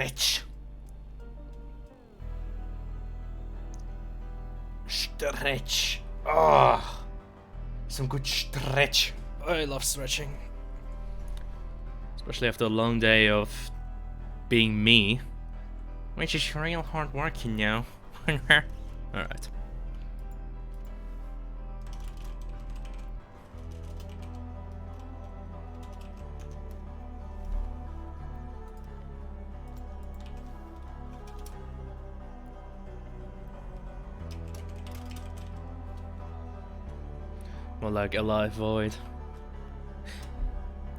Stretch. Stretch. Oh, some good stretch. I love stretching. Especially after a long day of being me. Which is real hard work, you know. Alright. More like a live void.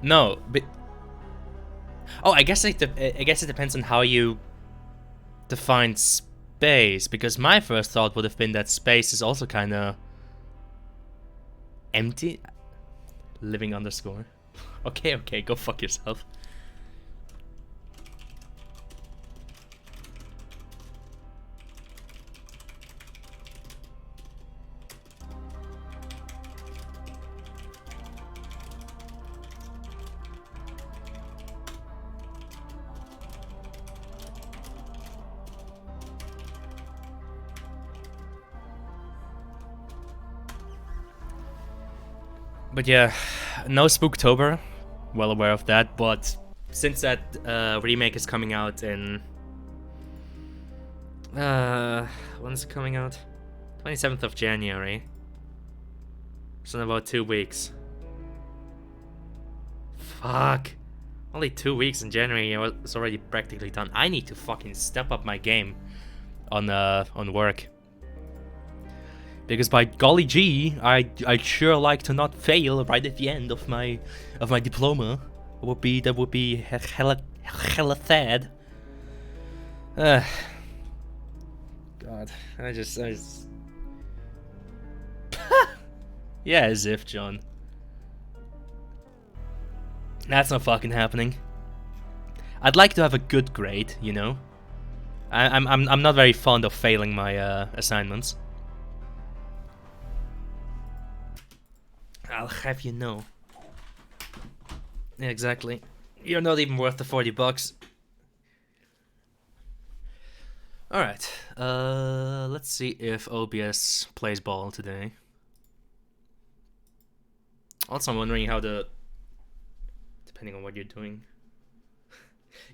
No, but oh, I guess it depends on how you define space, because my first thought would have been that space is also kind of empty. Living underscore. Okay, go fuck yourself. But yeah, no Spooktober, well aware of that, but since that remake is coming out in... when is it coming out? 27th of January. So in about 2 weeks. Fuck. Only 2 weeks in January, it's already practically done. I need to fucking step up my game on work. Because by golly gee, I sure like to not fail right at the end of my diploma. That would be hella sad. God, I just yeah, as if, John. That's not fucking happening. I'd like to have a good grade, you know. I'm not very fond of failing my assignments. I'll have you know. Yeah, exactly. You're not even worth the $40. Alright, let's see if OBS plays ball today. Also, I'm wondering how depending on what you're doing.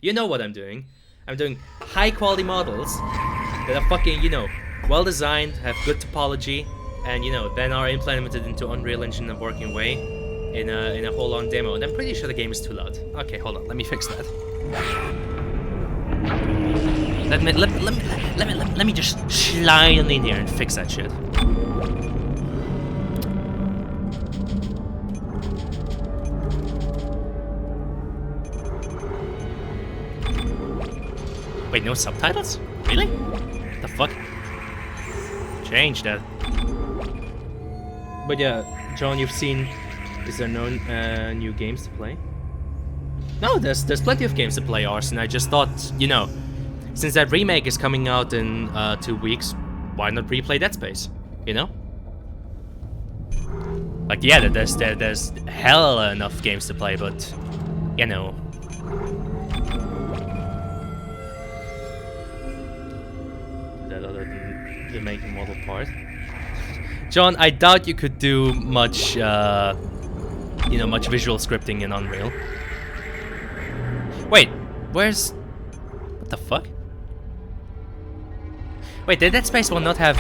You know what I'm doing. I'm doing high quality models that are fucking, you know, well designed, have good topology, and, you know, then are implemented into Unreal Engine in a working way in a whole on demo. And I'm pretty sure the game is too loud. Okay, hold on, let me fix that. Let me just slide in here and fix that shit. Wait, no subtitles? Really? What the fuck? Change that. But yeah, John, you've seen... Is there no new games to play? No, there's plenty of games to play, Arson. I just thought, you know, since that remake is coming out in 2 weeks, why not replay Dead Space? You know? Like, yeah, there's hell enough games to play, but, you know... That other than the making model part. John, I doubt you could do much, you know, much visual scripting in Unreal. Wait, where's... What the fuck? Wait, did Dead Space 1 not have...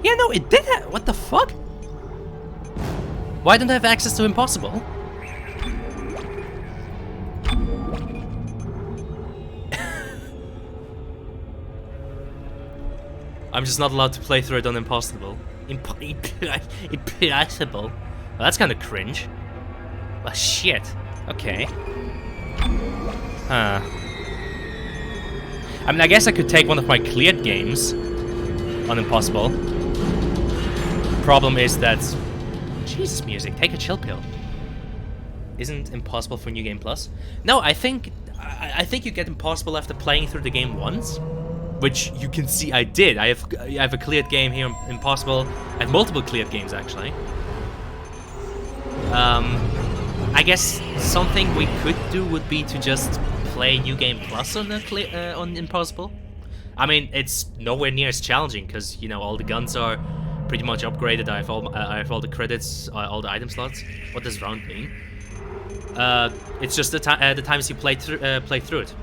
Yeah, no, it did have... What the fuck? Why don't I have access to Impossible? I'm just not allowed to play through it on Impossible. Impossible? Well, that's kind of cringe. Well, shit. Okay. Huh. I mean, I guess I could take one of my cleared games on Impossible. Problem is that... Jesus, music, take a chill pill. Isn't Impossible for New Game Plus? No, I think you get Impossible after playing through the game once. Which you can see I did. I have a cleared game here, Impossible. I have multiple cleared games, actually. I guess something we could do would be to just play New Game Plus on on Impossible. I mean, it's nowhere near as challenging because you know all the guns are pretty much upgraded. I have all the credits, all the item slots. What does round mean? It's just the times you play through it.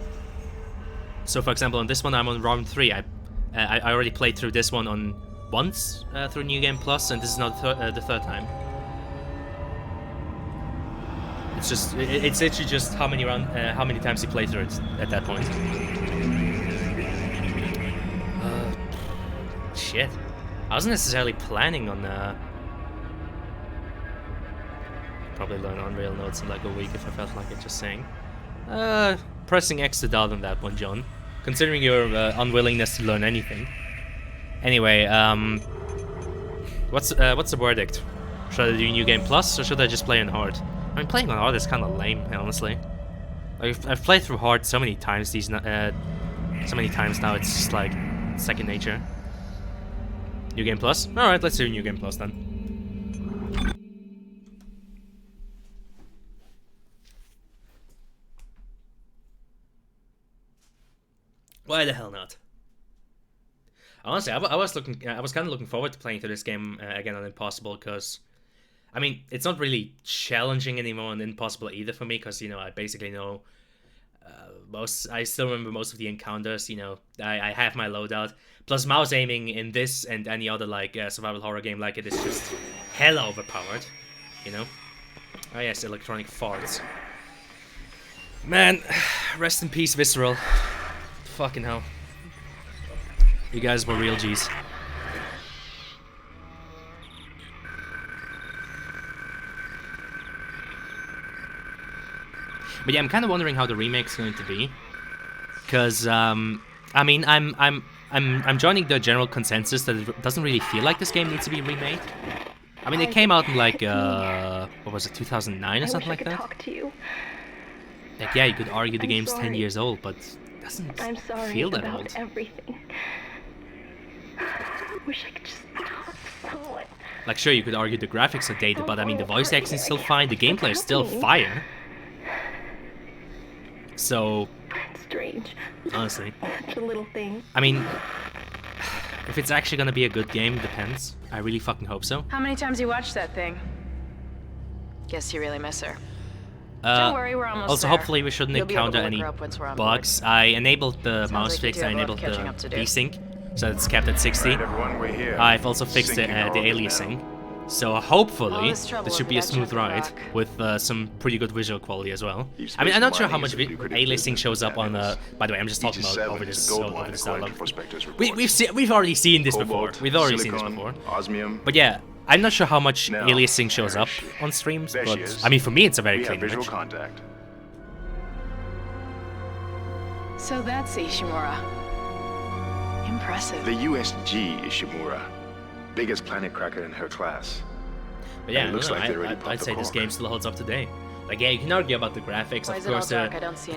So, for example, on this one, I'm on round 3. I already played through this one on once through New Game Plus, and this is now the third time. It's just it's literally just how many times you play through it at that point. Shit, I wasn't necessarily planning on probably learn Unreal nodes in like a week if I felt like it. Just saying. Pressing X to doubt on that one, John. Considering your unwillingness to learn anything. Anyway, what's the verdict? Should I do New Game Plus or should I just play on hard? I mean, playing on hard is kind of lame, honestly. I've played through hard so many times now. It's just like second nature. New Game Plus. All right, let's do New Game Plus then. Why the hell not? Honestly, I was kind of looking forward to playing through this game again on Impossible because, I mean, it's not really challenging anymore on Impossible either for me because, you know, I basically know I still remember most of the encounters. You know, I have my loadout. Plus, mouse aiming in this and any other like survival horror game like it is just hella overpowered. You know. Oh yes, electronic farts. Man, rest in peace, Visceral. Fucking hell. You guys were real G's. But yeah, I'm kind of wondering how the remake's going to be, because I mean, I'm joining the general consensus that it doesn't really feel like this game needs to be remade. I mean, it came out in like what was it, 2009 or something like that? Like, yeah, you could argue the game's 10 years old, but it doesn't feel that old. Everything. I wish I could just talk to someone. Like, sure, you could argue the graphics are dated, but I mean, the voice acting is still fine, the gameplay is still fire. So, strange. Honestly, Such a little thing. I mean, if it's actually gonna be a good game, depends. I really fucking hope so. How many times you watched that thing? Guess you really miss her. Don't worry, we're almost also, there. hopefully we shouldn't encounter any bugs. I enabled the mouse fix, I enabled the desync, so it's kept at 60. I've also fixed the aliasing. So hopefully, this should be a smooth ride with some pretty good visual quality as well. I mean, I'm not sure how much aliasing shows up on. By the way, I'm just talking about over this dialogue. We've already seen this before. We've already seen this before. But yeah, I'm not sure how much aliasing shows up on streams. But I mean, for me, it's a very clean image. So that's Ishimura. Impressive. The USG Ishimura. Biggest planet cracker in her class. But yeah, I'd say this game still holds up today. Like, yeah, you can argue about the graphics, of course, the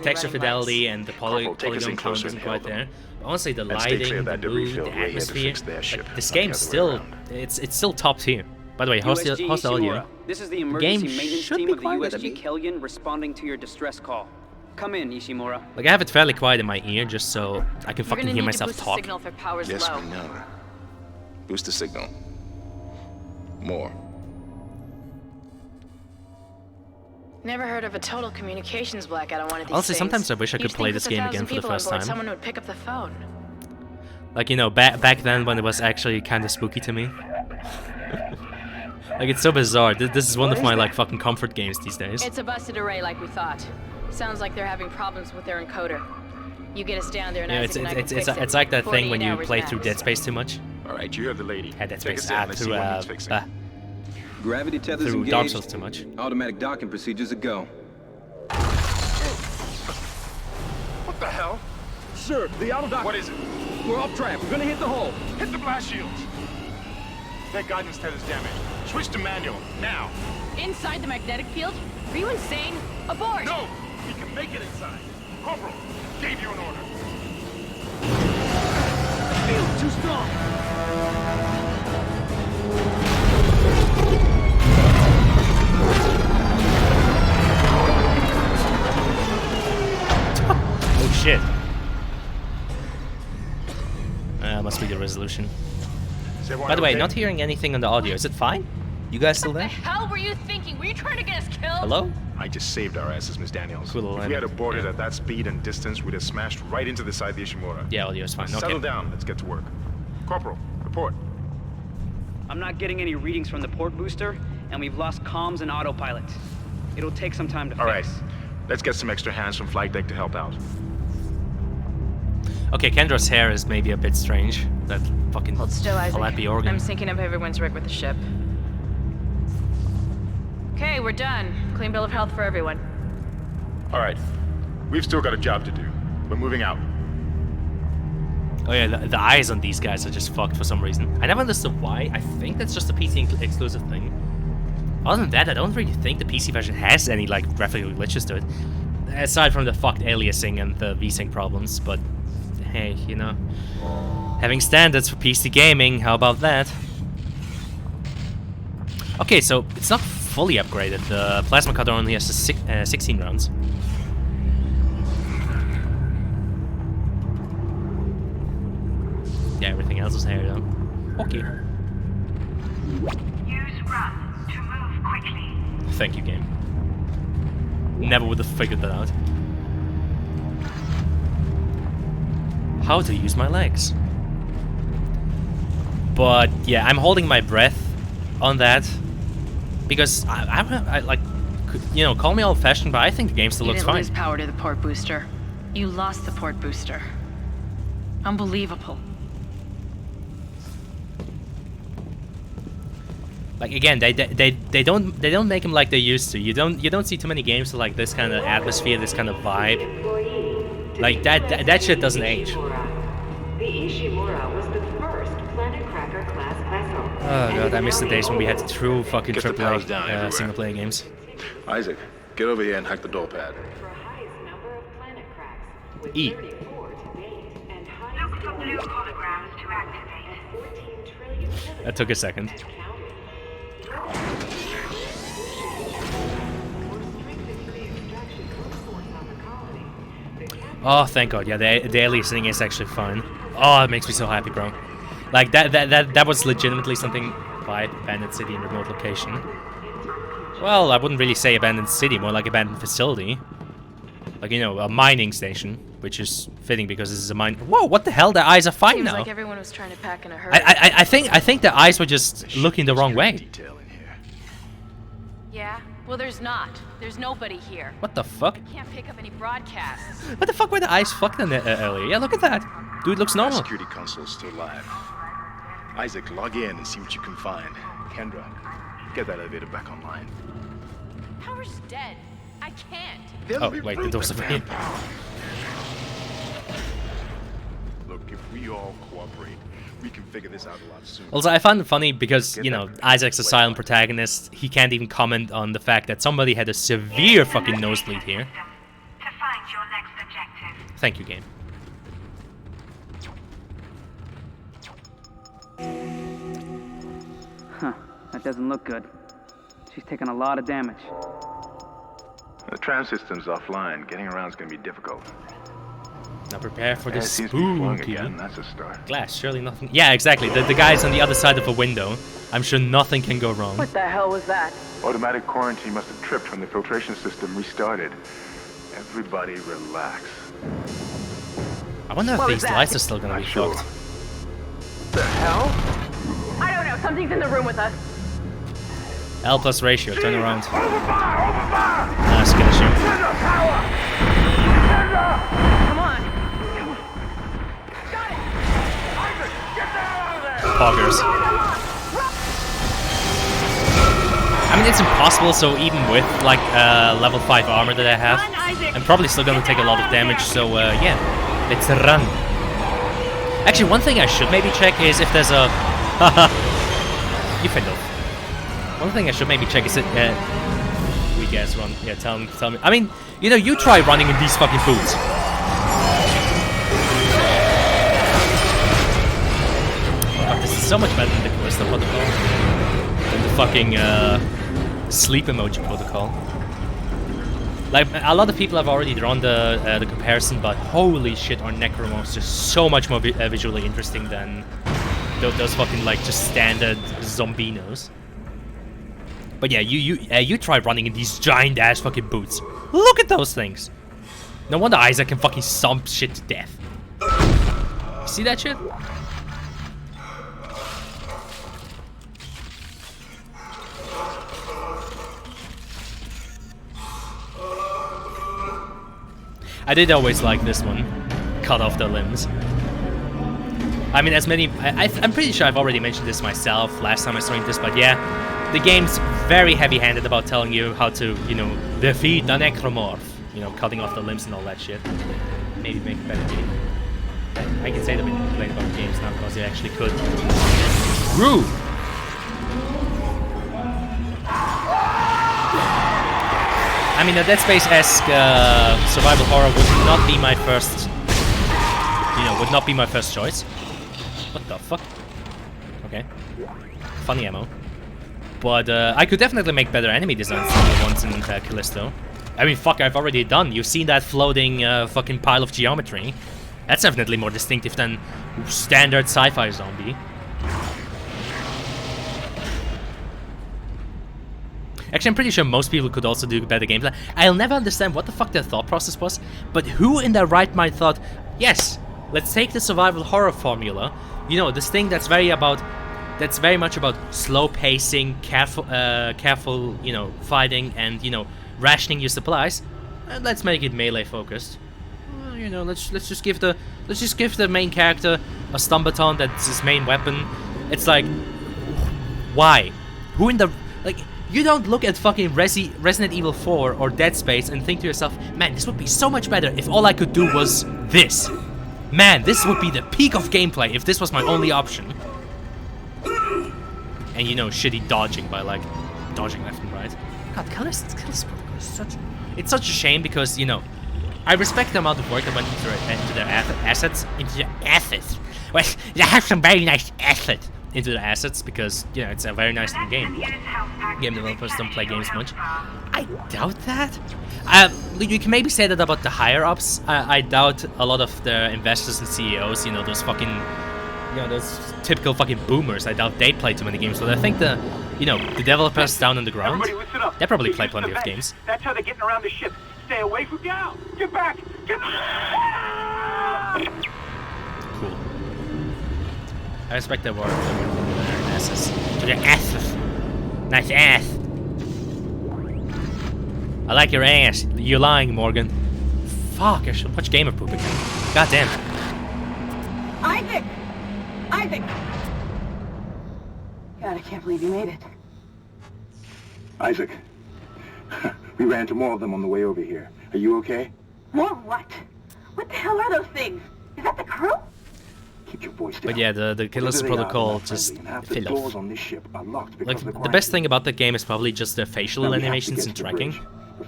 texture fidelity and the polygon count isn't quite there. But honestly, the lighting, the mood, the atmosphere, like, this game still, it's still top tier. By the way, how's the audio? This is the emergency maintenance team of the USG Kellion responding to your distress call. Come in, Ishimura. Like, I have it fairly quiet in my ear just so I can fucking hear myself talk. Yes, we know. Boost the signal. More. Never heard of a total communications blackout on one of these Honestly, things. sometimes I wish I could play this game again for the first time. Someone would pick up the phone. Like, you know, back then when it was actually kind of spooky to me. Like, it's so bizarre. This is one of my, like, fucking comfort games these days. It's a busted array like we thought. Sounds like they're having problems with their encoder. You get us down there and it's like that thing when you play through Dead Space too much. All right, you have the lady. Yeah, Dead Space. Gravity tethers through engaged. Dark Souls too much. Automatic docking procedures a go. What the hell? Sir, the auto dock. What is it? We're off track. We're gonna hit the hole. Hit the blast shields. That guidance tether's damaged. Switch to manual, now. Inside the magnetic field? Are you insane? Abort! No! We can make it inside. Corporal, gave you an order. Field too strong. resolution. Is everyone By the way, okay? not hearing anything on the audio. Is it fine? You guys still What the there? hell were you thinking? Were you trying to get us killed? Hello? I just saved our asses, Miss Daniels. Cool, If we had and- boarded yeah. at that speed and distance, we'd have smashed right into the side of the Ishimura. Yeah, audio is fine. Settle Okay. down. Let's get to work. Corporal, report. I'm not getting any readings from the port booster, and we've lost comms and autopilot. It'll take some time to All right. fix. Let's get some extra hands from flight deck to help out. Okay, Kendra's hair is maybe a bit strange. That fucking Hold still, Isaac. flappy organ. I'm syncing up everyone's rig with the ship. Okay, we're done. Clean bill of health for everyone. All right. We've still got a job to do. We're moving out. Oh yeah, the eyes on these guys are just fucked for some reason. I never understood why. I think that's just a PC exclusive thing. Other than that, I don't really think the PC version has any like graphical glitches to it. Aside from the fucked aliasing and the VSync problems, but hey, you know. Having standards for PC gaming, how about that? Okay, so it's not fully upgraded. The plasma cutter only has 16 rounds. Yeah, everything else is here though. Okay. Use run to move quickly. Thank you, game. Never would have figured that out. How to use my legs. But yeah, I'm holding my breath on that because I like, you know, call me old-fashioned, but I think the game still You looks didn't fine. lose power to the port booster. You lost the port booster. Unbelievable. Like again, they don't make them like they used to. You don't see too many games with like this kind of atmosphere, this kind of vibe. Like that shit doesn't age. The Ishimura was the first Planet Cracker class vessel. Oh god, I miss the days when we had true fucking Get the powers AAA down everywhere. single player games. Isaac, get over here and hack the door pad. For highest number of planet cracks, with E. 34 to date, and Look for blue holograms to activate. 14 trillion That took a second. counting. Oh, thank God! Yeah, the aliasing is actually fun. Oh, it makes me so happy, bro. Like that was legitimately something by abandoned city and remote location. Well, I wouldn't really say abandoned city, more like abandoned facility. Like, you know, a mining station, which is fitting because this is a mine. Whoa! What the hell? The eyes are fine Seems now. like everyone was trying to pack in a hurry. I think the eyes were just looking the wrong way. Detail in here. Yeah? Well, there's not. There's nobody here. What the fuck? Can't pick up any broadcasts. What the fuck were the eyes fucked in earlier? Yeah, look at that. Dude looks Our normal. security console's still live. Isaac, log in and see what you can find. Kendra, get that elevator back online. Power's dead. I can't. Oh, wait, the door's open. Look, if we all cooperate, we can figure this out a lot sooner. Also, I found it funny because, you know, Isaac's a silent protagonist. He can't even comment on the fact that somebody had a severe fucking nosebleed here. To find your next objective. Thank you, game. Huh, that doesn't look good. She's taken a lot of damage. The tram system's offline. Getting around's gonna be difficult. Now prepare for Yeah, the it seems to be flowing spooky again. That's a start. glass. Surely nothing. Yeah, exactly. The guy's on the other side of a window. I'm sure nothing can go wrong. What the hell was that? Automatic quarantine must have tripped when the filtration system restarted. Everybody relax. I wonder if these lights are still gonna be Sure. fucked. The hell? I don't know. Something's in the room with us. L plus ratio. Turn around. Nice, get a shoot. Come on. Poggers. I mean, it's impossible, so even with, like, level 5 armor that I have, I'm probably still gonna take a lot of damage, so, yeah. Let's run. Actually, one thing I should maybe check is if there's a... You fiddle. One thing I should maybe check is it... we guys run. Yeah, tell me. I mean, you know, you try running in these fucking boots. Oh, this is so much better than the Callisto protocol. Than the fucking sleep emoji protocol. Like, a lot of people have already drawn the comparison, but holy shit, are Necromorphs just so much more visually interesting than those fucking like just standard zombinos. But yeah, you try running in these giant ass fucking boots. Look at those things. No wonder Isaac can fucking stomp shit to death. See that shit? I did always like this one. Cut off the limbs. I mean, as many... I'm pretty sure I've already mentioned this myself last time I streamed this, but yeah. The game's very heavy-handed about telling you how to, you know, defeat the necromorph. You know, cutting off the limbs and all that shit. Maybe make a better game. I can say that we complain about games now because they actually could. Roo! I mean, a Dead Space-esque survival horror would not be my first... You know, would not be my first choice. What the fuck? Okay. Funny ammo. But I could definitely make better enemy designs than the ones in Callisto. I mean, fuck, I've already done. You've seen that floating fucking pile of geometry. That's definitely more distinctive than standard sci-fi zombie. Actually, I'm pretty sure most people could also do better gameplay. I'll never understand what the fuck their thought process was, but who in their right mind thought, yes, let's take the survival horror formula, you know, this thing that's very much about slow pacing, careful, you know, fighting, and, you know, rationing your supplies, and let's make it melee focused. You know, let's just give the main character a stun baton that's his main weapon. It's like, why? Who in the like? You don't look at fucking Resident Evil 4 or Dead Space and think to yourself, man, this would be so much better if all I could do was this. Man, this would be the peak of gameplay if this was my only option. And you know, shitty dodging by like dodging left and right. God, Callisto Protocol is it's such a shame because, you know, I respect the amount of work that went into their assets. Well, they have some very nice assets into the assets because, you know, it's a very nice game. Game developers don't play games much. I doubt that. You can maybe say that about the higher ups. I doubt a lot of the investors and CEOs, you know, those fucking, you know, those typical fucking boomers. I doubt they play too many games. But I think the, you know, the developers down on the ground, they probably play plenty of games. That's how they're getting around the ship. Stay away from down. Get back. Get back. Cool. I respect their work. Their asses. To their asses. Nice ass. I like your ass. You're lying, Morgan. Fuck, I should watch Gamer Poop again. God damn. Isaac! Isaac! God, I can't believe you made it. Isaac, we ran into more of them on the way over here. Are you okay? More what? What the hell are those things? Is that the crew? Keep your voice down. But yeah, the Callisto Protocol just fill off. Like, the best thing about the game is probably just the facial animations and tracking.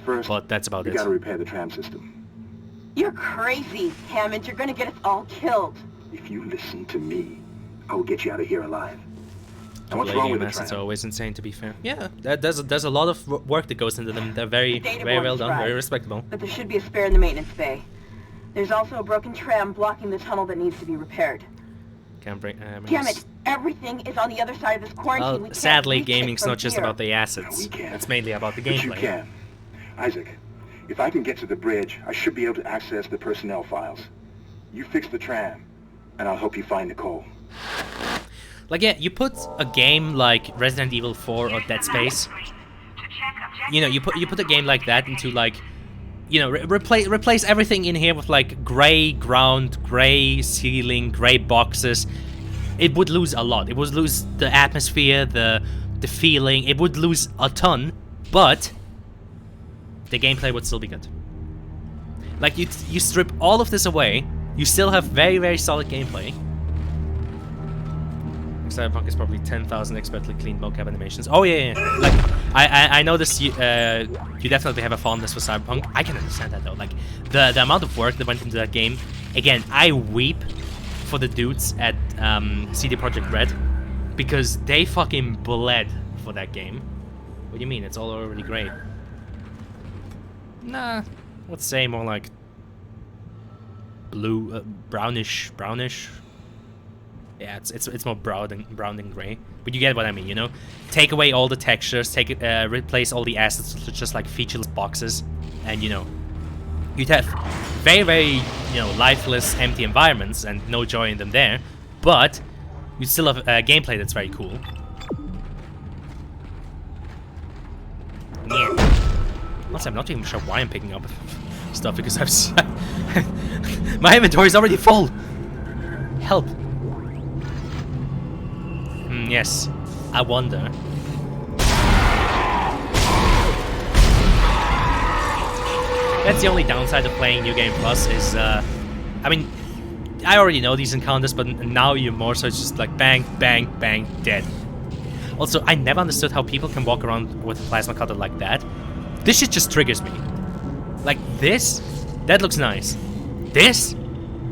But that's about it. We gotta repair the tram system. You're crazy, Hammond. You're gonna get us all killed. If you listen to me, I will get you out of here alive. And what's Play wrong game with the assets are tram? always insane, to be fair. Yeah, there's a lot of work that goes into them. They're very well done, very respectable. But there should be a spare in the maintenance bay. There's also a broken tram blocking the tunnel that needs to be repaired. Can't bring. Damn it! Everything is on the other side of this quarantine. We Well, can't sadly, reach it gaming's from not just here. about the assets. We can. It's mainly about the But you gameplay. can. Isaac, if I can get to the bridge, I should be able to access the personnel files. You fix the tram, and I'll help you find Nicole. Like, yeah, you put a game like Resident Evil 4 or Dead Space, you know, you put a game like that into, like, you know, replace everything in here with, like, gray ground, gray ceiling, gray boxes. It would lose a lot. It would lose the atmosphere, the feeling. It would lose a ton, but the gameplay would still be good. Like, you strip all of this away, you still have very, very solid gameplay. Cyberpunk is probably 10,000 expertly cleaned mocap animations. Oh yeah. Like, I know this. You definitely have a fondness for Cyberpunk. I can understand that though. Like, the amount of work that went into that game. Again, I weep for the dudes at CD Projekt Red because they fucking bled for that game. What do you mean? It's all already great. Nah, let's say more like blue, brownish. Yeah, it's more brown and gray, but you get what I mean, you know. Take away all the textures, replace all the assets with just like featureless boxes, and you know, you'd have very lifeless, empty environments and no joy in them there, but you still have gameplay that's very cool. Yeah. Also, I'm not even sure why I'm picking up stuff because my inventory is already full. Help. Yes, I wonder. That's the only downside of playing New Game Plus is, I mean, I already know these encounters, but now you're more so it's just like bang, bang, bang, dead. Also, I never understood how people can walk around with a plasma cutter like that. This shit just triggers me. Like this, that looks nice. This,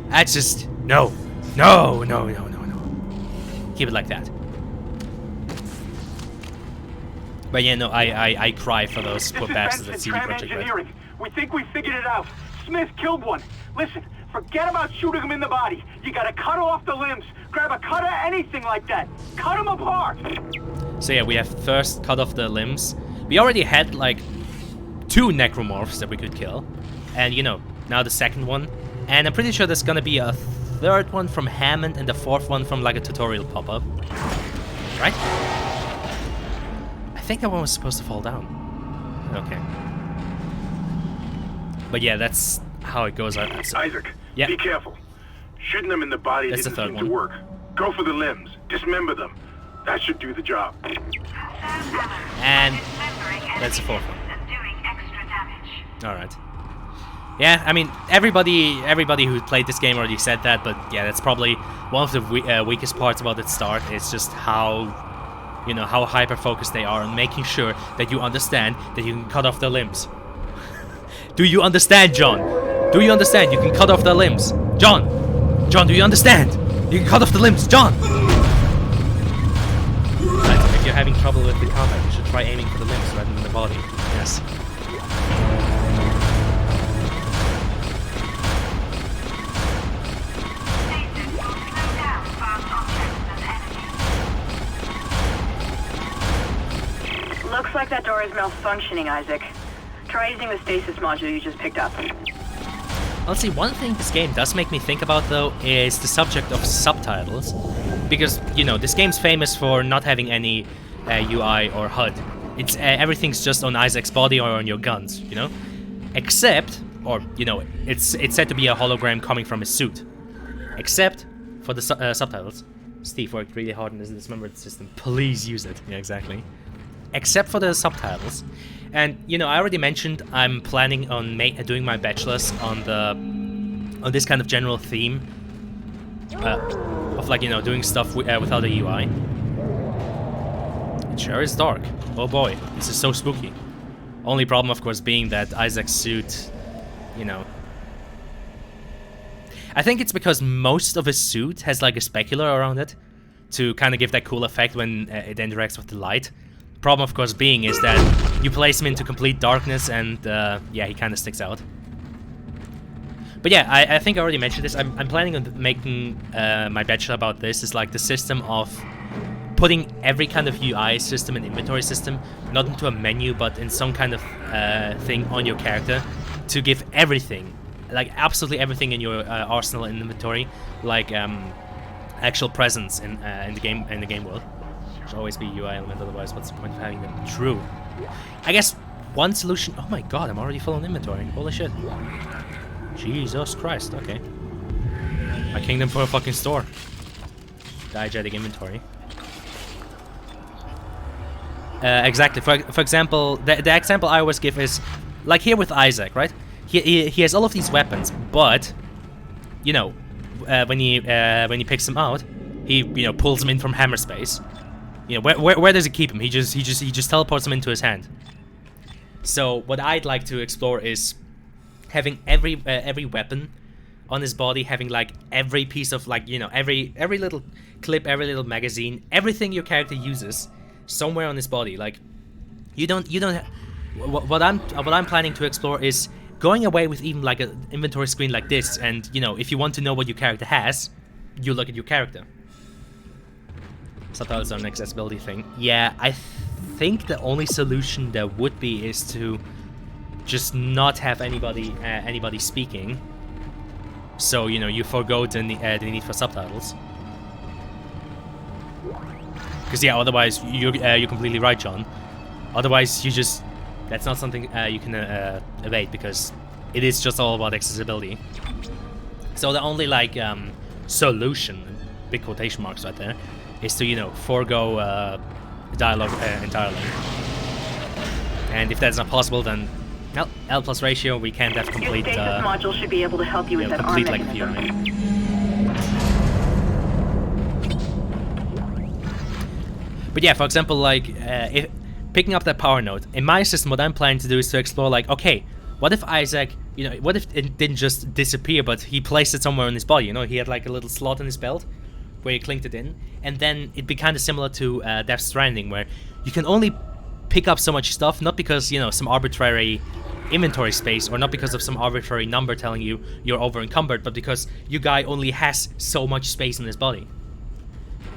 that's just, no. Keep it like that. But yeah, no, I cry for those poor bastards at CD Projekt Red. We think we figured it out. Smith killed one. Listen, forget about shooting him in the body. You gotta cut off the limbs. Grab a cutter, anything like that. Cut them apart. So yeah, we have first cut off the limbs. We already had like 2 necromorphs that we could kill. And you know, now the second one. And I'm pretty sure there's gonna be a 3rd one from Hammond and the 4th one from like a tutorial pop-up. Right? I think that one was supposed to fall down. Okay. But yeah, that's how it goes. Isaac, yeah. Be careful. Shooting them in the body That's didn't the 3rd seem one. to work. Go for the limbs. Dismember them. That should do the job. And that's the 4th one. Alright. Yeah, I mean, everybody who played this game already said that, but yeah, that's probably one of the weakest parts about its start. It's just how, you know, how hyper-focused they are on making sure that you understand that you can cut off their limbs. Do you understand, John? Do you understand? You can cut off their limbs. John, do you understand? You can cut off the limbs, John! Right, if you're having trouble with the combat, you should try aiming for the limbs rather than the body. Yes. Looks like that door is malfunctioning, Isaac. Try using the stasis module you just picked up. Let's see, one thing this game does make me think about, though, is the subject of subtitles. Because, you know, this game's famous for not having any UI or HUD. It's everything's just on Isaac's body or on your guns, you know? Except, or, you know, it's said to be a hologram coming from his suit. Except for the subtitles. Steve worked really hard on this dismembered system. Please use it. Yeah, exactly. Except for the subtitles. And, you know, I already mentioned I'm planning on doing my bachelor's on this kind of general theme of, like, you know, doing stuff without a UI. It sure is dark. Oh boy, this is so spooky. Only problem, of course, being that Isaac's suit, you know... I think it's because most of his suit has, like, a specular around it to kind of give that cool effect when it interacts with the light. Problem, of course, being is that you place him into complete darkness and, yeah, he kind of sticks out. But yeah, I think I already mentioned this. I'm planning on making my bachelor about this. It's like the system of putting every kind of UI system and inventory system, not into a menu, but in some kind of thing on your character to give everything, like absolutely everything in your arsenal and inventory, like actual presence in the game world. Should always be UI element, otherwise what's the point of having them? True. I guess one solution... Oh my god, I'm already full on inventory. Holy shit. Jesus Christ, okay. My kingdom for a fucking store. Diegetic inventory. Exactly. For example, the example I always give is... Like here with Isaac, right? He has all of these weapons, but... You know, when he picks them out, he, you know, pulls them in from hammer space. You know, where does he keep him? He just teleports them into his hand. So what I'd like to explore is having every weapon on his body, having like every piece of, like, you know, every little clip, every little magazine, everything your character uses somewhere on his body. Like you don't what I'm planning to explore is going away with even like an inventory screen like this, and you know, if you want to know what your character has, you look at your character. subtitles are an accessibility thing. Yeah, I think the only solution there would be is to just not have anybody speaking. So, you know, you forgo the need for subtitles. Because, yeah, otherwise, you're completely right, John. Otherwise, that's not something you can evade, because it is just all about accessibility. So the only, like, solution, big quotation marks right there, is to, you know, forgo dialogue entirely. And if that's not possible, then L plus ratio, we can't have complete. Your stasis module should be able to help you with that arm complete, like, mechanism. viewing. But yeah, for example, like if picking up that power node in my system, what I'm planning to do is to explore, like, okay, what if Isaac, you know, what if it didn't just disappear, but he placed it somewhere in his body? You know, he had like a little slot in his belt where he clinked it in, and then it'd be kind of similar to Death Stranding, where you can only pick up so much stuff, not because, you know, some arbitrary inventory space, or not because of some arbitrary number telling you you're over encumbered, but because your guy only has so much space in his body.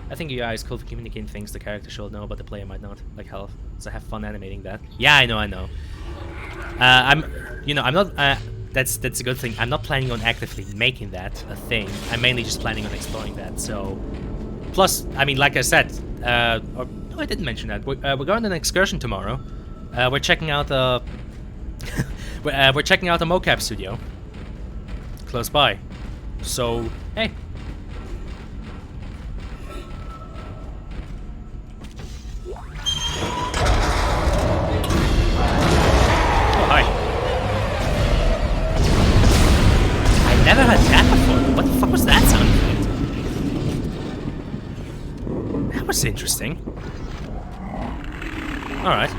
I think you guys could communicate things the character should know, but the player might not, like health. So have fun animating that. Yeah, I know. I'm not. That's a good thing. I'm not planning on actively making that a thing. I'm mainly just planning on exploring that. So, plus, I mean, like I said, no, I didn't mention that. We're going on an excursion tomorrow. We're checking out a we're checking out a mocap studio close by. So, hey. Never heard that before. What the fuck was that sound effect? That was interesting. Alright.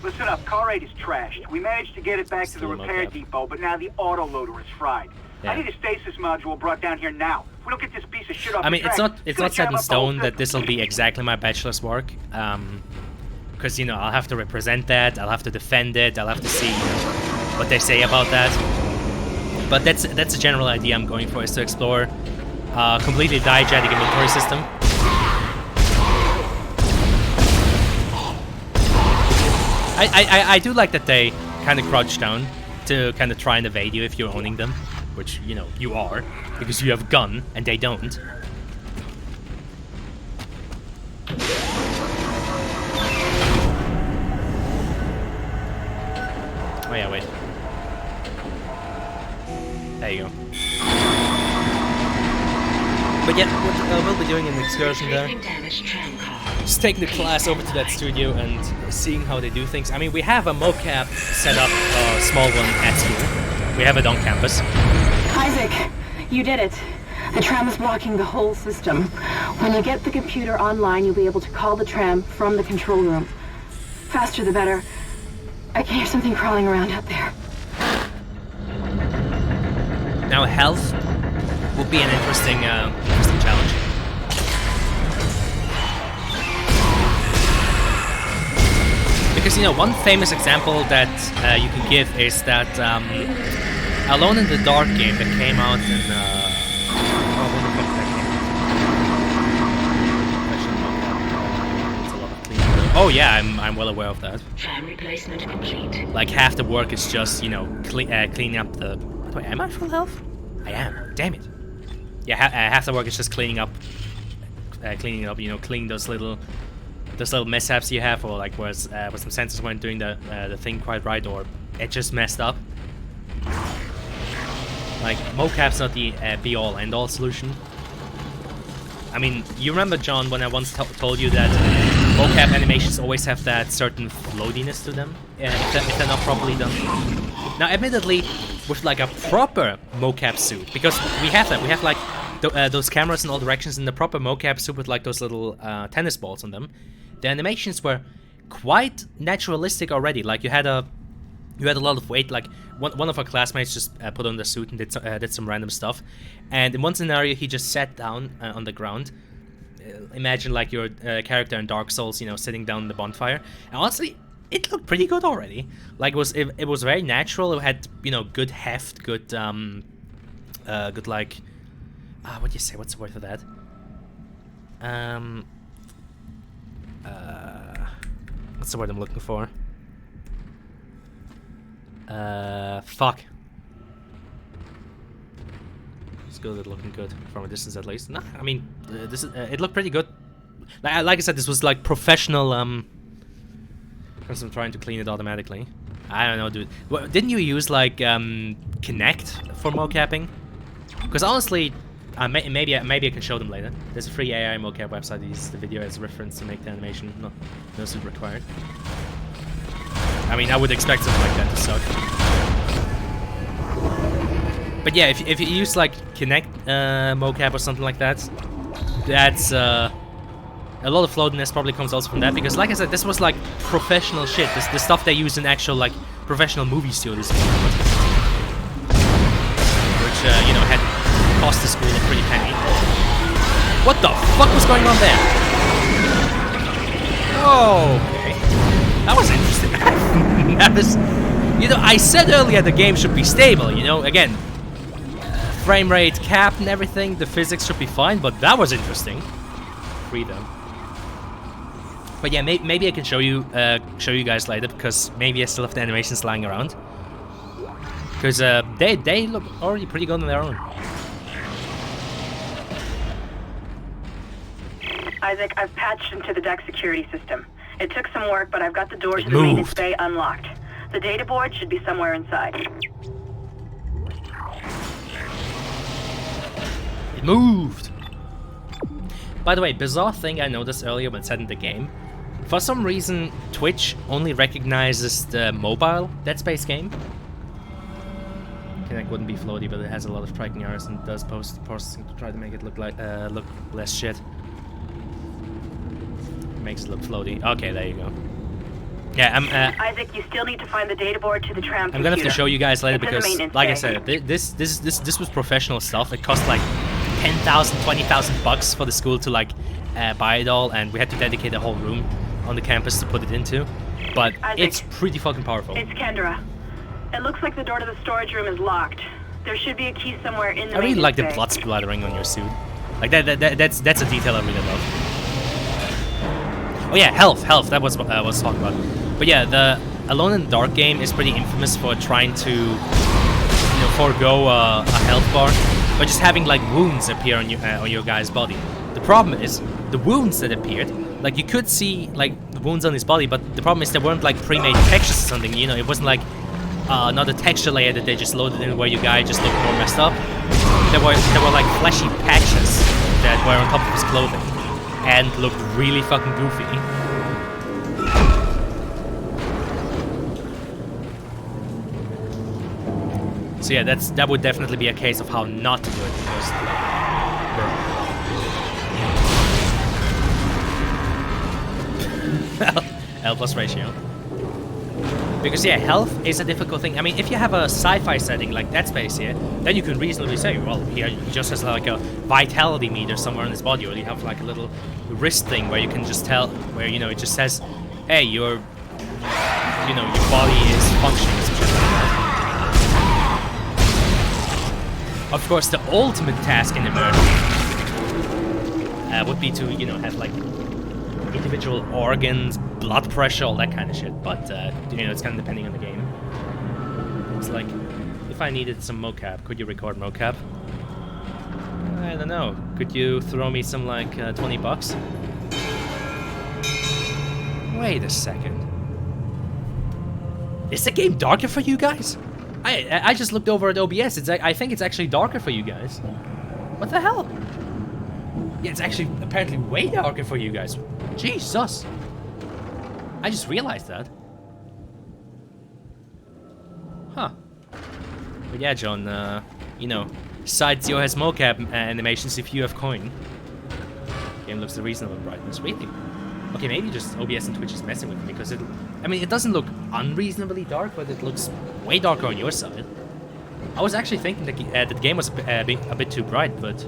Listen up, car 8 is trashed. We managed to get it back to the repair depot, but now the autoloader is fried. Yeah. I need a stasis module brought down here now. If we don't get this piece of shit off I mean, the track, it's not set in stone that this will be exactly my bachelor's work. Because, you know, I'll have to represent that, I'll have to defend it, I'll have to see, you know, what they say about that. But that's a general idea I'm going for, is to explore a completely diegetic inventory system. I do like that they kind of crouch down to kind of try and evade you if you're owning them, which, you know, you are, because you have a gun and they don't. Oh yeah, wait. There you go. But yeah, what we'll be doing an excursion there. Just taking the class over to that studio and seeing how they do things. I mean, we have a mocap set up, a small one at school. We have it on campus. Isaac, you did it. The tram is blocking the whole system. When you get the computer online, you'll be able to call the tram from the control room. Faster the better. I can hear something crawling around out there. Now, health would be an interesting challenge. Because, you know, one famous example that you can give is that Alone in the Dark game that came out in... when the fuck that came out? Oh yeah, I'm well aware of that. Tram replacement complete. Like, half the work is just, you know, cleaning up the... Wait, am I full health? I am. Damn it. Yeah, half the work is just cleaning up, you know, cleaning those little mishaps you have, or like where some sensors weren't doing the thing quite right, or it just messed up. Like, mocap's not the be-all, end-all solution. I mean, you remember, John, when I once told you that mocap animations always have that certain floatiness to them, if they're not properly done. Now, admittedly, with like a proper mocap suit, because we have that. We have like those cameras in all directions in the proper mocap suit with like those little tennis balls on them. The animations were quite naturalistic already. Like, you had a lot of weight. Like, one of our classmates just put on the suit and did some random stuff. And in one scenario, he just sat down on the ground. Imagine like your character in Dark Souls, you know, sitting down in the bonfire. And honestly, it looked pretty good already. Like, it was very natural. It had, you know, good heft, good good like, what do you say? What's the word for that? What's the word I'm looking for? Fuck. It's good at looking good from a distance at least. Nah, I mean, this is it looked pretty good. Like I said, this was like professional. Because I'm trying to clean it automatically. I don't know, dude. Well, didn't you use like Kinect for mocapping? Because honestly, maybe I can show them later. There's a free AI mocap website. Use the video as a reference to make the animation. No suit required. I mean, I would expect something like that to suck. But yeah, if you use like Kinect mocap or something like that, that's a lot of floatiness probably comes also from that, because like I said, this was like professional shit. This the stuff they use in actual like professional movie studios, which you know, had cost the school a pretty penny. What the fuck was going on there? Oh, okay, that was interesting. That was, you know, I said earlier the game should be stable. You know, again, frame rate cap and everything, the physics should be fine, but that was interesting. Free them. But yeah, maybe I can show you guys later, because maybe I still have the animations lying around. Because they look already pretty good on their own. Isaac, I've patched into the deck security system. It took some work, but I've got the doors to the maintenance bay unlocked. The data board should be somewhere inside. It moved! By the way, bizarre thing I noticed earlier when setting the game. For some reason, Twitch only recognizes the mobile Dead Space game. Kinect wouldn't be floaty, but it has a lot of striking errors and does post-processing to try to make it look like look less shit. Makes it look floaty. Okay, there you go. Yeah, Isaac, you still need to find the data board to the tram computer. I'm gonna have to show you guys later, because, like I said, this was professional stuff. It cost like 10,000, 20,000 bucks for the school to like buy it all, and we had to dedicate a whole room on the campus to put it into. But Isaac, it's pretty fucking powerful. It's Kendra. It looks like the door to the storage room is locked. There should be a key somewhere in the. I really like the blood splattering on your suit. Like that's a detail I really love. Oh yeah, health. That was what I was talking about. But yeah, the Alone in the Dark game is pretty infamous for trying to, you know, forego a health bar, but just having like wounds appear on your guy's body. The problem is the wounds that appeared. Like you could see like the wounds on his body, but the problem is they weren't like pre-made textures or something. You know, it wasn't like another texture layer that they just loaded in where your guy just looked more messed up. There were like fleshy patches that were on top of his clothing and looked really fucking goofy. So yeah, that would definitely be a case of how not to do it, because L plus ratio. Because yeah, health is a difficult thing. I mean, if you have a sci-fi setting like Dead Space here, then you can reasonably say, well, he just has like a vitality meter somewhere in his body, or you have like a little wrist thing where you can just tell, where, you know, it just says, hey, your body is functioning, or something like that. Of course, the ultimate task in Immersion would be to, you know, have like individual organs, blood pressure, all that kind of shit. But you know, it's kind of depending on the game. It's like, if I needed some mocap, could you record mocap? I don't know. Could you throw me some like 20 bucks? Wait a second. Is the game darker for you guys? I just looked over at OBS. I think it's actually darker for you guys. What the hell? Yeah, it's actually apparently way darker for you guys. Jesus. I just realized that. Huh. But yeah, John, you know, Sidezio has mocap animations if you have coin. Game looks a reasonable brightness. Really? Okay, maybe just OBS and Twitch is messing with me, because it doesn't look unreasonably dark, but it looks way darker on your side. I was actually thinking that the game was a bit too bright, but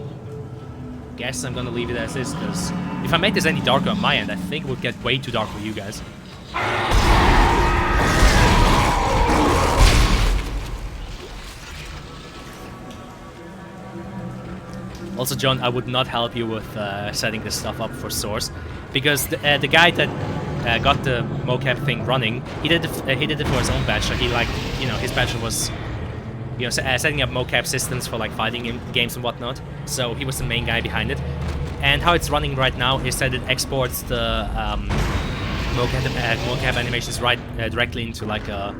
guess I'm gonna leave it as is, because if I make this any darker on my end, I think it would get way too dark for you guys. Also, John, I would not help you with setting this stuff up for Source. because the guy that got the mocap thing running, he did it for his own bachelor. He like, you know, his bachelor was, you know, setting up mocap systems for like fighting games and whatnot. So he was the main guy behind it. And how it's running right now is that it exports the mocap animations right directly into like a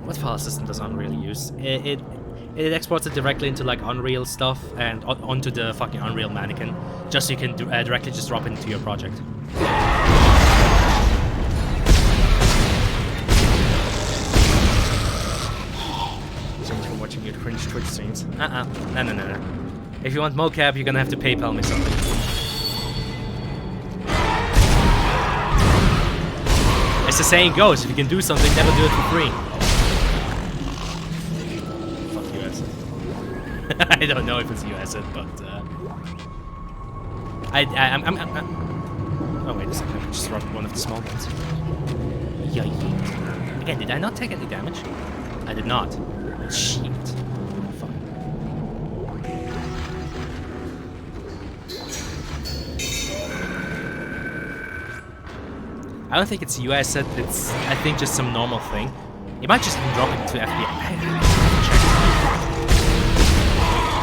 what file system does Unreal use? It exports it directly into like Unreal stuff and onto the fucking Unreal Mannequin, just so you can directly just drop it into your project. Change from watching your cringe Twitch streams. No. If you want mocap, you're gonna have to PayPal me something. As the saying goes, if you can do something, never do it for free. Fuck US. I don't know if it's US, but I'm oh wait a second, I just dropped one of the small ones. Yikes. Again, did I not take any damage? I did not. Shit. Fuck. I don't think it's US, it's I think just some normal thing. It might just even drop it to FBI.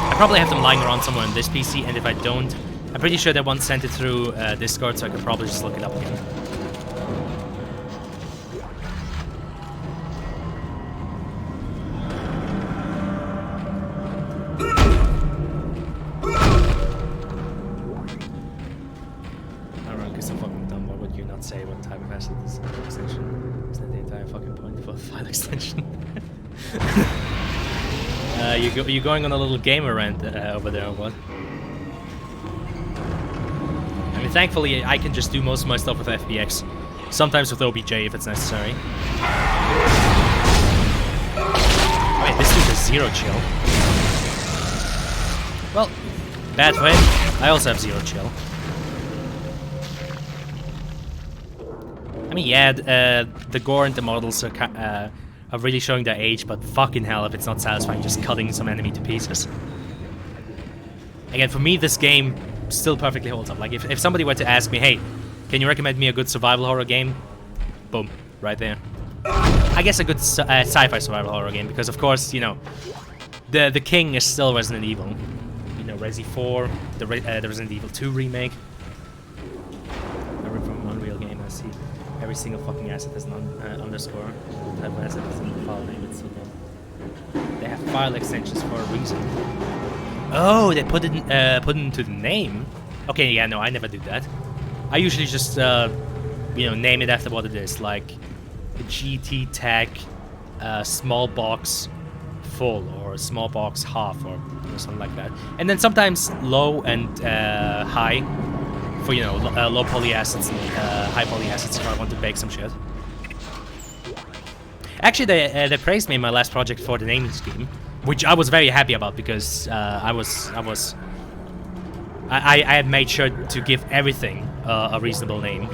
I probably have them lying around somewhere on this PC, and if I don't, I'm pretty sure that one sent it through Discord, so I could probably just look it up again. Say what type of asset this extension is. That the entire fucking point for a file extension. You going on a little gamer rant over there or what? I mean, thankfully I can just do most of my stuff with FBX. Sometimes with OBJ if it's necessary. Wait, this dude has 0 chill. Well, bad for him. I also have 0 chill. I mean, yeah, the gore and the models are really showing their age, but fucking hell if it's not satisfying just cutting some enemy to pieces. Again, for me, this game still perfectly holds up. Like, if somebody were to ask me, hey, can you recommend me a good survival horror game? Boom, right there. I guess a good sci-fi survival horror game, because of course, you know, the king is still Resident Evil. You know, Resi 4, the Resident Evil 2 remake. I rip from Unreal game, I see. Every single fucking asset has an underscore. The type of asset is in the file name, it's so dumb. They have file extensions for a reason. Oh, they put it into the name? Okay, yeah, no, I never do that. I usually just, you know, name it after what it is, like GT tag small box full, or small box half, or something like that. And then sometimes low and high. For, you know, low poly assets and high poly assets if I want to bake some shit. Actually, they praised me in my last project for the naming scheme, which I was very happy about because I had made sure to give everything a reasonable name.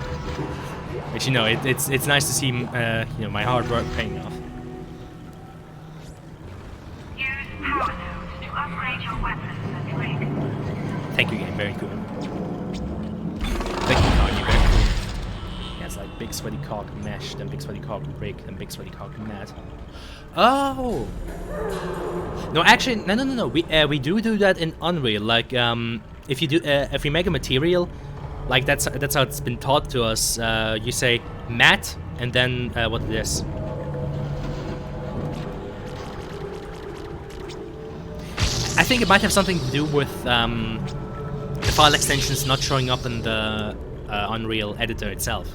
Which, you know, it's nice to see you know, my hard work paying off. Use power nodes to upgrade your weapons and rig. Thank you, game. Very cool. Thank you, Kanye. Very cool. Yeah, it's like big sweaty cock mesh, then big sweaty cock rig, then big sweaty cock mat. Oh! No, actually, no. We do that in Unreal. Like, if you make a material, like that's how it's been taught to us. You say mat, and then what it is. I think it might have something to do with the file extensions not showing up in the Unreal editor itself.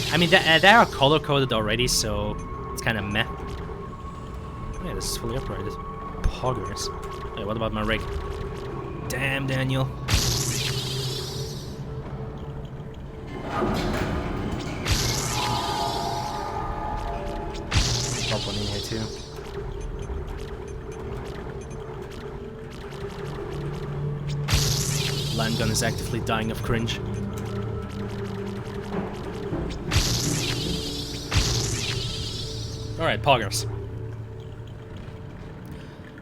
I mean, they are color-coded already, so it's kind of meh. Oh, yeah, this is fully upgraded. Poggers. Hey, what about my rig? Damn, Daniel. Drop one in here, too. Landgun is actively dying of cringe. Alright, poggers.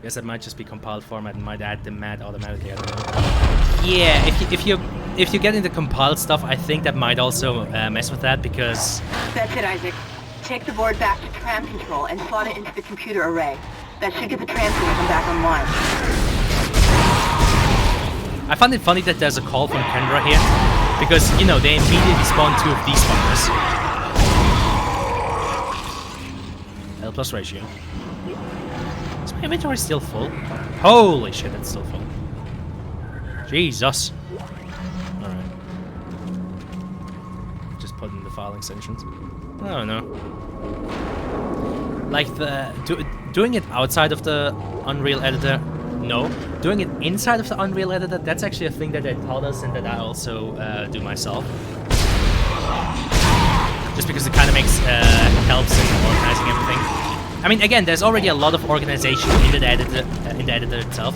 Guess that might just be compiled format and might add the mat automatically, I don't know. Yeah, if you get into compiled stuff, I think that might also mess with that because. That's it, Isaac. Take the board back to tram control and slot it into the computer array. That should get the tram system back online. I find it funny that there's a call from Kendra here, because, you know, they immediately spawn 2 of these fuckers. L plus ratio. Is my inventory still full? Holy shit, it's still full. Jesus. Alright. Just put in the file extensions. I don't know. Like, doing it outside of the Unreal Editor, no. Doing it inside of the Unreal Editor, that's actually a thing that they taught us and that I also do myself. Just because it kind of makes helps in organizing everything. I mean, again, there's already a lot of organization in the editor itself.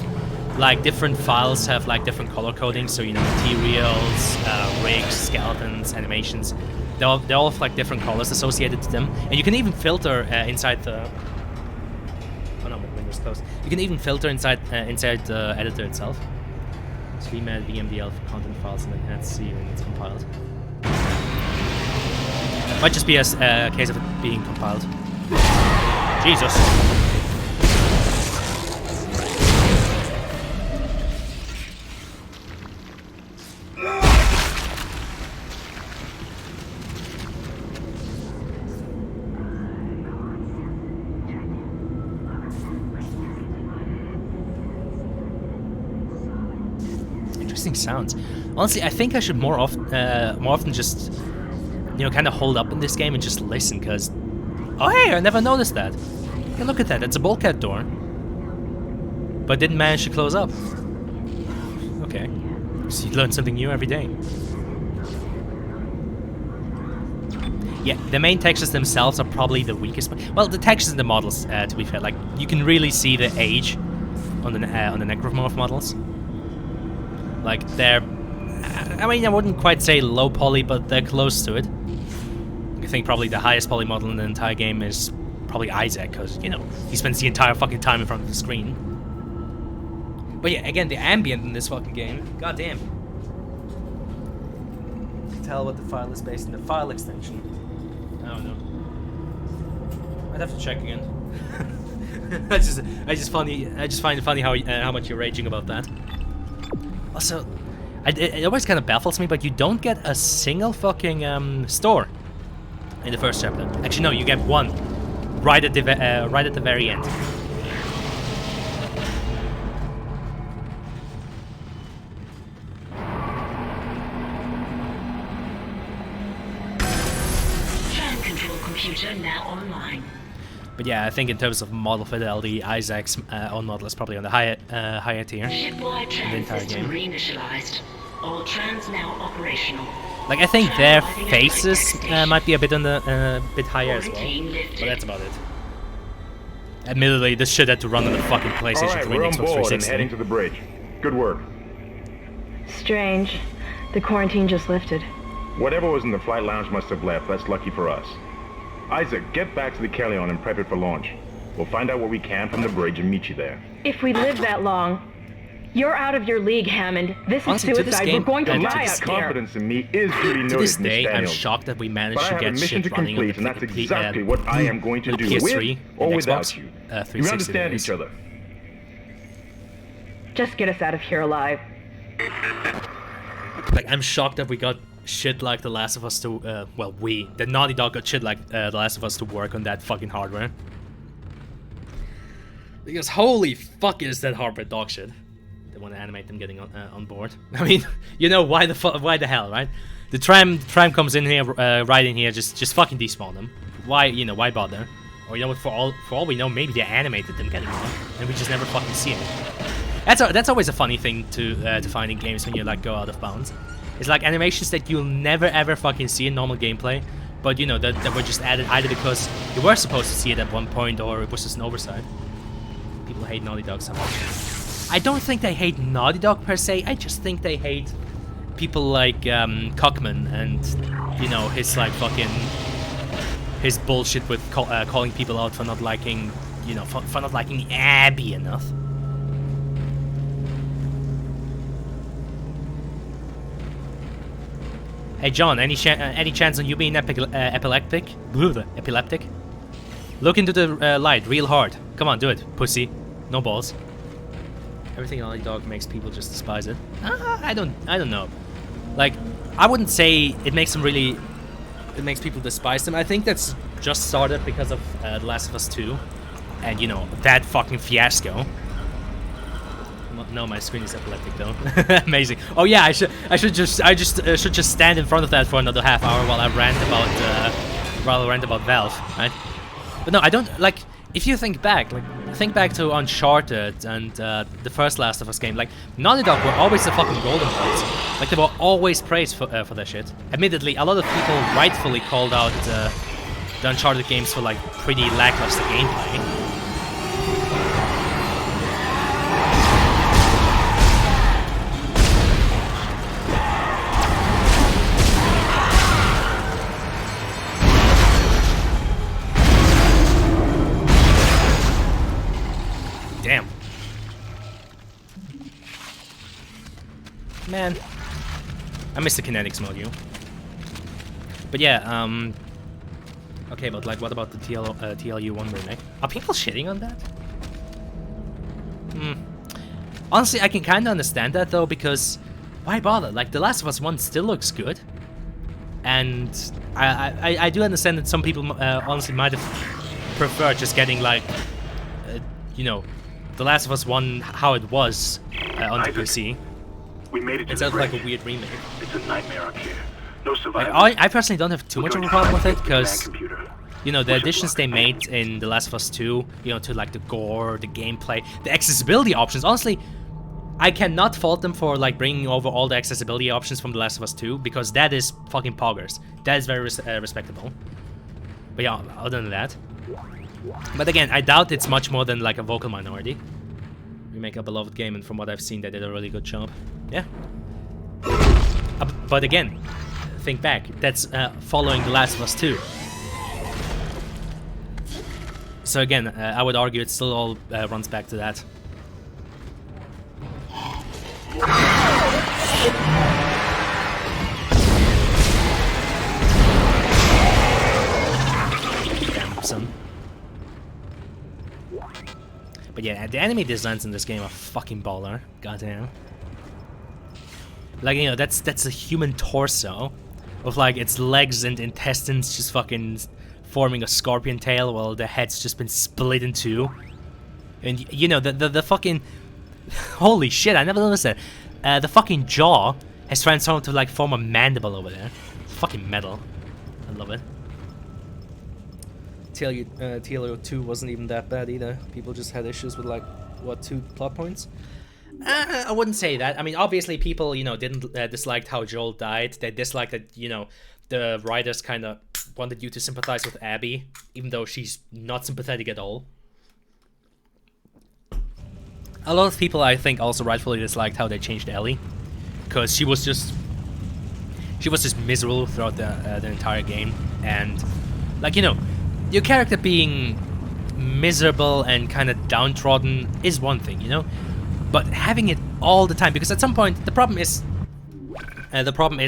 Like, different files have like different color coding, so you know, materials, rigs, skeletons, animations. They all have like different colors associated to them, and you can even filter inside the. Oh no, my window's closed. You can even filter inside the editor itself. So we made VMDL for content files, and then let's see when it's compiled. Might just be a case of it being compiled. Jesus. Sounds. Honestly, I think I should more often just, you know, kind of hold up in this game and just listen, because, oh hey, I never noticed that. Hey, look at that, it's a bulkhead door. But didn't manage to close up. Okay. So you learn something new every day. Yeah, the main textures themselves are probably the weakest. Well, the textures in the models, to be fair, like, you can really see the age on the Necromorph models. Like, they're, I mean, I wouldn't quite say low poly, but they're close to it. I think probably the highest poly model in the entire game is probably Isaac, because, you know, he spends the entire fucking time in front of the screen. But yeah, again, the ambient in this fucking game, goddamn. You can tell what the file is based on the file extension. I don't know. I'd have to check again. I just find it funny how much you're raging about that. Also, it always kind of baffles me, but you don't get a single fucking store in the first chapter. Actually, no, you get one right at the very end. Tram control computer now online. But yeah, I think in terms of model fidelity, Isaac's own model is probably on the higher tier in the entire game. Reinitialized. All trams now operational. Like, I think their faces might be a bit on the bit higher as well, but that's about it. Admittedly, this shit had to run on the fucking PlayStation 3 and Xbox 360. And heading to the bridge. Good work. Strange. The quarantine just lifted. Whatever was in the flight lounge must have left. That's lucky for us. Isaac, get back to the Kellion and prep it for launch. We'll find out what we can from the bridge and meet you there. If we live that long, you're out of your league, Hammond. This is suicide. We're going to die out here. Confidence in me is duly noted, To this day, Miss I'm Daniels. shocked that we managed But I to have a get mission shit to running on complete, and that's the exactly what I am going to do, PS3 with or and without Xbox, you. 360 We understand days. each other. Just get us out of here alive. Like, I'm shocked that we got shit like The Last of Us to, the Naughty Dog got shit like The Last of Us to work on that fucking hardware. Because holy fuck is that hardware dog shit. They want to animate them getting on board. I mean, you know, why the hell, right? The tram comes in here, right in here, just fucking despawn them. Why bother? Or, you know what, for all we know, maybe they animated them getting on, and we just never fucking see it. That's always a funny thing to find in games when you, like, go out of bounds. It's like animations that you'll never ever fucking see in normal gameplay, but you know, that were just added either because you were supposed to see it at one point or it was just an oversight. People hate Naughty Dog so much. I don't think they hate Naughty Dog per se, I just think they hate people like Cockman and, you know, his like fucking, his bullshit with calling people out for not liking, you know, for not liking Abby enough. Hey John, any chance on you being epileptic? Epileptic? Look into the light real hard. Come on, do it, pussy. No balls. Everything Naughty Dog makes people just despise it. I don't know. Like, I wouldn't say it makes them really. It makes people despise them. I think that's just started because of The Last of Us 2, and you know that fucking fiasco. No, my screen is epileptic though. Amazing. Oh yeah, I should just stand in front of that for another half hour while I rant about Valve, right? But no, I don't like. If you think back, to Uncharted and the first Last of Us game, like Naughty Dog were always the fucking golden boys. Like they were always praised for their shit. Admittedly, a lot of people rightfully called out the Uncharted games for like pretty lackluster gameplay. Damn. Man. I missed the kinetics module. But yeah, okay, but like what about the TLU1 remake? Are people shitting on that? Honestly, I can kinda understand that though, because why bother? Like The Last of Us 1 still looks good. And I do understand that some people honestly might have preferred just getting like you know, The Last of Us 1 how it was on the PC. We made it to instead the of like bridge. a weird remake. It's a nightmare up here. No survival. I personally don't have too much of a problem with it, because computer. you know the additions they made in The Last of Us 2, you know, to like the gore, the gameplay, the accessibility options. Honestly, I cannot fault them for like bringing over all the accessibility options from The Last of Us 2, because that is fucking poggers. That is very respectable. But yeah, other than that. But again, I doubt it's much more than like a vocal minority. We make a beloved game, and from what I've seen, they did a really good job. Yeah. But again, think back. That's following The Last of Us 2. So again, I would argue it still all runs back to that. Damn, son. But yeah, the enemy designs in this game are fucking baller. Goddamn. Like, you know, that's a human torso with like its legs and intestines just fucking forming a scorpion tail while the head's just been split in two. And you know, the fucking holy shit, I never noticed that. The fucking jaw has transformed to like form a mandible over there. It's fucking metal. I love it. TLO2 wasn't even that bad either. People just had issues with like, what, 2 plot points? I wouldn't say that. I mean, obviously people, you know, didn't disliked how Joel died. They disliked that, you know, the writers kind of wanted you to sympathize with Abby, even though she's not sympathetic at all. A lot of people, I think, also rightfully disliked how they changed Ellie, because she was just miserable throughout the entire game. And like, you know, your character being miserable and kind of downtrodden is one thing, you know, but having it all the time, because at some point the problem is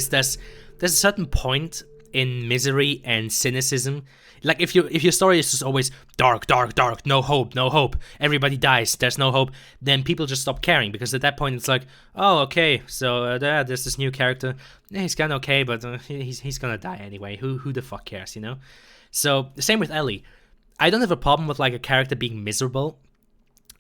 there's a certain point in misery and cynicism. Like if your story is just always dark, no hope, everybody dies, there's no hope, then people just stop caring, because at that point it's like, oh, okay, so there's this new character, he's kind of okay, but he's gonna die anyway. Who the fuck cares, you know? So the same with Ellie. I don't have a problem with like a character being miserable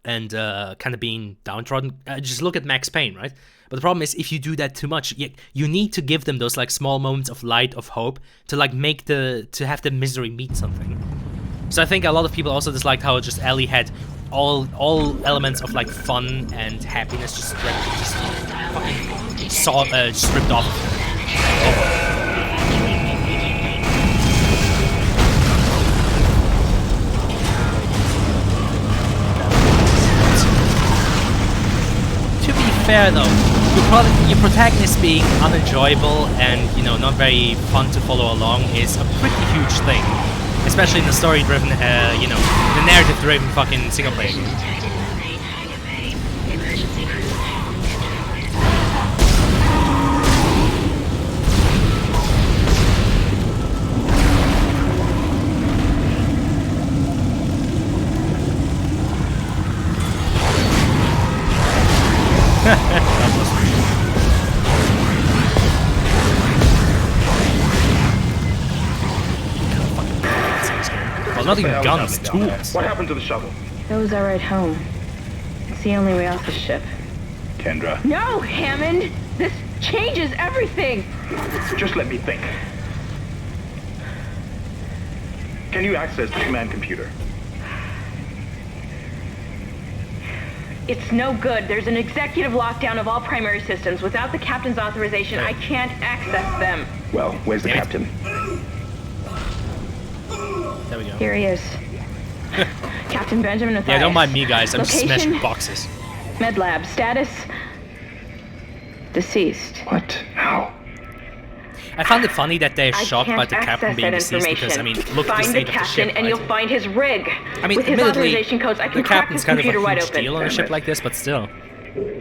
and kind of being downtrodden. Just look at Max Payne, right? But the problem is, if you do that too much, you need to give them those like small moments of light, of hope, to like to have the misery meet something. So I think a lot of people also disliked how just Ellie had all elements of like fun and happiness just fucking stripped off of her. Fair though, your protagonist being unenjoyable and, you know, not very fun to follow along is a pretty huge thing, especially in the story-driven, you know, the narrative-driven fucking single-player game. Well, not even guns, tools. What happened to the shuttle? Those are right home. It's the only way off the ship. Kendra, No, Hammond! This changes everything! just let me think. Can you access the command computer? It's no good. There's an executive lockdown of all primary systems. Without the captain's authorization, I can't access them. Well, where's the Damn it. captain? There we go. Here he is. Captain Benjamin Mathias. Yeah, don't mind me, guys. I'm just Location, smashing boxes. Med lab. Status? Deceased. What? How? I found it funny that they're I shocked can't about the captain access being that deceased because, I mean, look at the find state the of the captain ship, and right? you'll find his rig. I mean, With his admittedly, authorization codes, I the can crack captain's his kind of a computer wide huge open. deal on a ship like this, but still.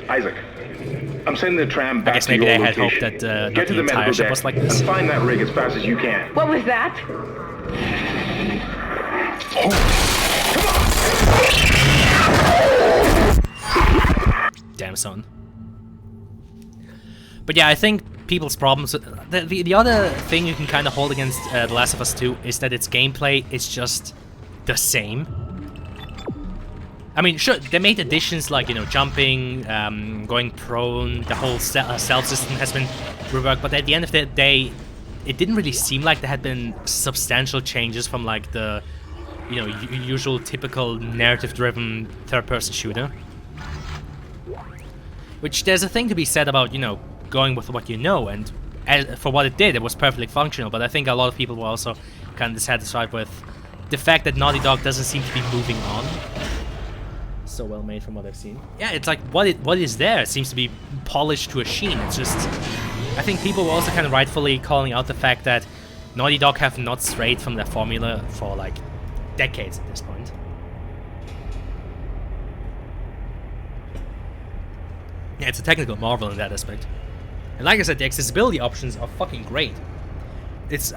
Isaac, I'm sending the tram back guess to maybe your they had location. hoped that not Get to the the entire medical ship deck was like this. and find that rig as fast as you can. What was that? Damn, son. But yeah, I think people's problems... The other thing you can kind of hold against The Last of Us 2 is that its gameplay is just the same. I mean, sure, they made additions like, you know, jumping, going prone, the whole stealth system has been reworked, but at the end of the day, it didn't really seem like there had been substantial changes from like the, you know, usual typical narrative-driven third-person shooter. Which there's a thing to be said about, you know, going with what you know, and for what it did, it was perfectly functional, but I think a lot of people were also kind of dissatisfied with the fact that Naughty Dog doesn't seem to be moving on. So well made from what I've seen. Yeah, it's like, what is there? It seems to be polished to a sheen. It's just... I think people were also kind of rightfully calling out the fact that Naughty Dog have not strayed from their formula for, like, decades at this point. Yeah, it's a technical marvel in that aspect. And like I said, the accessibility options are fucking great. It's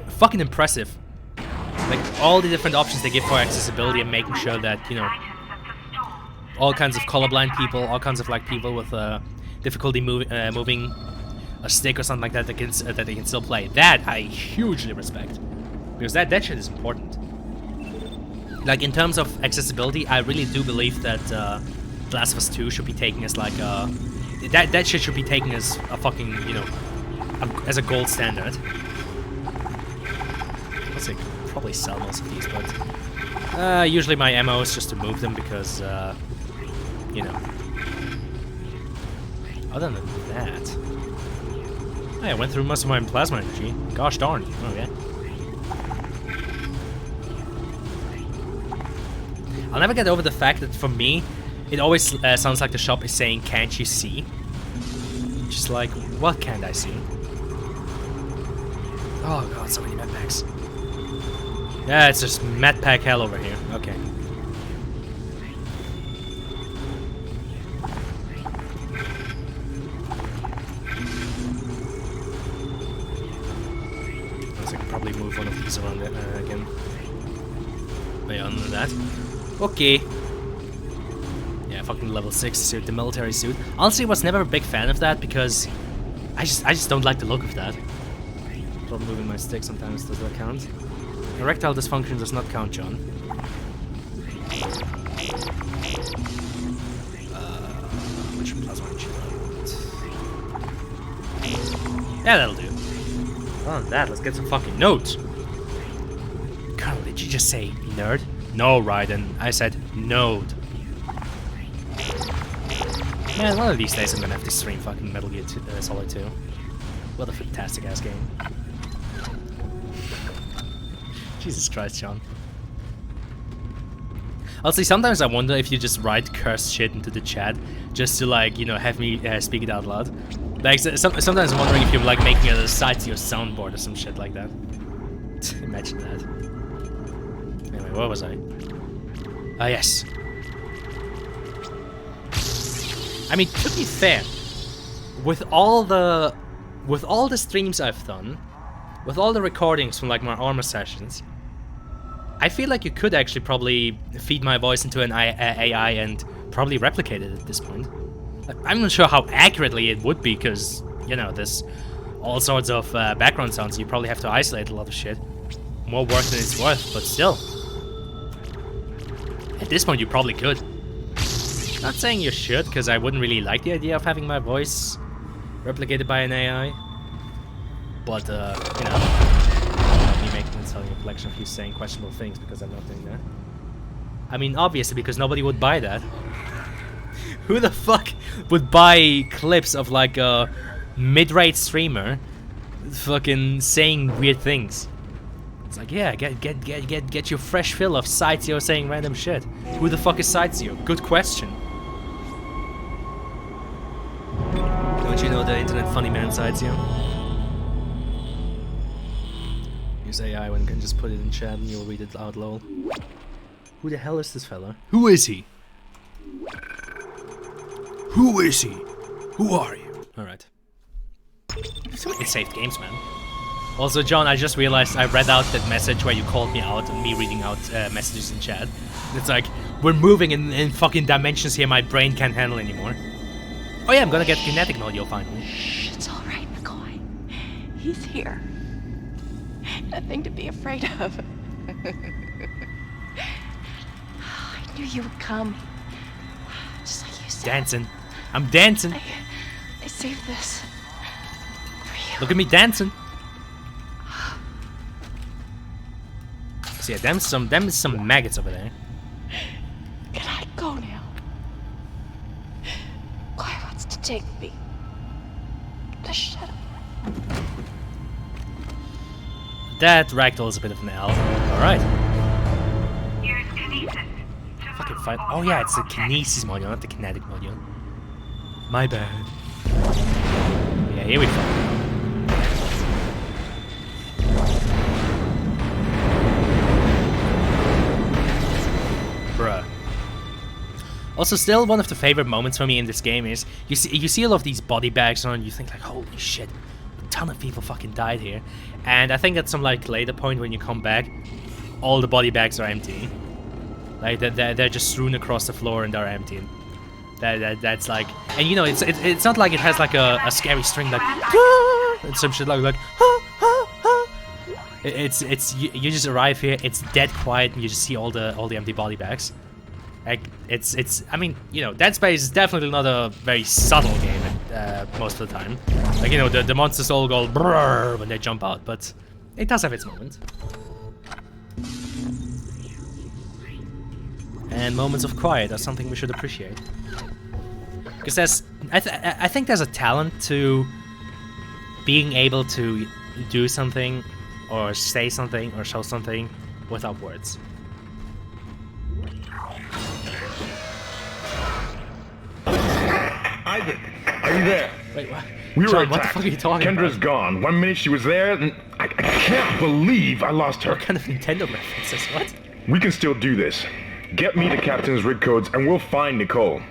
fucking impressive. Like, all the different options they give for accessibility and making sure that, you know, all kinds of colorblind people, all kinds of, like, people with difficulty moving a stick or something like that that they can still play. That I hugely respect. Because that shit is important. Like, in terms of accessibility, I really do believe that The Last of Us 2 should be taken as like a... That shit should be taken as a fucking, you know, as a gold standard. Let's say, probably sell most of these, but... usually my ammo is just to move them because, you know... Other than that... I went through most of my plasma energy. Gosh darn. Okay. I'll never get over the fact that for me, it always sounds like the shop is saying, "Can't you see?" Just like, what can't I see? Oh god, so many med packs. Yeah, it's just med pack hell over here. Okay. I could probably move one of these around again. But yeah, other than that. Okay. Yeah, fucking level 6 suit, the military suit. Honestly, was never a big fan of that because I just don't like the look of that. Probably moving my stick sometimes, does that count? Erectile dysfunction does not count, John. Which plasma would you want? Yeah, that'll do. Other than that, let's get some fucking notes. Colonel, did you just say nerd? No, Raiden. I said node. Man, one of these days I'm gonna have to stream fucking Metal Gear Solid 2. What a fantastic ass game. Jesus Christ, John. Honestly, sometimes I wonder if you just write cursed shit into the chat just to, like, you know, have me speak it out loud. Like, sometimes I'm wondering if you're, like, making a side to your soundboard or some shit like that. Imagine that. Anyway, where was I? Ah, yes. I mean, to be fair, with all the streams I've done, with all the recordings from, like, my Arma sessions, I feel like you could actually probably feed my voice into an AI and probably replicate it at this point. I'm not sure how accurately it would be, because, you know, there's all sorts of background sounds, so you probably have to isolate a lot of shit. more work than it's worth, but still. At this point, you probably could. Not saying you should, because I wouldn't really like the idea of having my voice replicated by an AI. But, you know, me making and selling a collection of you saying questionable things because I'm not doing that. I mean, obviously, because nobody would buy that. Who the fuck would buy clips of like a mid-rate streamer fucking saying weird things? It's like, yeah, get your fresh fill of Sightseer saying random shit. Who the fuck is Sightseer? Good question. Don't you know the internet funny man Sightseer? Use AI when you can just put it in chat and you'll read it out loud. Who the hell is this fella? Who is he? Who is he? Who are you? Alright. So many saved games, man. Also, John, I just realized I read out that message where you called me out and me reading out messages in chat. It's like, we're moving in fucking dimensions here my brain can't handle anymore. Oh yeah, I'm gonna get kinetic audio finally. Shh, it's alright, McCoy. He's here. Nothing to be afraid of. I knew you would come. Just like you said. Dancing. I'm dancing. I saved this for you. Look at me dancing. So yeah, them some maggots over there. Can I go now? Quiet wants to take me. Just shut up. That ragdoll is a bit of an L. Alright. Use kinesis. Fucking fight. Oh yeah, it's the kinesis module, not the kinetic module. My bad. Yeah, here we go. Bruh. Also, still one of the favorite moments for me in this game is you see all of these body bags on, and you think like, holy shit, a ton of people fucking died here. And I think at some like later point when you come back, all the body bags are empty. Like they're just strewn across the floor and they're empty. That's like, and you know, it's not like it has like a scary string like and some shit like it's you just arrive here, it's dead quiet, and you just see all the empty body bags. Like it's I mean, you know, Dead Space is definitely not a very subtle game most of the time. Like, you know, the monsters all go brrr when they jump out, but it does have its moments. And moments of quiet are something we should appreciate. Because there's, I think there's a talent to being able to do something, or say something, or show something without words. Isaac, are you there? Wait, what? We John, were what the fuck are you talking Kendra's about? gone. 1 minute she was there, and I can't believe I lost her. What kind of Nintendo references? What? We can still do this. Get me the captain's rig codes, and we'll find Nicole.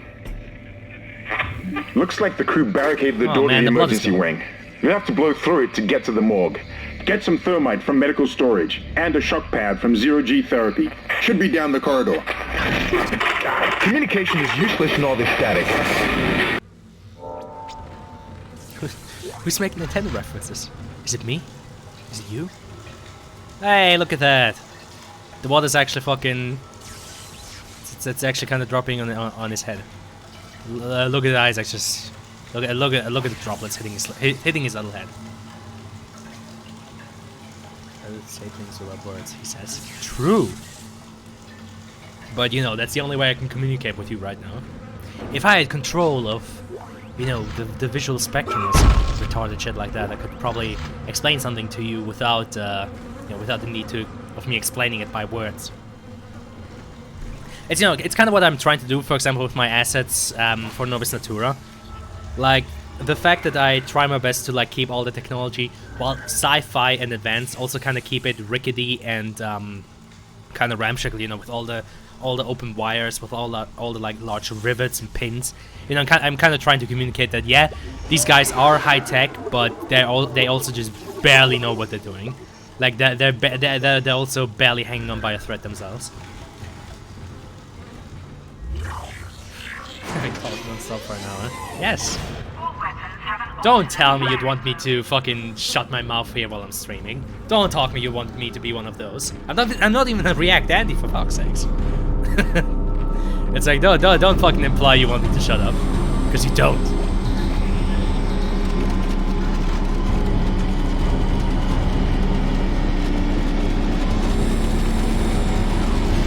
Looks like the crew barricaded the door to the emergency wing. You have to blow through it to get to the morgue. Get some thermite from medical storage, and a shock pad from Zero-G Therapy. Should be down the corridor. God, communication is useless in all this static. Who's making Nintendo references? Is it me? Is it you? Hey, look at that! The water's actually fucking... It's actually kind of dropping on his head. Look at Isaac just... Look at the droplets hitting his little head. I would say things without words, he says. True! But you know, that's the only way I can communicate with you right now. If I had control of, you know, the visual spectrum or some retarded shit like that, I could probably explain something to you without, you know, without the need of me explaining it by words. It's, you know, it's kind of what I'm trying to do, for example, with my assets for Nobis Natura. Like, the fact that I try my best to like keep all the technology while sci-fi and advanced, also kind of keep it rickety and kind of ramshackle, you know, with all the open wires, with all the like large rivets and pins. You know, I'm kind of trying to communicate that, yeah, these guys are high tech, but they also just barely know what they're doing. Like they're also barely hanging on by a thread themselves. I call it non-stop for an hour. Yes. All weapons have an Don't tell me you'd want me to fucking shut my mouth here while I'm streaming. Don't talk me you want me to be one of those. I'm not even a React Andy, for fuck's sakes. It's like, don't fucking imply you want me to shut up. Because you don't.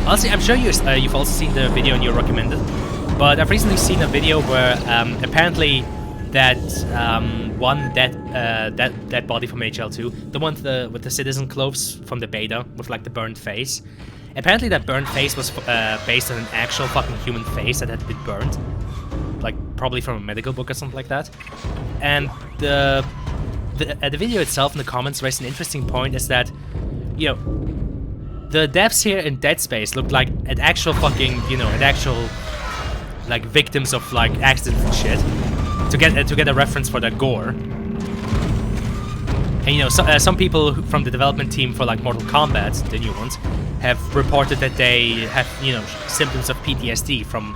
Honestly, I'm sure you've also seen the video and you recommended. But I've recently seen a video where apparently that one dead body from HL2, the one with the citizen clothes from the beta with like the burned face. Apparently that burned face was based on an actual fucking human face that had been burned, like probably from a medical book or something like that. And the video itself in the comments raised an interesting point, is that, you know, the devs here in Dead Space looked like an actual fucking, you know, an actual like victims of like accidents and shit, to get a reference for their gore. And you know, some people from the development team for like Mortal Kombat, the new ones, have reported that they have, you know, symptoms of PTSD from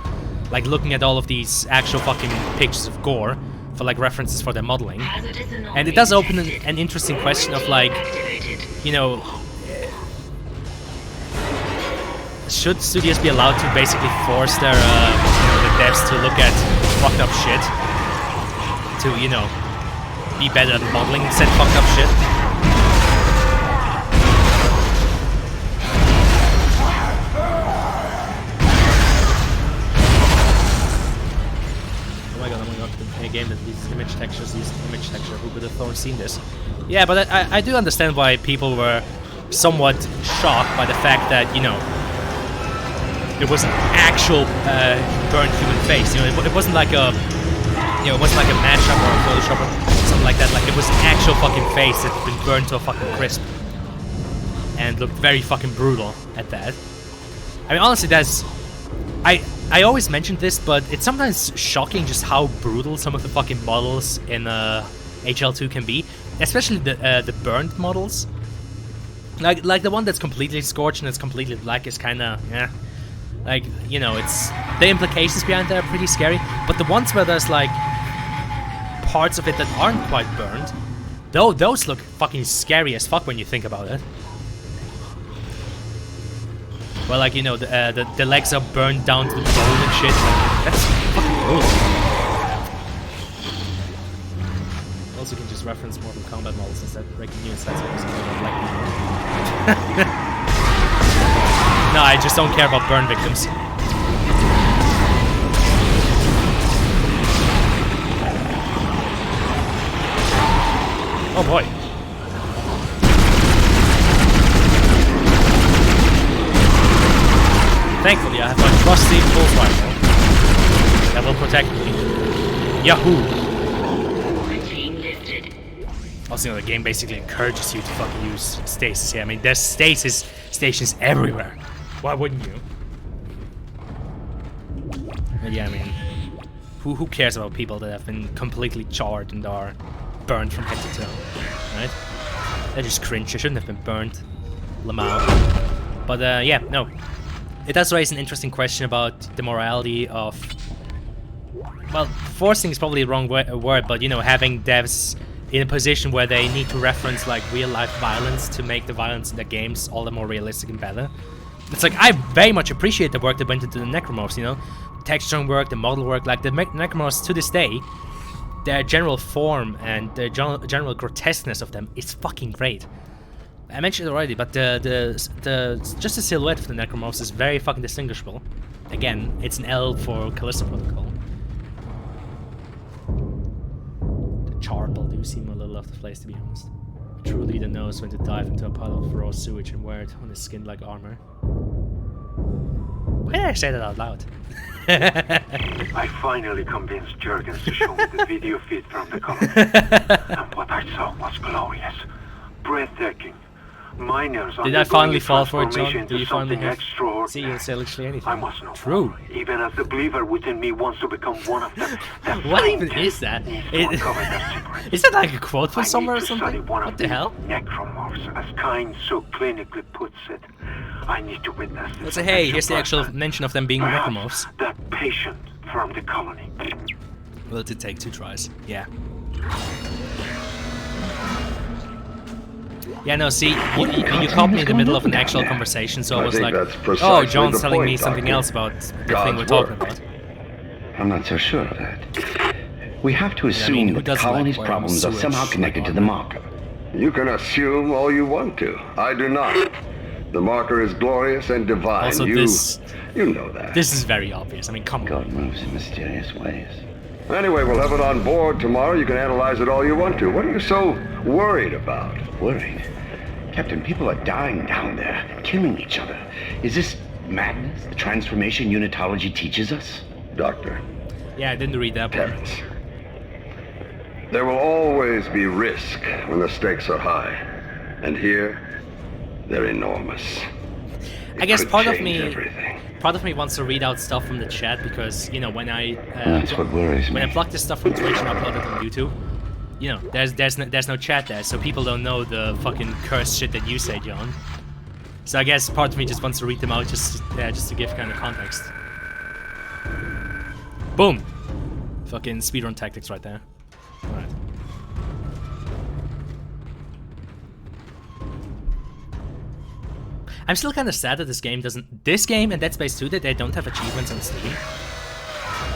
like looking at all of these actual fucking pictures of gore for like references for their modeling. And it does open an interesting question of like, you know, should studios be allowed to basically force their the devs to look at fucked up shit to, you know, be better at modeling said fucked up shit? Oh my god, a game that uses image textures, who could have seen this? Yeah, but I do understand why people were somewhat shocked by the fact that, you know, it was an actual burned human face. You know, it wasn't like a, you know, it wasn't like a mashup or a Photoshop or something like that. Like, it was an actual fucking face that had been burned to a fucking crisp and looked very fucking brutal at that. I mean, honestly, that's, I always mentioned this, but it's sometimes shocking just how brutal some of the fucking models in HL2 can be, especially the burned models. Like the one that's completely scorched and it's completely black is kind of, yeah. Like, you know, it's, the implications behind that are pretty scary, but the ones where there's like parts of it that aren't quite burned, those look fucking scary as fuck when you think about it. Well, like, you know, the legs are burned down to the bone and shit. Like, that's fucking brutal. Also, you can just reference Mortal Kombat models instead of breaking news. That's always like. No, I just don't care about burn victims. Oh boy. Thankfully, I have my trusty pulse rifle that will protect me. Yahoo! Also, you know, the game basically encourages you to fucking use stasis here. I mean, there's stasis stations everywhere. Why wouldn't you? But yeah, I mean, who cares about people that have been completely charred and are burned from head to toe, right? They're just cringe. They shouldn't have been burned. Lamau. But yeah, no. It does raise an interesting question about the morality of, well, forcing is probably the wrong word, but, you know, having devs in a position where they need to reference like real-life violence to make the violence in the games all the more realistic and better. It's like, I very much appreciate the work that went into the Necromorphs, you know? Texturing work, the model work, like the Necromorphs to this day, their general form and the general grotesqueness of them is fucking great. I mentioned it already, but just the silhouette of the Necromorphs is very fucking distinguishable. Again, it's an L for Callisto Protocol. The charcoal do seem a little off the place, to be honest. A true leader knows when to dive into a pile of raw sewage and wear it on his skin like armor. Why did I say that out loud? I finally convinced Jurgens to show me the video feed from the colony. And what I saw was glorious. Breathtaking. Miners did I finally fall for it, John? Did you finally see you say literally anything? I must know. True. Even as the believer within me wants to become one of them. What even is that? Is that like a quote from somewhere or something? What the hell? Necromorphs, as Kyne so clinically puts it. I need to witness this. Let's say, hey, here's the actual mention of them being Necromorphs. That patient from the colony. Well, it did take 2 tries. Yeah. Yeah, no, see, you caught me in the middle of an actual conversation, so I was like, oh, John's telling me something else about the thing we're talking about. I'm not so sure of that. We have to assume that the colony's problems are somehow connected to the marker. You can assume all you want to. I do not. The marker is glorious and divine. Also, you know that. This is very obvious. I mean, come on. God moves in mysterious ways. Anyway, we'll have it on board tomorrow. You can analyze it all you want to. What are you so worried about? Worried? Captain, people are dying down there, killing each other. Is this madness, the transformation unitology teaches us? Doctor. Yeah, I didn't read that part. Terrence. There will always be risk when the stakes are high. And here, they're enormous. I guess part of me wants to read out stuff from the chat because, you know, when I that's what worries me. When I pluck this stuff from Twitch and upload it on YouTube, you know, there's no chat there, so people don't know the fucking cursed shit that you say, John. So I guess part of me just wants to read them out just to give kind of context. Boom! Fucking speedrun tactics right there. Alright. I'm still kind of sad that this game and Dead Space 2, that they don't have achievements on Steam.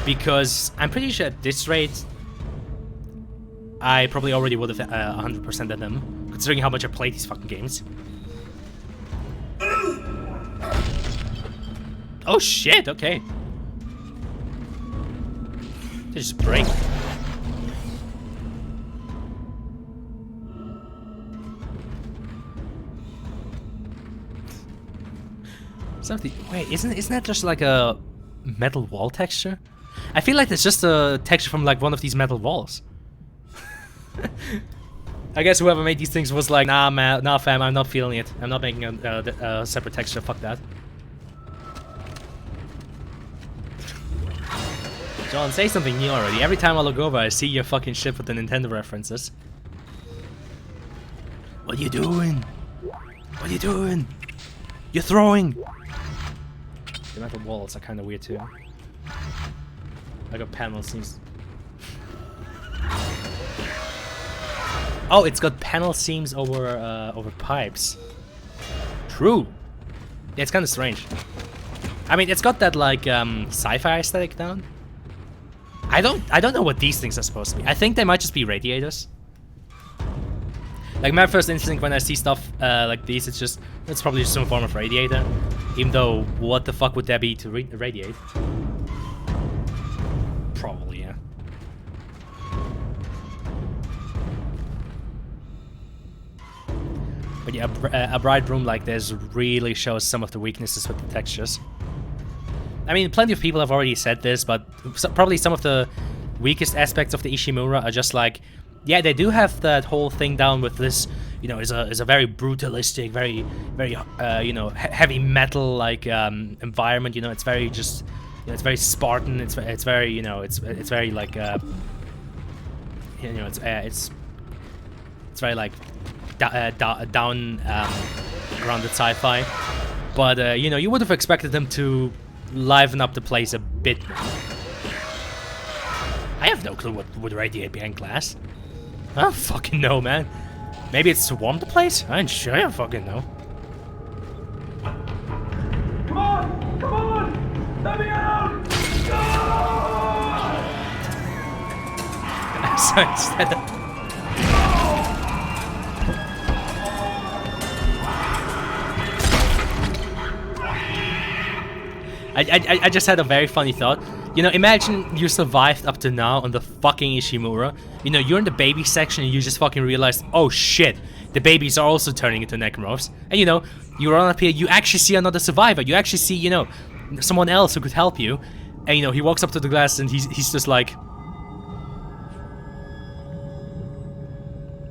Because I'm pretty sure at this rate, I probably already would have 100%ed them, considering how much I play these fucking games. Oh shit, okay. They just break. Wait, isn't that just like a metal wall texture? I feel like it's just a texture from like one of these metal walls. I guess whoever made these things was like, nah man, nah fam, I'm not feeling it. I'm not making a separate texture, fuck that. John, say something new already. Every time I look over, I see your fucking shit with the Nintendo references. What are you doing? What are you doing? You're throwing! The metal walls are kind of weird too. Like a panel seems. Oh, it's got panel seams over pipes. True. Yeah, it's kind of strange. I mean, it's got that like sci-fi aesthetic down. I don't know what these things are supposed to be. I think they might just be radiators. Like my first instinct when I see stuff like these, it's probably just some form of radiator. Even though, what the fuck would there be to radiate? Probably, yeah. But yeah, a bright room like this really shows some of the weaknesses with the textures. I mean, plenty of people have already said this, but probably some of the weakest aspects of the Ishimura are just like, yeah, they do have that whole thing down with this, you know, is a very brutalistic, very you know, heavy metal like environment. You know, it's very just, you know, it's very Spartan. It's very, you know, it's very like you know, it's very like down grounded sci-fi. But you know, you would have expected them to liven up the place a bit more. I have no clue what would radiate behind glass. I don't fucking know, man. Maybe it's to warm the place? I ain't sure. I don't fucking know. Come on! Come on! Let me out! No! So instead of... I just had a very funny thought. You know, imagine you survived up to now on the fucking Ishimura. You know, you're in the baby section and you just fucking realized, oh shit, the babies are also turning into necromorphs. And you know, you run up here, you actually see another survivor. You actually see, you know, someone else who could help you. And you know, he walks up to the glass and he's just like...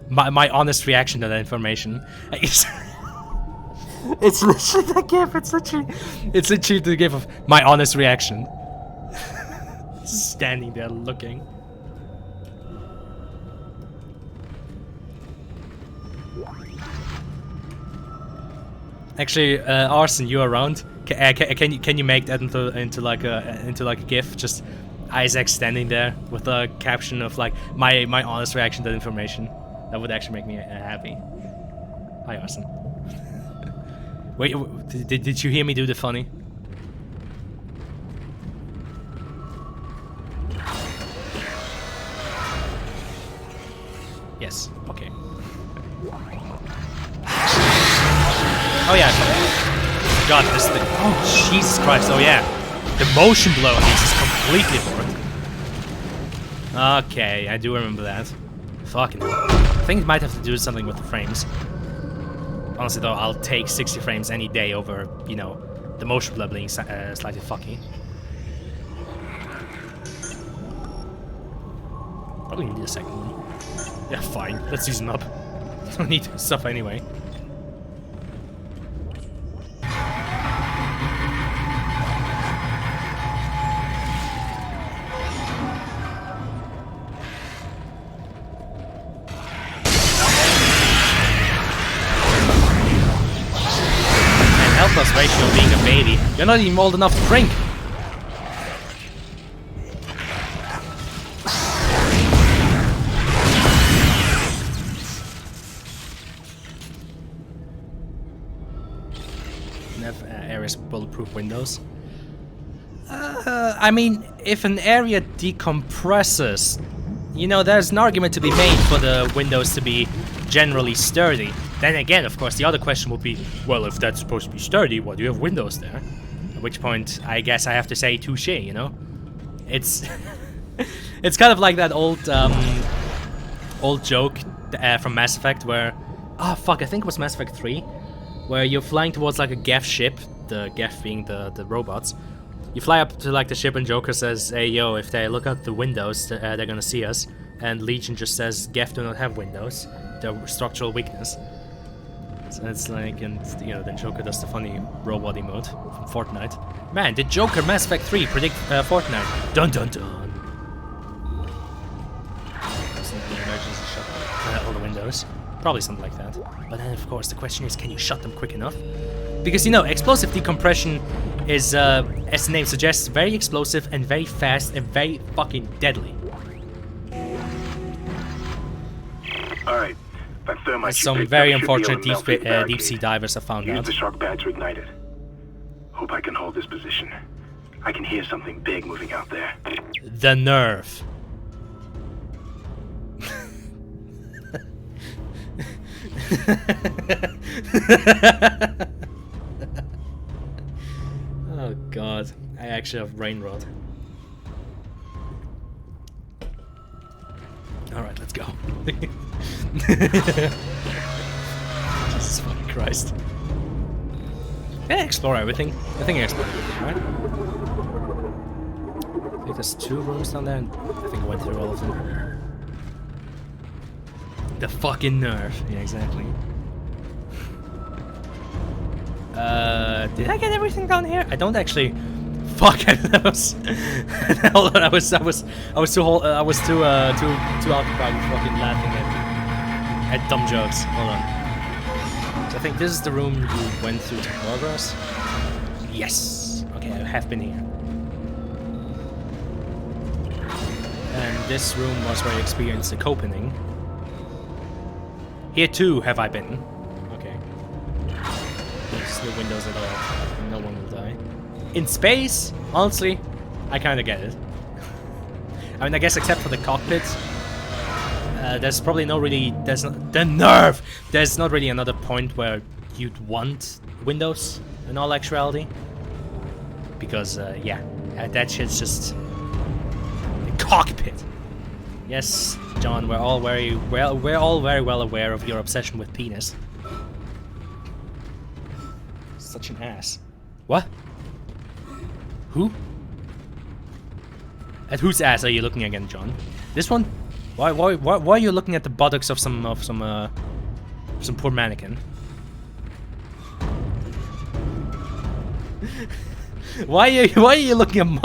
My honest reaction to that information. It's literally the gif, it's literally the gif of my honest reaction. Standing there looking. Actually, Arson, you around? Can you make that into like a gif? Just Isaac standing there with a caption of like my honest reaction to that information. That would actually make me happy. Hi, Arson. Wait, did you hear me do the funny? Yes. Okay. Oh yeah. God, this thing. Oh Jesus Christ. Oh yeah. The motion blur on these is completely broken. Okay, I do remember that. Fucking hell. I think it might have to do something with the frames. Honestly though, I'll take 60 frames any day over, you know, the motion blur being slightly fucky. Probably need a second one. Yeah, fine. Let's use them up. Don't need stuff anyway. Plus ratio being a baby. You're not even old enough to drink. Areas with bulletproof windows. I mean, if an area decompresses, you know, there's an argument to be made for the windows to be generally sturdy. Then again, of course, the other question would be, well, if that's supposed to be sturdy, why do you have windows there? At which point, I guess I have to say touche, you know? It's it's kind of like that old joke from Mass Effect where, oh fuck, I think it was Mass Effect 3, where you're flying towards like a Geth ship, the Geth being the robots. You fly up to like the ship and Joker says, hey yo, if they look out the windows, they're gonna see us. And Legion just says, Geth do not have windows, they're structural weakness. So it's like, and you know, then Joker does the funny robot emote from Fortnite. Man, did Joker Mass Effect 3 predict Fortnite? Dun dun dun. Emergency shut all the windows. Probably something like that. But then of course the question is, can you shut them quick enough? Because you know, explosive decompression is, as the name suggests, very explosive and very fast and very fucking deadly. Alright. As some very unfortunate deep sea divers have found out. Use the shock pad to ignite it. Hope I can hold this position. I can hear something big moving out there. The nerve. Oh god, I actually have brain rot. Alright, let's go. Jesus fucking Christ. Yeah, explore everything. I think I explored everything, right? I think there's 2 rooms down there, and I think I went through all of them. The fucking nerve. Yeah, exactly. Did I get everything down here? I don't actually. Fuck! I was. Hold on, I was too occupied with fucking laughing at dumb jokes. Hold on. So I think this is the room you went through to progress. Yes. Okay, I have been here. And this room was where I experienced the opening. Here too have I been. Okay. There's no windows at all. No one will die. In space, honestly, I kind of get it. I mean, I guess except for the cockpit, there's probably no really. There's not the nerve. There's not really another point where you'd want windows in all actuality, because yeah, that shit's just the cockpit. Yes, John, we're all very well aware of your obsession with penis. Such an ass. What? Who? At whose ass are you looking again, John? This one? Why are you looking at the buttocks of some poor mannequin? Why are you looking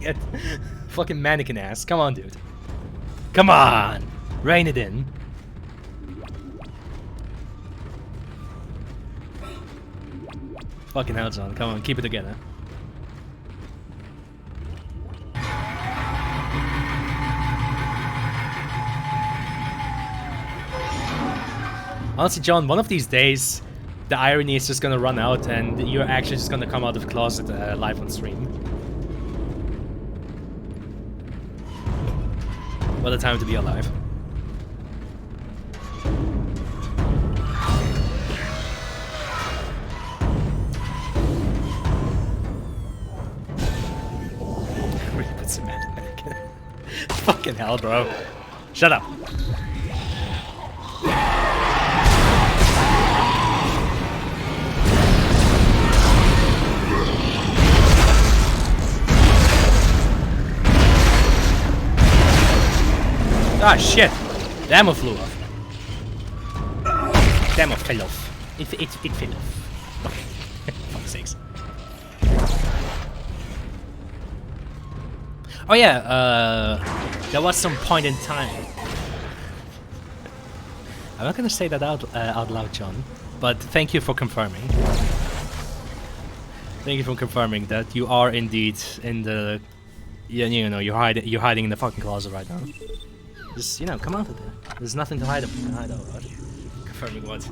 at fucking mannequin ass? Come on, dude. Come on, rein it in. Fucking hell, John. Come on, keep it together. Honestly, John, one of these days, the irony is just gonna run out and you're actually just gonna come out of the closet live on stream. What a time to be alive. Really put cement in there. Fucking hell, bro. Shut up. Ah, shit! The ammo flew off. The ammo fell off. It fell off. Okay. Fuck's sakes. Oh yeah, there was some point in time. I'm not gonna say that out loud, John, but thank you for confirming. Thank you for confirming that you are indeed in the... You know, you're hiding in the fucking closet right now. Just, you know, come out of there. There's nothing to hide about. Confirming what?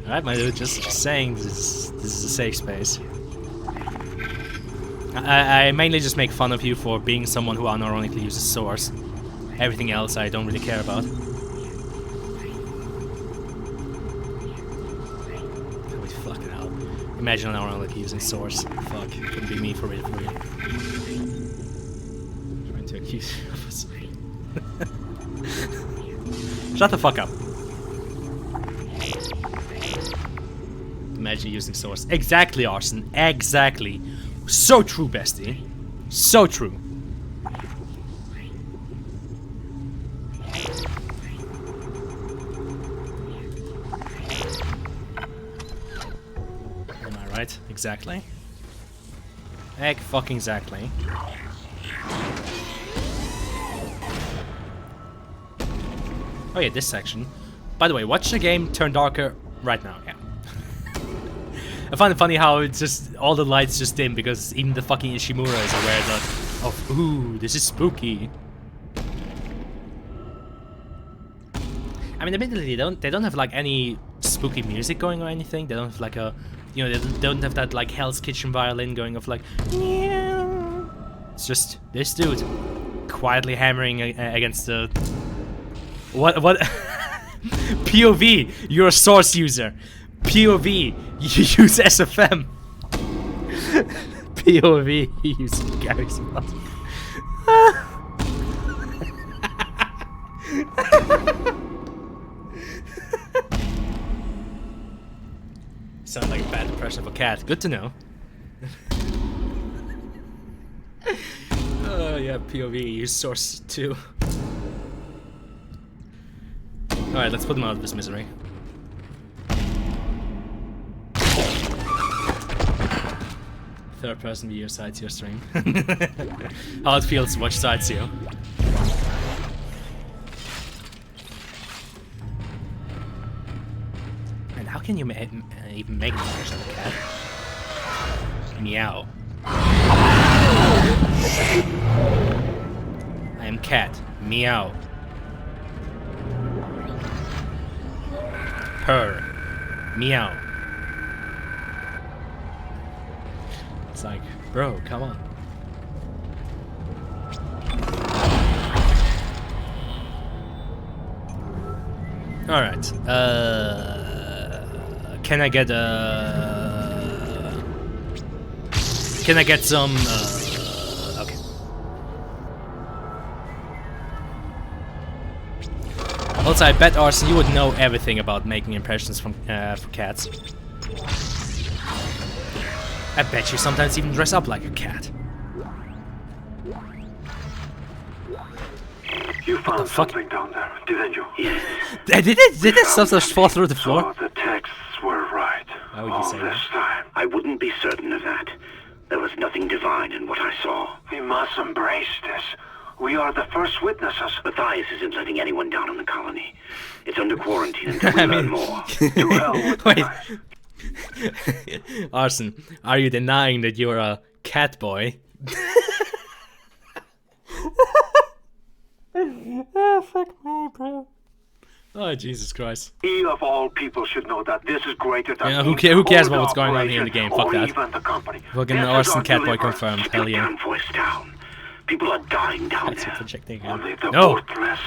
Alright, my dude, just saying this is a safe space. I mainly just make fun of you for being someone who unironically uses Source. Everything else I don't really care about. Holy fucking hell. Imagine unironically using Source. Fuck, couldn't be me for real. Trying to accuse you of us. Shut the fuck up. Imagine using Source. Exactly, Arson. Exactly. So true, bestie. So true. Am I right? Exactly. Egg fucking exactly. Oh yeah, this section. By the way, watch the game turn darker right now. Yeah. I find it funny how it's just all the lights just dim because even the fucking Ishimura is aware that of ooh, this is spooky. I mean, admittedly, they don't have like any spooky music going or anything. They don't have like a, you know, they don't have that like Hell's Kitchen violin going of like. It's just this dude quietly hammering against the. What? POV, you're a Source user. POV, you use SFM. POV, you use Gary's mod. Sound like a bad impression of a cat. Good to know. Oh yeah, POV, you use Source too. Alright, let's put them out of this misery. Third person view sides your stream. How it feels to watch sides you. And how can you even make an impression of a cat? Meow. I am cat. Meow. Purr. Meow. It's like, bro, come on. Alright, can I get some, okay. Also, I bet, Arson, you would know everything about making impressions from, for cats. I bet you sometimes even dress up like a cat. You found something down there, didn't you? Yes. Did this stuff just fall through the floor? So the texts were right. Why would you say this time. I wouldn't be certain of that. There was nothing divine in what I saw. We must embrace this. We are the first witnesses. Matthias isn't letting anyone down in the colony. It's under quarantine until we learn more. To hell with Wait. Arson, are you denying that you're a cat boy? Oh, fuck. Oh, Jesus Christ. He of all people should know that this is greater than... Yeah, who cares about what's going on here in the game? Fuck that. Fucking Arson Catboy confirmed. Hell yeah. People are dying down there. Projecting again. Only the no! worthless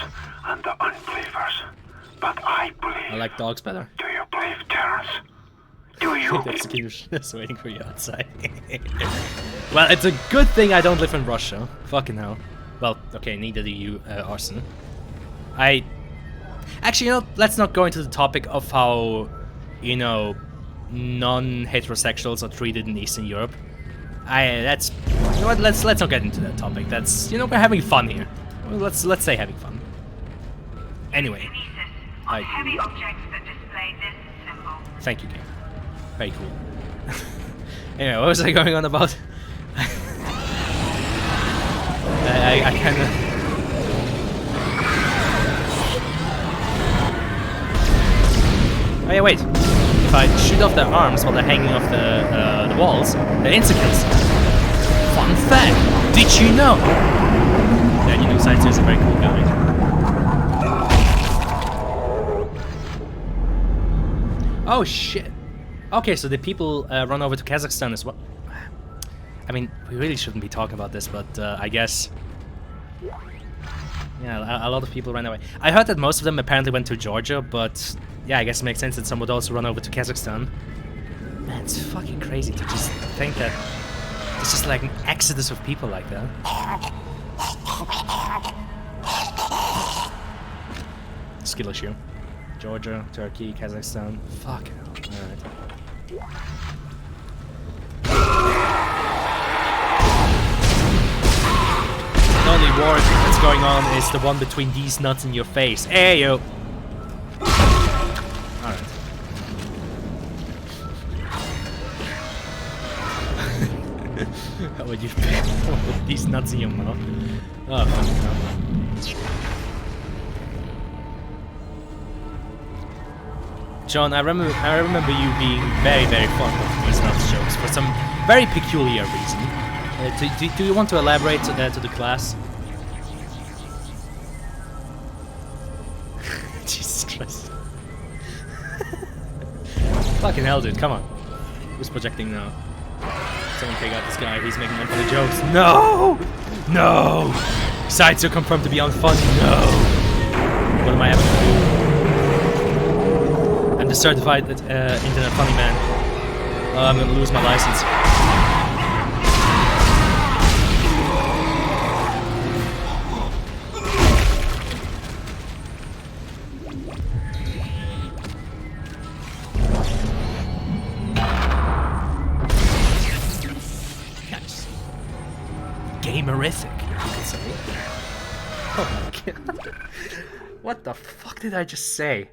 and the unbelievers. But I believe. I like dogs better. Do you believe, Terrence? Do you? The execution is waiting for you outside. Well, it's a good thing I don't live in Russia. Fucking hell. Well, okay, neither do you, Arson. Actually, you know, let's not go into the topic of how, you know, non-heterosexuals are treated in Eastern Europe. That's, you know what, let's not get into that topic. That's, you know, we're having fun here. Well, let's say having fun. Anyway. Heavy objects that display this symbol. Thank you, game. Very cool. Anyway, what was I going on about? I kind of... Oh yeah, wait. If I shoot off their arms while they're hanging off the walls, they're insta-kills. Fun fact! Did you know? Then you know Saito is a very cool guy. Oh shit. Okay, so the people run over to Kazakhstan as well. I mean, we really shouldn't be talking about this, but I guess... Yeah, a lot of people ran away. I heard that most of them apparently went to Georgia, but yeah, I guess it makes sense that some would also run over to Kazakhstan. Man, it's fucking crazy to just think that it's just like an exodus of people like that. Skill issue. Georgia, Turkey, Kazakhstan. Fuck hell. Alright. The only war that's going on is the one between these nuts in your face. Hey, yo! Alright. How would you put these nuts in your mouth? Oh, fucking hell. John, I remember you being very, very fond of these nuts jokes for some very peculiar reason. Do you want to elaborate to the class? Jesus Christ. Fucking hell, dude, come on. Who's projecting now? Someone take out this guy, he's making unfunny jokes. No! No! Sides are confirmed to be unfunny. No! What am I having to do? I'm the certified internet funny man. Oh, I'm gonna lose my license. Nice. Gamerific, you could say. Oh my god. What the fuck did I just say?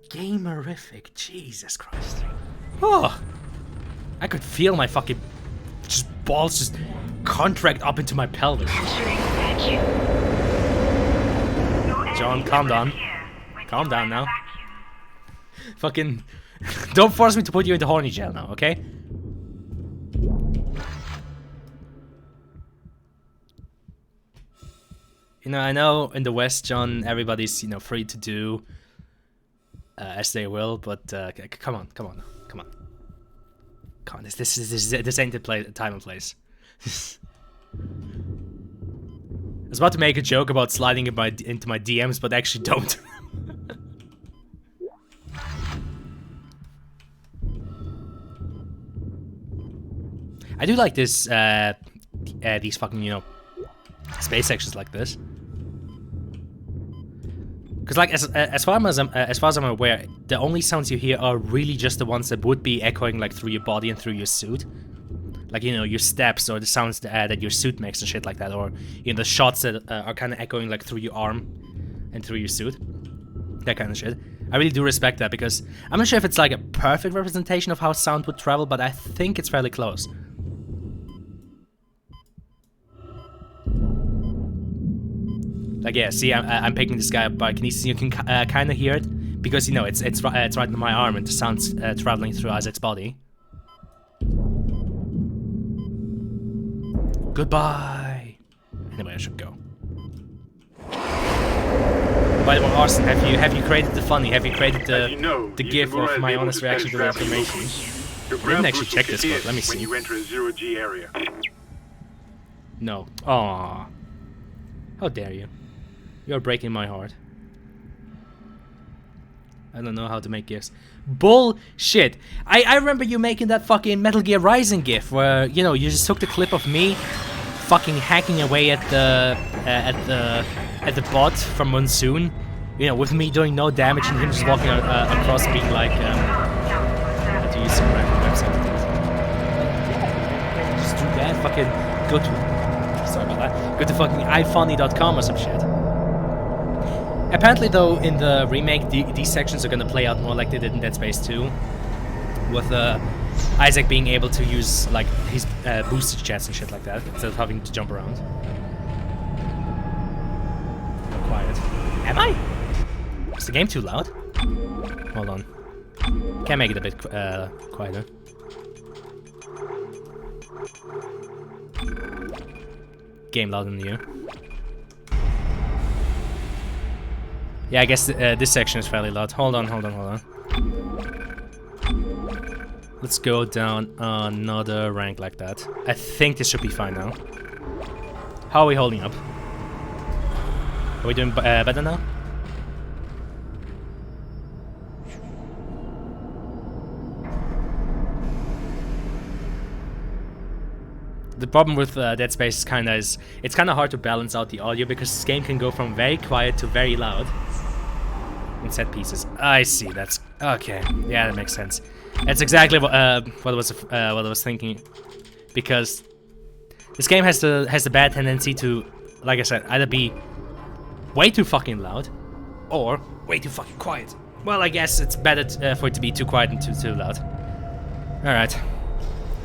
Gamerific, Jesus Christ. Oh, I could feel my fucking balls just contract up into my pelvis. John, calm down. Calm down now. Fucking, don't force me to put you into horny jail now, okay? You know, I know in the West, John, everybody's, you know, free to do as they will, but come on. This ain't the time and place. I was about to make a joke about sliding into my DMs, but actually don't. I do like this, these fucking, you know, space sections like this. Because, like, as far as I'm aware, the only sounds you hear are really just the ones that would be echoing, like, through your body and through your suit. Like, you know, your steps or the sounds that your suit makes and shit like that. Or, you know, the shots that are kind of echoing, like, through your arm and through your suit. That kind of shit. I really do respect that because I'm not sure if it's, like, a perfect representation of how sound would travel, but I think it's fairly close. Like, yeah, see, I'm picking this guy up by kinesis. You can kind of hear it because, you know, it's right in my arm and the sound's traveling through Isaac's body. Goodbye. Anyway, I should go. By the way, Arson, have you created the funny? Have you created the GIF of my honest reaction to the information? I didn't actually check this, but let me see. When you enter a zero-G area. No. Aww. How dare you? You're breaking my heart. I don't know how to make GIFs. Bullshit! I remember you making that fucking Metal Gear Rising GIF where, you know, you just took the clip of me fucking hacking away at the bot from Monsoon. You know, with me doing no damage and him just walking across being like, to use some random website. Just do that, fucking go to, sorry about that, go to fucking ifunny.com or some shit. Apparently though, in the remake, these sections are gonna play out more like they did in Dead Space 2. With Isaac being able to use like his boosted jets and shit like that, instead of having to jump around. Quiet. Am I? Is the game too loud? Hold on. Can make it a bit quieter. Game louder than you. Yeah, I guess this section is fairly loud. Hold on. Let's go down another rank like that. I think this should be fine now. How are we holding up? Are we doing better now? The problem with Dead Space is it's kind of hard to balance out the audio because this game can go from very quiet to very loud in set pieces. I see. That's okay. Yeah, that makes sense. That's exactly what I was thinking, because this game has the bad tendency to, like I said, either be way too fucking loud or way too fucking quiet. Well, I guess it's better for it to be too quiet and too loud. All right,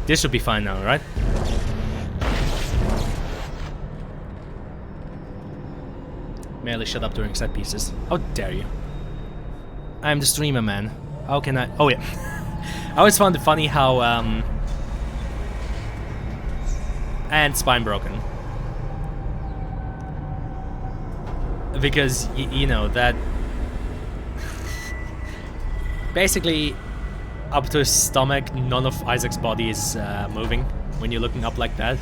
this should be fine now, right? Merely shut up during set pieces. How dare you? I'm the streamer, man. How can I? Oh yeah. I always found it funny how and spine broken, because you know that basically up to his stomach none of Isaac's body is moving when you're looking up like that,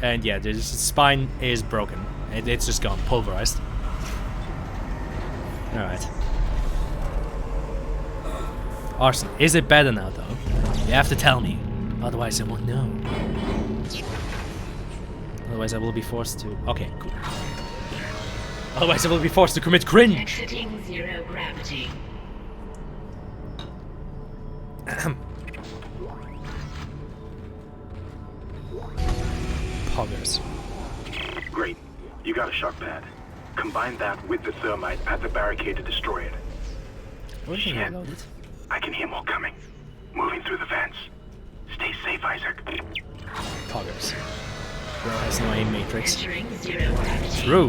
and yeah, the spine is broken. It's just gone, pulverized. All right. Arson, is it better now though? You have to tell me, otherwise I won't know. Otherwise I will be forced to... Okay, cool. Otherwise I will be forced to commit cringe! Exiting zero gravity. Poggers. Great. You got a shock pad. Combine that with the thermite at the barricade to destroy it. Shit. I can hear more coming. Moving through the vents. Stay safe, Isaac. Poggers. Bro has no aim matrix. True.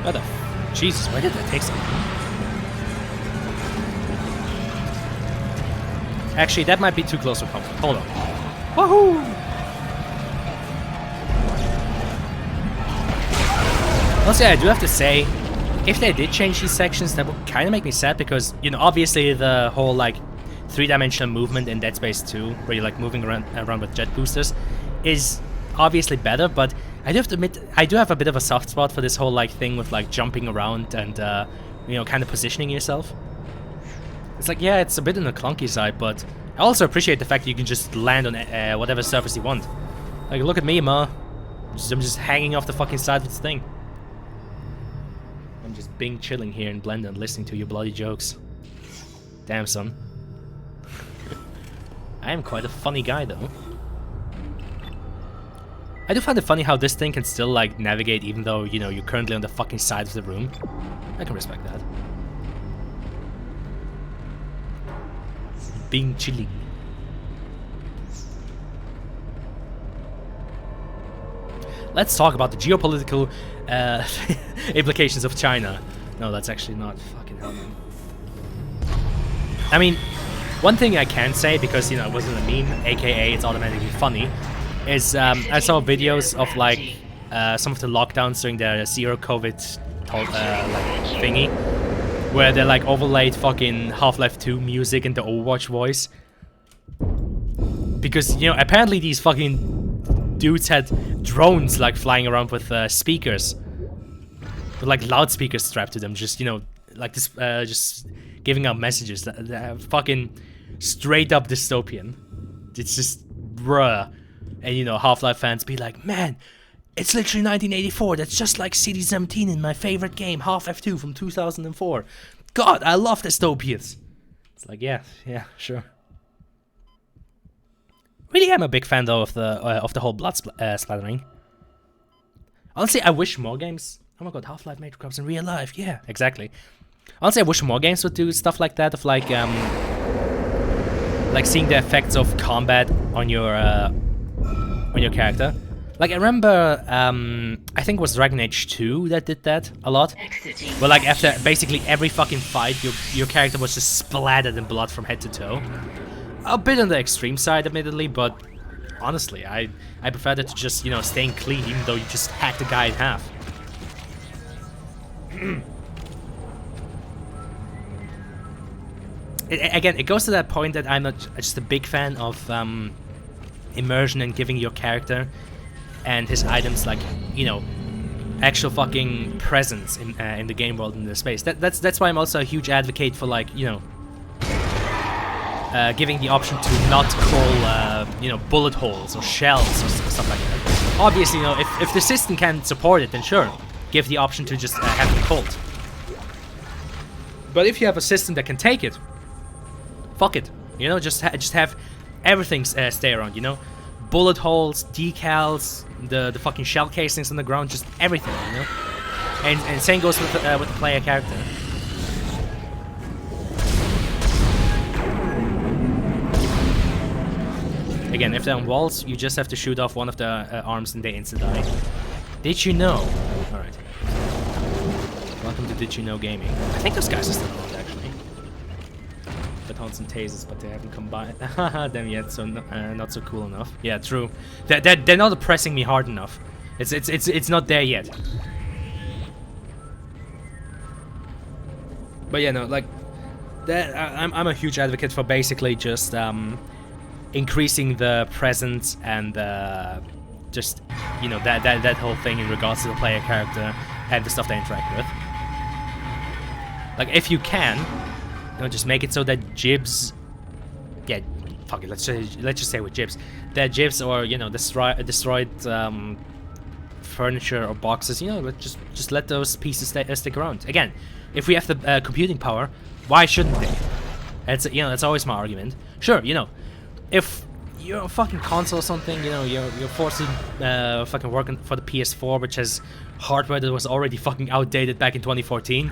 What the f... Jesus, why did that take so long? Actually, that might be too close for comfort. Hold on. Woohoo! Also, I do have to say, if they did change these sections, that would kind of make me sad because, you know, obviously the whole, like, three-dimensional movement in Dead Space 2, where you're, like, moving around with jet boosters, is obviously better, but I do have to admit, I do have a bit of a soft spot for this whole, like, thing with, like, jumping around and, you know, kind of positioning yourself. It's like, yeah, it's a bit on the clunky side, but I also appreciate the fact that you can just land on whatever surface you want. Like, look at me, ma. I'm just hanging off the fucking side of this thing. I'm just being chilling here in Blendon, listening to your bloody jokes. Damn, son. I am quite a funny guy, though. I do find it funny how this thing can still, like, navigate even though, you know, you're currently on the fucking side of the room. I can respect that. Being chilling. Let's talk about the geopolitical implications of China. No, that's actually not fucking hell, man. I mean, One thing I can say, because it wasn't a meme, aka it's automatically funny, is I saw videos of like some of the lockdowns during the zero COVID like thingy, where they like overlaid fucking Half-Life 2 music and the Overwatch voice. Because apparently these fucking dudes had drones like flying around with speakers, with like loudspeakers strapped to them, just like this, just giving out messages that are fucking straight up dystopian. It's just bruh. And Half-Life fans be like, man, it's literally 1984. That's just like CD17 in my favorite game, Half-Life 2 from 2004. God, I love dystopias. It's like, yeah, sure. Really am a big fan though of the whole blood splattering. Honestly, I wish more games. Oh my god, Half-Life Major Crops in real life. Yeah, exactly. Honestly, I wish more games would do stuff like that, of like seeing the effects of combat on your character. Like I remember, I think it was Dragon Age 2 that did that a lot. Where like after basically every fucking fight, your character was just splattered in blood from head to toe. A bit on the extreme side, admittedly, but honestly, I prefer that to just staying clean, even though you just hacked the guy in half. Again, it goes to that point that I'm not just a big fan of immersion and giving your character and his items like actual fucking presence in the game world, in the space. That's why I'm also a huge advocate for like giving the option to not crawl bullet holes or shells or stuff like that. Obviously, if the system can support it, then sure, give the option to just have them cold. But if you have a system that can take it, fuck it. Just have everything stay around. Bullet holes, decals, the fucking shell casings on the ground, just everything. And same goes with the player character. Again, if they're on walls, you just have to shoot off one of the arms and they insta-die. Did you know? Alright. Welcome to Did You Know Gaming. I think those guys are still around, actually. Batons and tasers, but they haven't combined them yet, so not so cool enough. Yeah, true. They're not pressing me hard enough. It's not there yet. But yeah, no, like that. I'm a huge advocate for basically just increasing the presence and just that whole thing in regards to the player character and the stuff they interact with. Like if you can, just make it so that Jibs, yeah, fuck it, let's just say with Jibs, that Jibs or destroyed furniture or boxes, just let those pieces stick around. Again, if we have the computing power, why shouldn't they? That's always my argument. Sure, if you're a fucking console or something, you're forced to fucking work for the PS4, which has hardware that was already fucking outdated back in 2014.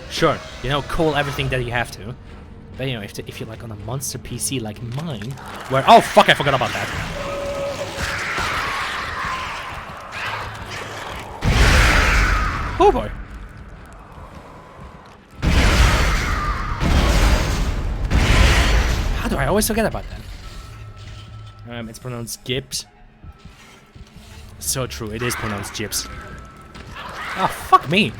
Sure, cool everything that you have to. But if you're like on a monster PC like mine, where oh fuck, I forgot about that. Oh boy. How do I always forget about that? It's pronounced Gibbs. So true, it is pronounced Gibbs. Ah, fuck me.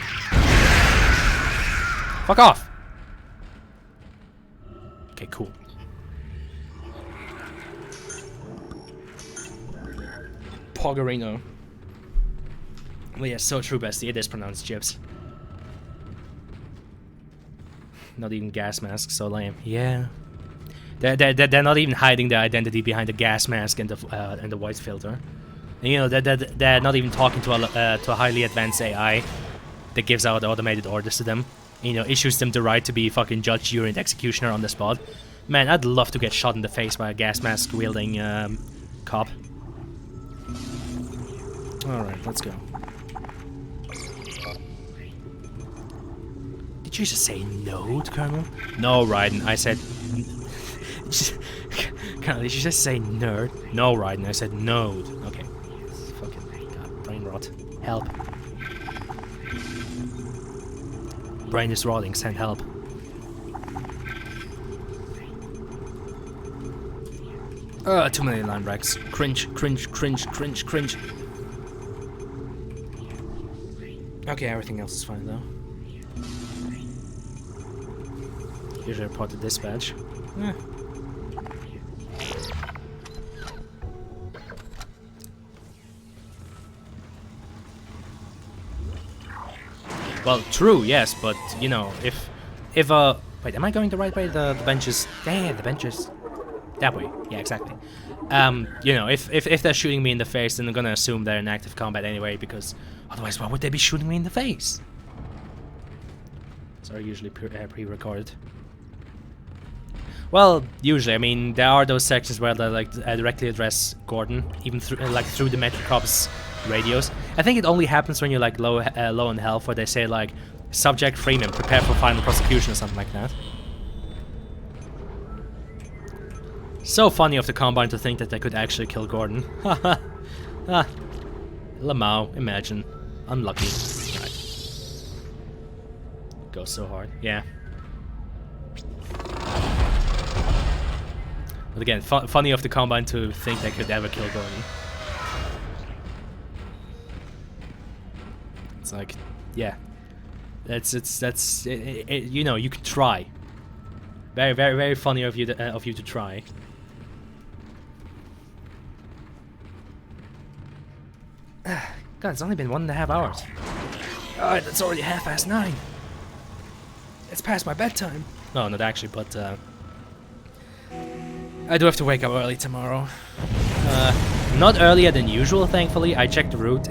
Fuck off. Okay, cool. Poggerino. Well, yeah, so true, bestie. It is pronounced Gibbs. Not even gas mask, so lame. Yeah. They're not even hiding their identity behind the gas mask and the white filter. And, they're not even talking to a highly advanced AI that gives out automated orders to them. Issues them the right to be fucking judge, jury, and executioner on the spot. Man, I'd love to get shot in the face by a gas mask wielding cop. Alright, let's go. Did you just say node, Colonel? No, Raiden, I said... Colonel, did you just say nerd? No, Raiden, I said node. Okay. Fucking god, brain rot. Help. Brain is rotting, send help. Too many line breaks. Cringe, cringe, cringe, cringe, cringe. Okay, everything else is fine though. Here's a report to dispatch. Well, true, yes, but you know, if wait, am I going the right way? The benches, yeah, the benches, that way, yeah, exactly. You know, if they're shooting me in the face, then I'm gonna assume they're in active combat anyway, because otherwise, why would they be shooting me in the face? Sorry, usually pre-recorded. Well, usually, I mean, there are those sections where they like directly address Gordon, even through through the Metro Cops radios. I think it only happens when you're like low on health, where they say like, "Subject Freeman, prepare for final prosecution" or something like that. So funny of the Combine to think that they could actually kill Gordon. Haha. Lamau, imagine. Unlucky. Right. Goes so hard. Yeah. But again, funny of the Combine to think they could ever kill Gordon. It's like, yeah. That's you know, you could try. Very, very, very funny of you to try. God, it's only been 1.5 hours. Alright, it's already 9:30. It's past my bedtime. No, not actually, but I do have to wake up early tomorrow. Not earlier than usual, thankfully. I checked the route.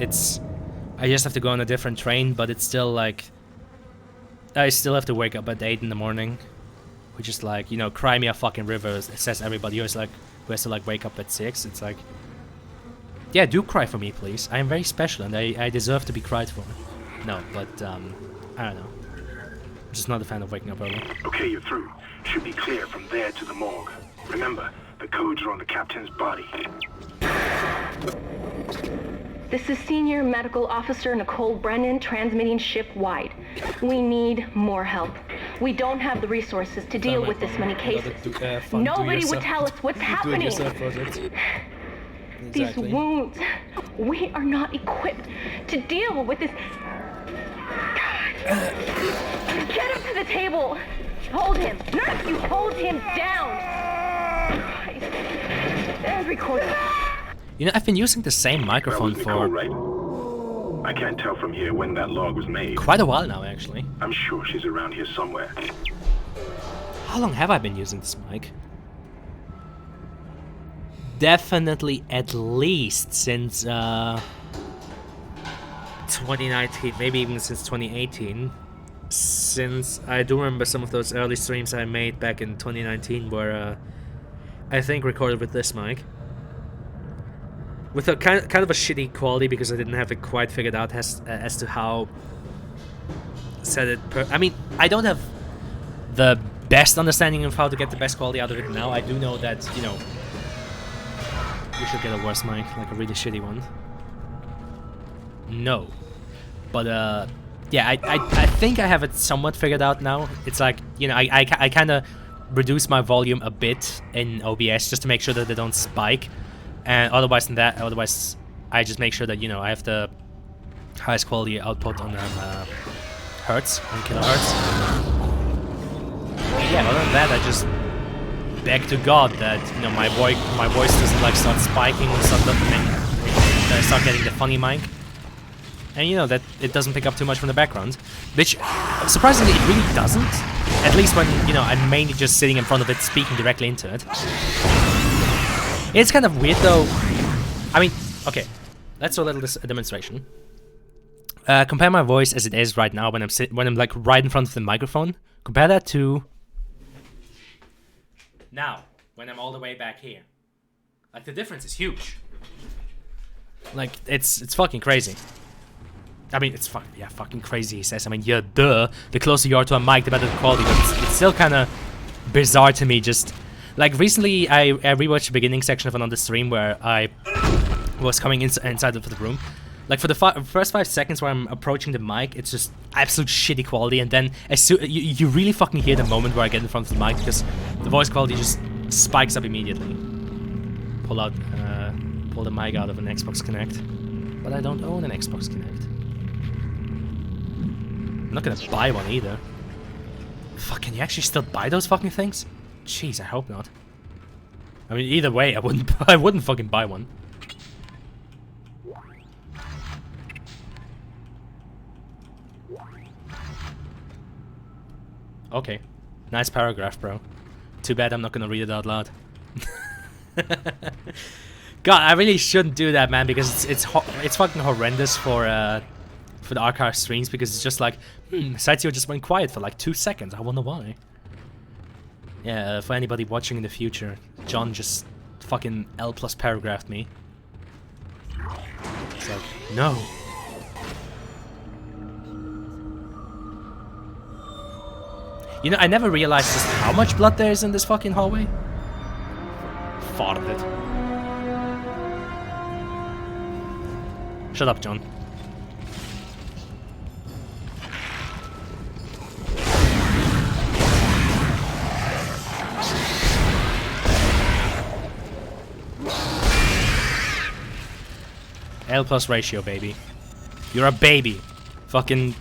I just have to go on a different train, but it's still like I still have to wake up at 8 in the morning, which is like, you know, cry me a fucking river. It says everybody who has to like wake up at 6. It's like, yeah, do cry for me, please. I am very special and I deserve to be cried for. No, but I don't know. I'm just not a fan of waking up early. Okay, you're through. Should be clear from there to the morgue. Remember, the codes are on the captain's body. This is Senior Medical Officer Nicole Brennan transmitting ship-wide. We need more help. We don't have the resources to deal with this many cases. Nobody would tell us what's happening. These wounds, we are not equipped to deal with this. Get him to the table. Hold him. Nurse, you hold him down. There's recording. You know, I've been using the same microphone for... Right? I can't tell from here when that log was made. Quite a while now, actually. I'm sure she's around here somewhere. How long have I been using this mic? Definitely at least since 2019, maybe even since 2018. Since I do remember some of those early streams I made back in 2019 were I think recorded with this mic. With a kind of a shitty quality because I didn't have it quite figured out as to how set it I mean, I don't have the best understanding of how to get the best quality out of it now. I do know that, you know, you should get a worse mic, like a really shitty one. No. But yeah, I think I have it somewhat figured out now. It's like, you know, I kind of reduce my volume a bit in OBS just to make sure that they don't spike. And otherwise I just make sure that, you know, I have the highest quality output on hertz, on kilohertz. And yeah, other than that, I just beg to God that, you know, my voice doesn't like start spiking or start getting the funny mic. And you know, that it doesn't pick up too much from the background, which surprisingly it really doesn't. At least when, you know, I'm mainly just sitting in front of it speaking directly into it. It's kind of weird though. I mean, okay, let's do a little demonstration. Compare my voice as it is right now when I'm like right in front of the microphone. Compare that to now when I'm all the way back here. Like the difference is huge. Like it's fucking crazy. I mean, it's fucking crazy, he says. I mean, yeah, duh. The closer you are to a mic, the better the quality. But it's still kind of bizarre to me. Just like recently, I rewatched the beginning section of another stream where I was coming inside of the room. Like for the first 5 seconds where I'm approaching the mic, it's just absolute shitty quality. And then as soon you really fucking hear the moment where I get in front of the mic because the voice quality just spikes up immediately. pull the mic out of an Xbox Kinect. But I don't own an Xbox Kinect. I'm not gonna buy one either. Fuck, can you actually still buy those fucking things? Jeez, I hope not. I mean, either way, I wouldn't fucking buy one. Okay. Nice paragraph, bro. Too bad I'm not gonna read it out loud. God, I really shouldn't do that, man, because it's fucking horrendous for the archive streams, because it's just like, Sightseer just went quiet for like 2 seconds. I wonder why. Yeah, for anybody watching in the future, John just fucking L+ paragraphed me. It's like, no. You know, I never realized just how much blood there is in this fucking hallway. Thought of it. Shut up, John. L+ ratio, baby. You're a baby. Fucking...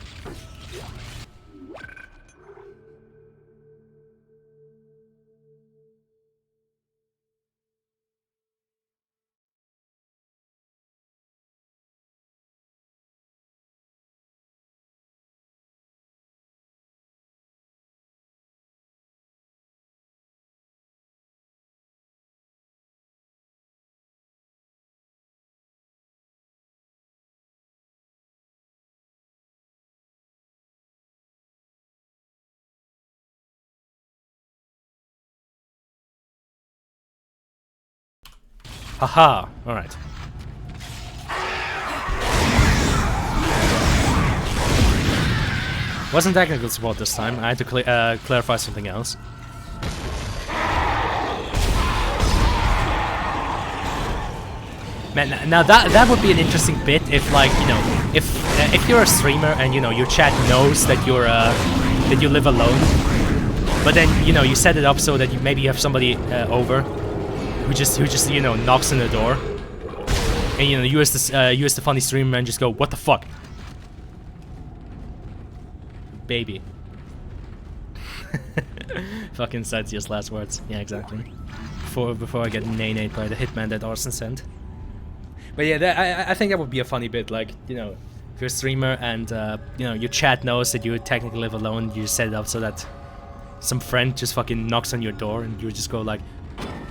Haha, alright. Wasn't technical support this time, I had to clarify something else. Man, now that would be an interesting bit if, like, you know, if you're a streamer and, you know, your chat knows that you're that you live alone, but then, you know, you set it up so that you maybe have somebody over who just you know, knocks on the door, and, you know, you as the funny streamer and just go, what the fuck, baby. Fucking Sightseer's last words. Yeah, exactly. Before I get nay-nayed by the hitman that Arson sent. But yeah, I think that would be a funny bit, like, you know, if you're a streamer and, you know, your chat knows that you technically live alone, you set it up so that some friend just fucking knocks on your door and you just go like,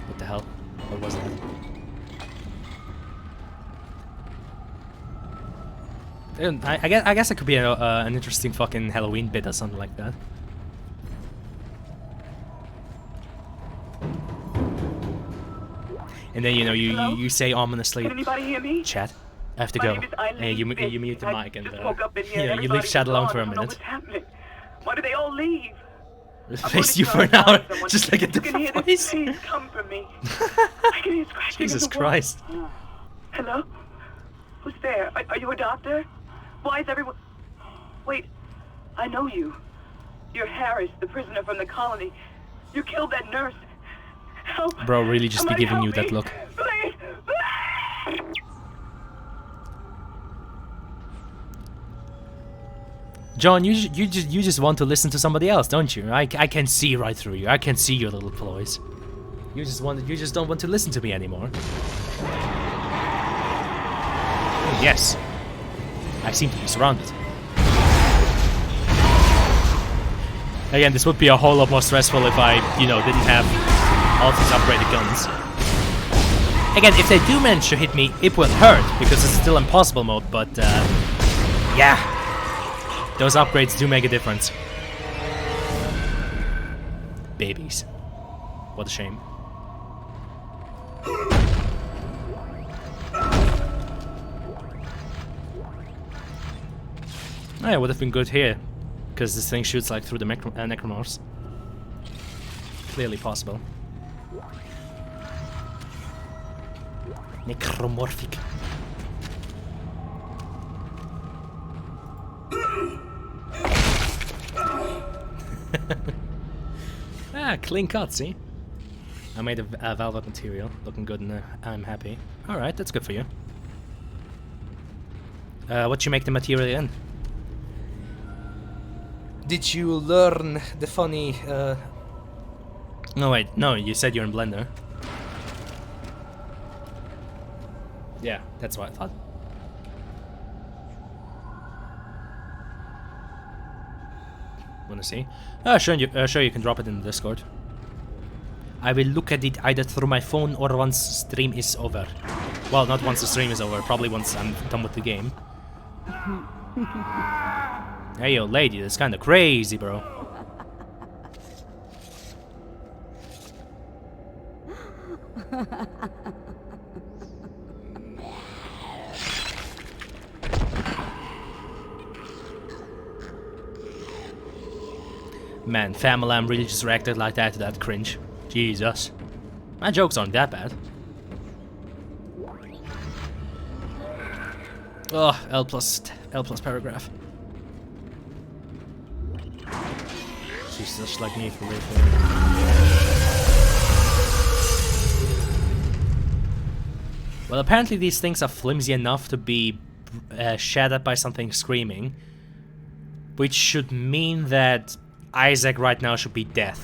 what the hell? What was that? I guess it could be an interesting fucking Halloween bit or something like that. And then, you know, you say ominously, Can anybody hear me? chat, I have to go. And you mute the mic and you know, you leave chat alone for a minute. Why do they all leave? Replace you for an hour, just like a different voice. Please come for me. I can hear scratching. Jesus Christ. Hello? Who's there? Are you a doctor? Why is everyone... Wait, I know you. You're Harris, the prisoner from the colony. You killed that nurse. Help. Bro, really just be giving you that look. Please. John, you just want to listen to somebody else, don't you? I can see right through you. I can see your little ploys. You just don't want to listen to me anymore. Oh, yes. I seem to be surrounded. Again, this would be a whole lot more stressful if I, you know, didn't have all these upgraded guns. Again, if they do manage to hit me, it will hurt, because it's still impossible mode, but, yeah. Those upgrades do make a difference. Babies. What a shame. Oh, yeah, would have been good here, because this thing shoots like through the necromorphs. Clearly possible. Necromorphic. Ah, clean cut, see? I made a velvet material, looking good, and I'm happy. Alright, that's good for you. What you make the material in? Did you learn the funny, No wait, no, you said you're in Blender. Yeah, that's what I thought. Wanna see? Sure, you can drop it in the Discord. I will look at it either through my phone or once stream is over. Well, not once the stream is over, probably once I'm done with the game. Hey yo, lady, that's kinda crazy, bro. Man, Famalam really just reacted like that to that cringe. Jesus. My jokes aren't that bad. Oh, L plus paragraph. She's just like me for real. Well, apparently these things are flimsy enough to be shattered by something screaming, which should mean that Isaac right now should be dead.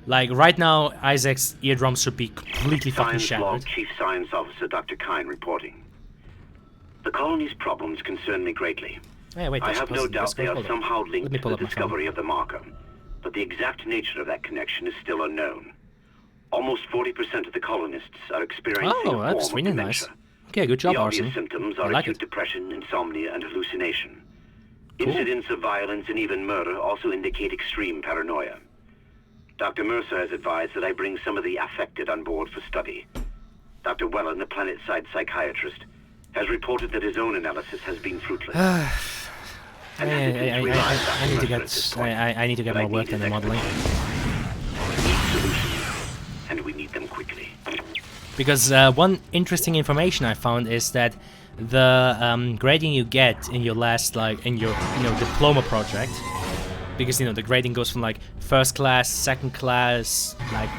Like, right now, Isaac's eardrums should be completely fucking shattered. Log Chief Science Officer Dr. Kine reporting. The colony's problems concern me greatly. Hey, wait, I have no doubt they are somehow linked to the discovery of the marker, but the exact nature of that connection is still unknown. Almost 40% of the colonists are experiencing a form of dementia. Nice. Okay, good job, Arson. The obvious symptoms are acute depression, insomnia, and hallucination. Cool. Incidents of violence and even murder also indicate extreme paranoia. Dr. Mercer has advised that I bring some of the affected on board for study. Dr. Wellen, the planet-side psychiatrist, has reported that his own analysis has been fruitless. I need to get more work in the modeling. And we need them quickly. Because one interesting information I found is that the grading you get in your last, like, in your diploma project, because the grading goes from like first class, second class, like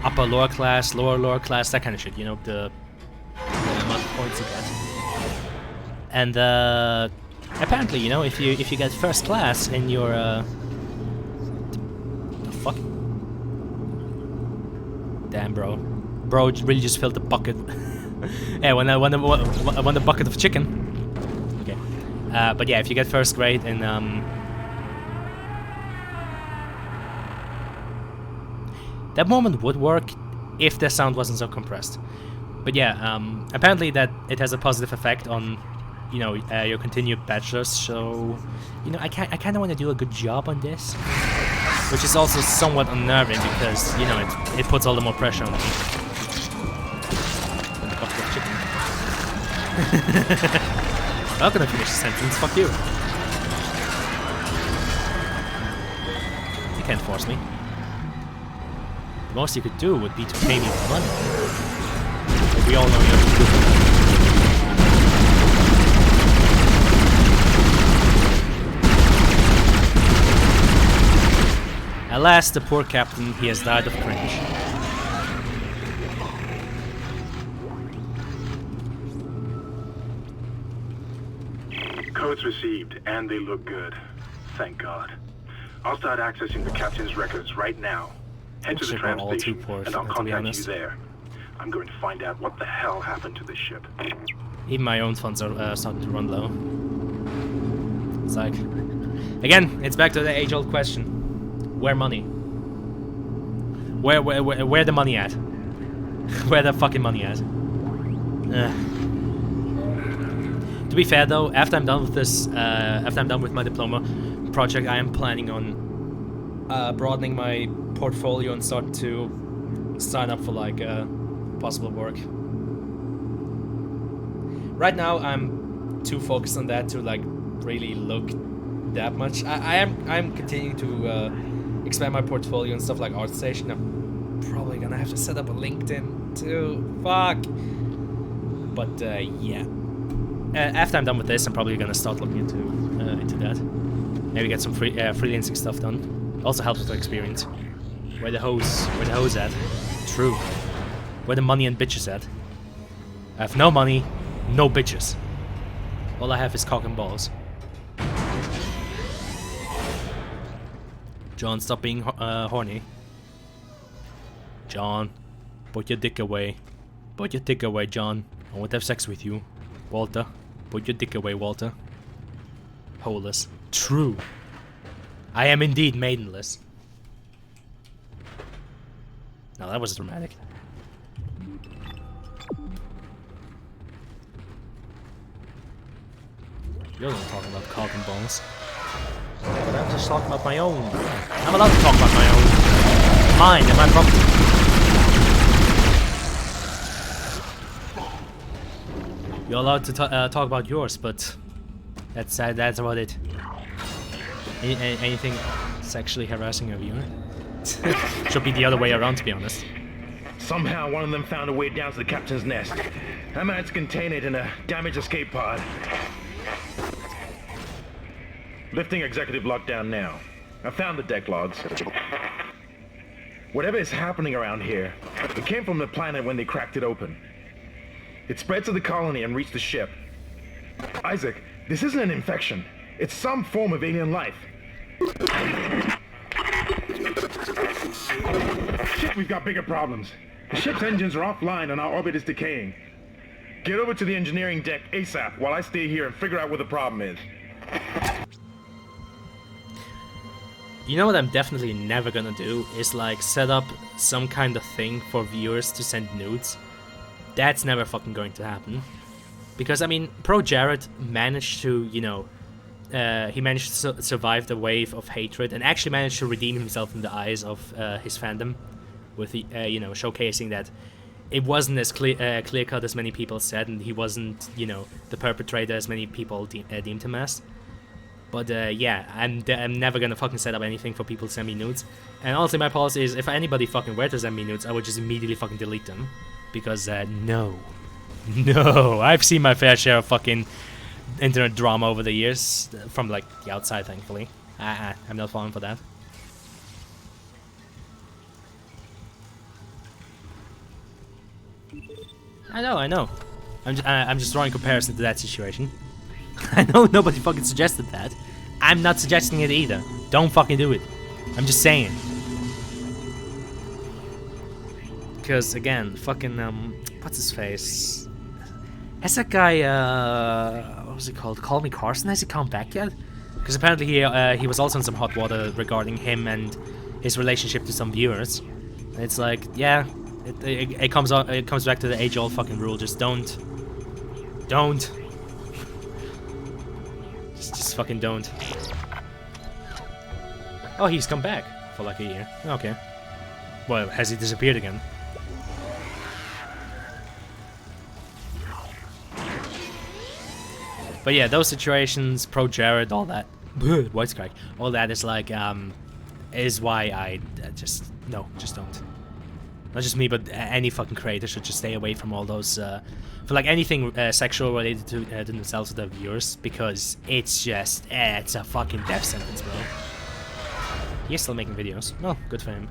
upper lower class, lower class, that kind of shit. The amount of points you get. And apparently, if you get first class in your the fuck. Damn, bro really just filled the bucket. Yeah, when I won the bucket of chicken. Okay, but yeah, if you get first grade in that moment would work if the sound wasn't so compressed. But yeah, apparently that it has a positive effect on your continued bachelor's. So I kind of want to do a good job on this, which is also somewhat unnerving because it puts all the more pressure on me. I'm not gonna finish the sentence, fuck you. You can't force me. The most you could do would be to pay me with money. But we all know you have to do that. Alas, the poor captain, he has died of cringe. Codes received, and they look good. Thank God. I'll start accessing the captain's records right now. Head to the tram station, and I'll contact you there. I'm going to find out what the hell happened to this ship. Even my own funds are starting to run low. It's like... Again, it's back to the age-old question. Where money? Where the money at? Where the fucking money at? To be fair though, after I'm done with this, after I'm done with my diploma project, I am planning on broadening my portfolio and start to sign up for like possible work. Right now, I'm too focused on that to like really look that much. I'm continuing to expand my portfolio and stuff like ArtStation. I'm probably gonna have to set up a LinkedIn too. Fuck. But yeah. After I'm done with this, I'm probably gonna start looking into that. Maybe get some freelancing stuff done. Also helps with the experience. Where the hose at? True. Where the money and bitches at? I have no money, no bitches. All I have is cock and balls. John, stop being horny. John, put your dick away. Put your dick away, John. I want to have sex with you. Walter, put your dick away, Walter. Holeless. True. I am indeed maidenless. Now that was dramatic. You're not talking about cock and balls. But I'm just talking about my own. I'm allowed to talk about my own. Mine and my property. You're allowed to talk about yours, but that's about it. Anything sexually harassing a viewer? Should be the other way around, to be honest. Somehow one of them found a way down to the captain's nest. I managed to contain it in a damaged escape pod. Lifting executive lockdown now. I found the deck logs. Whatever is happening around here, it came from the planet when they cracked it open. It spread to the colony and reached the ship. Isaac, this isn't an infection. It's some form of alien life. Shit, we've got bigger problems. The ship's engines are offline and our orbit is decaying. Get over to the engineering deck ASAP while I stay here and figure out what the problem is. You know what I'm definitely never gonna do is like set up some kind of thing for viewers to send nudes. That's never fucking going to happen. Because I mean, Pro Jared managed to, you know, he managed to survive the wave of hatred and actually managed to redeem himself in the eyes of his fandom with the, you know, showcasing that it wasn't as clear-cut as many people said, and he wasn't, you know, the perpetrator as many people deemed him as. But yeah, I'm never gonna fucking set up anything for people to send me nudes. And honestly, my policy is if anybody fucking were to send me nudes, I would just immediately fucking delete them. Because, no, I've seen my fair share of fucking internet drama over the years, from like the outside, thankfully. I'm not falling for that. I know. I'm just drawing comparison to that situation. I know nobody fucking suggested that. I'm not suggesting it either. Don't fucking do it. I'm just saying. Because again, fucking what's his face? Has that guy what was he called? Call Me Carson? Has he come back yet? Because apparently he was also in some hot water regarding him and his relationship to some viewers. And it's like, yeah, it comes back to the age-old fucking rule. Just don't. Just fucking don't. Oh, he's come back for like a year. Okay. Well, has he disappeared again? But yeah, those situations, Pro Jared, all that, voice crack, all that is like, is why I just don't. Not just me, but any fucking creator should just stay away from all those, for like anything sexual related to themselves or their viewers, because it's just, it's a fucking death sentence, bro. He's still making videos. Oh, good for him.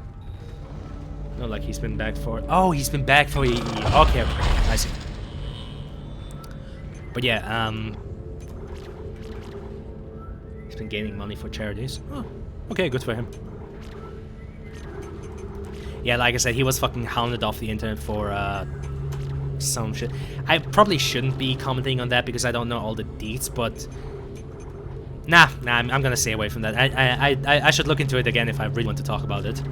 Not like he's been back for, oh, he's been back for a year. Okay, I see. But yeah, he's been gaining money for charities. Oh, okay, good for him. Yeah, like I said, he was fucking hounded off the internet for some shit. I probably shouldn't be commenting on that because I don't know all the deets, but nah, I'm gonna stay away from that. I should look into it again if I really want to talk about it.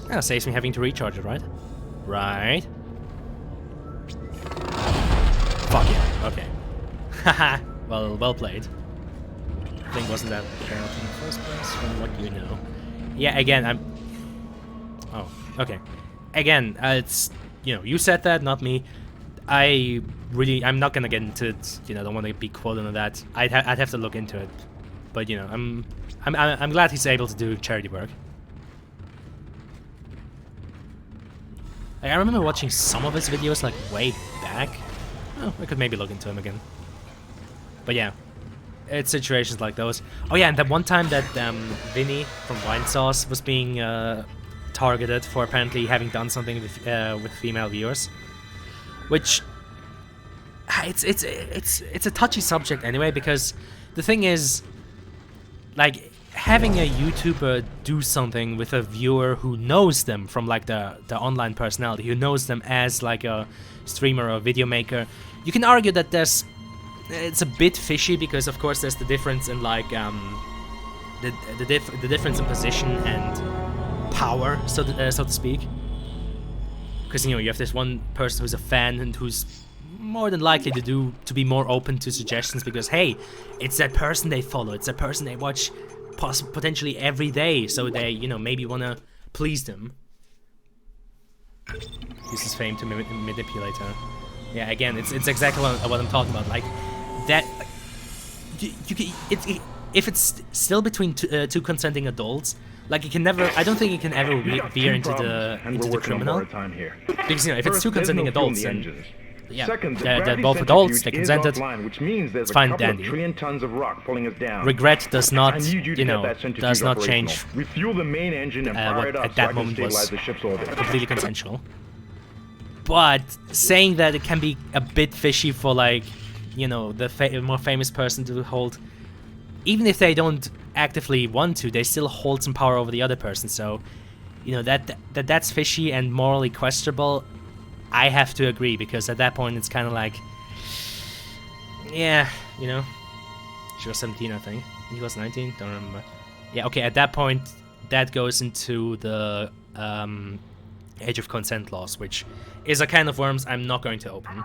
That saves me having to recharge it, right? Right. Fuck yeah, okay. Haha, well played. Thing wasn't that bad in the first place, from what you know. Yeah, again, oh, okay. Again, it's, you know, you said that, not me. I'm not gonna get into it, you know, don't want to be quoted on that. I'd have to look into it. But, you know, I'm glad he's able to do charity work. Like, I remember watching some of his videos, like, way back. Oh, I could maybe look into him again. But yeah. it's situations like those. Oh yeah, and that one time that Vinny from Wine Sauce was being targeted for apparently having done something with female viewers, which it's a touchy subject anyway, because the thing is, like, having a YouTuber do something with a viewer who knows them from like the online personality, who knows them as like a streamer or a video maker, you can argue that it's a bit fishy, because of course there's the difference in like the difference in position and power, so to speak. Because, you know, you have this one person who's a fan and who's more than likely to be more open to suggestions, because hey, it's that person they follow, it's that person they watch potentially every day, so they, you know, maybe want to please them. Use his fame to manipulate her. Yeah, again, it's exactly what I'm talking about. Like that, if it's still between two consenting adults, like you can never. I don't think you can ever veer into the criminal. Because, you know, if it's two consenting adults, then yeah, they're both adults, they consented, it's fine and dandy. Regret does not, you know, does not change what at that moment was completely consensual. But saying that it can be a bit fishy for, like, you know, the more famous person to hold, even if they don't actively want to, they still hold some power over the other person. So, you know, that's fishy and morally questionable. I have to agree, because at that point it's kind of like, yeah, you know, she was 17, I think. He was 19, don't remember. Yeah, okay, at that point, that goes into the age of consent laws, which is a can of worms I'm not going to open,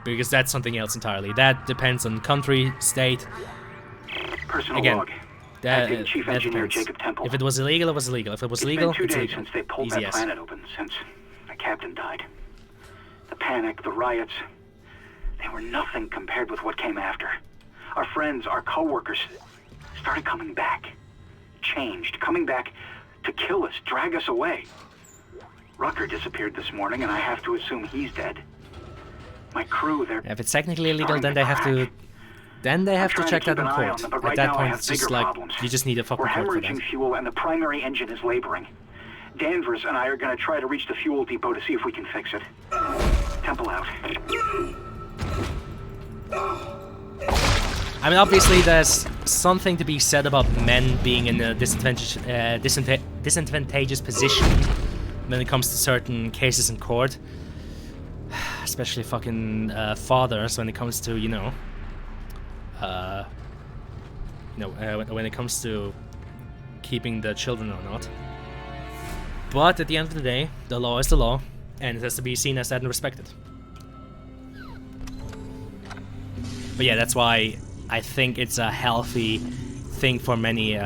because that's something else entirely. That depends on country, state. Personal Again, log. that Chief Engineer depends. Jacob Temple. If it was illegal, it was illegal. If it was legal, it's been 2 days legal. since they pulled Easy that as. planet open, since the captain died. The panic, the riots, they were nothing compared with what came after. Our friends, our co-workers, started coming back. Changed, coming back to kill us, drag us away. Rucker disappeared this morning, and I have to assume he's dead. My crew, they're... If it's technically illegal, then they have to... Then they have to check that in court. At that point, it's just like, you just need a fucking court for that. We're hemorrhaging fuel, and the primary engine is laboring. Danvers and I are going to try to reach the fuel depot to see if we can fix it. Temple out. I mean, obviously, there's something to be said about men being in a disadvantageous position when it comes to certain cases in court. Especially fucking fathers, when it comes to, you know... when it comes to keeping the children or not. But at the end of the day, the law is the law, and it has to be seen as that and respected. But yeah, that's why I think it's a healthy thing for many,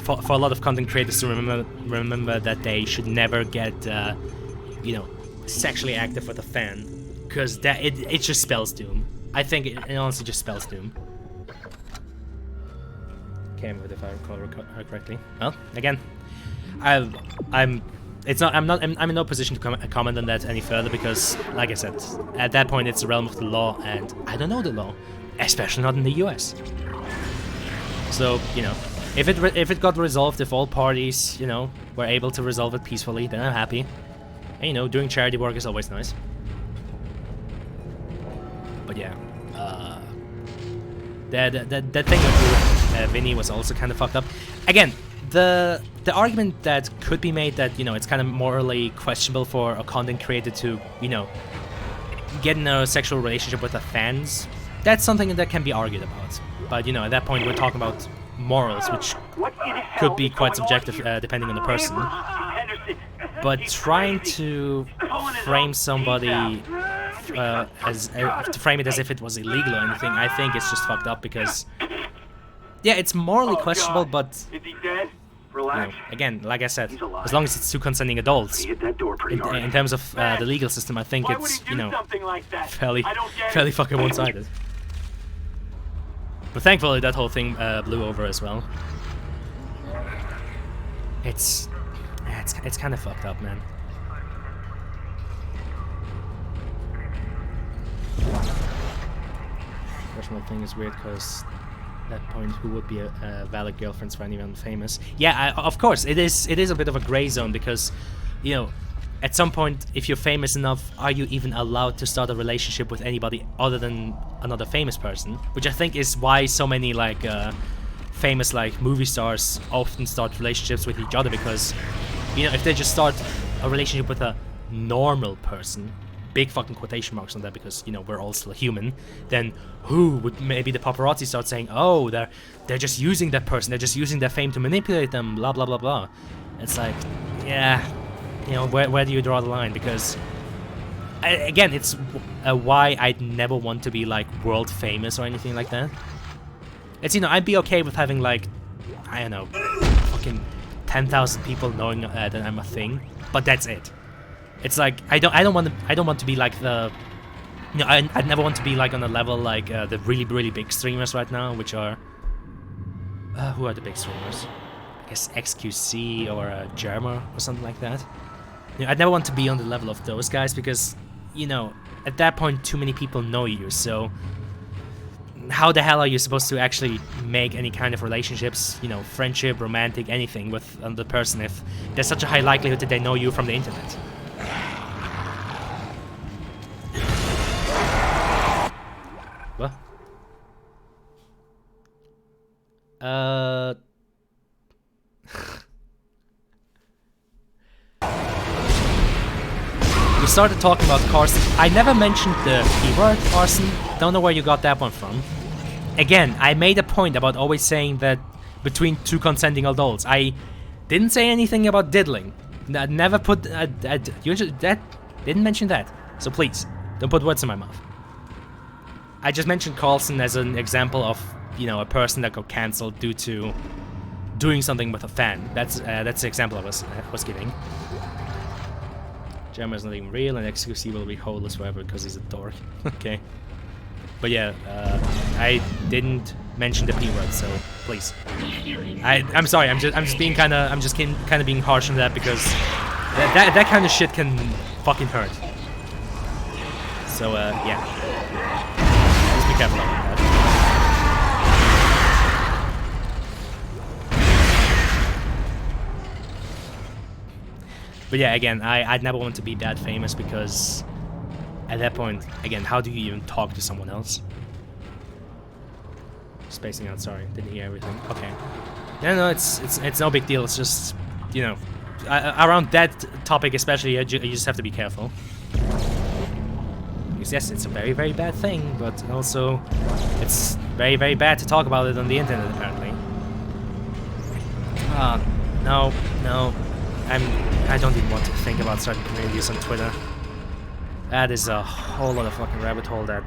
for a lot of content creators to remember that they should never get, you know, sexually active with a fan, because that it just spells doom. I think it honestly just spells doom. Can't remember if I recall her correctly. Well, again, I'm in no position to comment on that any further, because, like I said, at that point it's the realm of the law, and I don't know the law, especially not in the US. So, you know, if it got resolved, if all parties, you know, were able to resolve it peacefully, then I'm happy. And, you know, doing charity work is always nice. But yeah, that thing with Vinny was also kind of fucked up. Again, the argument that could be made that, you know, it's kind of morally questionable for a content creator to, you know, get in a sexual relationship with the fans, that's something that can be argued about. But, you know, at that point we're talking about morals, which could be quite subjective depending on the person. But trying to frame somebody to frame it as if it was illegal or anything, I think it's just fucked up, because yeah, it's morally questionable, but Is he dead? you know, again, like I said, as long as it's two consenting adults, in terms of the legal system, I think it's, you know, fairly fucking one-sided. But thankfully that whole thing blew over as well. It's kind of fucked up, man. Personal thing is weird because that point, who would be a valid girlfriend for anyone famous? Yeah, of course, it is a bit of a gray zone because, you know, at some point, if you're famous enough, are you even allowed to start a relationship with anybody other than another famous person? Which I think is why so many like famous like movie stars often start relationships with each other, because, you know, if they just start a relationship with a normal person, big fucking quotation marks on that because, you know, we're all still human, then who would maybe the paparazzi start saying, oh, they're just using that person, they're just using their fame to manipulate them, blah blah blah blah. It's like, yeah, you know, where do you draw the line? Because again, it's why I'd never want to be like world famous or anything like that. It's, you know, I'd be okay with having like, I don't know, fucking 10,000 people knowing that I'm a thing, but that's it. It's like I don't want to be like the, you know, I'd never want to be like on a level like the really big streamers right now, which are who are the big streamers? I guess XQC or Germa or something like that. You know, I'd never want to be on the level of those guys because, you know, at that point too many people know you, so how the hell are you supposed to actually make any kind of relationships, you know, friendship, romantic, anything with another person if there's such a high likelihood that they know you from the internet? What? We started talking about Carson. I never mentioned the P-word, Carson. Don't know where you got that one from. Again, I made a point about always saying that between two consenting adults. I didn't say anything about diddling. I never put... you didn't mention that. So please, don't put words in my mouth. I just mentioned Carlson as an example of, you know, a person that got cancelled due to doing something with a fan. That's the example I was giving. Gemma is not even real, and XQC will be homeless forever because he's a dork. Okay. But yeah, I didn't mention the P-word, so please. I'm sorry. I'm just being kind of being harsh on that because that kind of shit can fucking hurt. So yeah, just be careful about that. But yeah, again, I'd never want to be that famous because at that point, again, how do you even talk to someone else? Spacing out, sorry, didn't hear everything. Okay. No, it's no big deal. It's just, you know, around that topic especially, you just have to be careful. Because yes, it's a very bad thing, but also it's very bad to talk about it on the internet apparently. No. I don't even want to think about certain communities on Twitter. That is a whole lot of fucking rabbit hole that...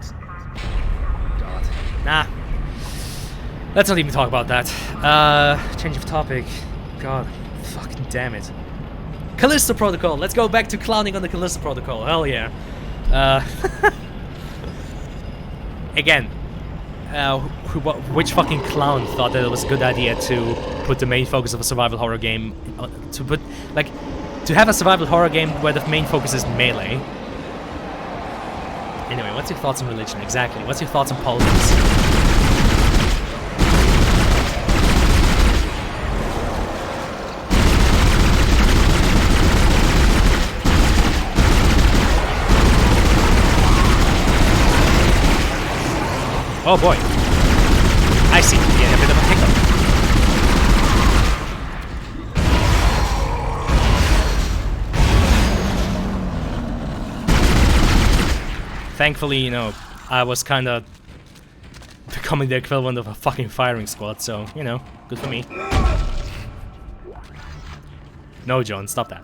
God. Nah. Let's not even talk about that. Change of topic. God. Fucking damn it. Callisto Protocol. Let's go back to clowning on the Callisto Protocol. Hell yeah. Again. Which fucking clown thought that it was a good idea to put the main focus of a survival horror game... to have a survival horror game where the main focus is melee. Anyway, what's your thoughts on religion? Exactly. What's your thoughts on politics? Oh boy. I seem to be in a bit of a hiccup. Thankfully, you know, I was kind of becoming the equivalent of a fucking firing squad, so, you know, good for me. No, John, stop that.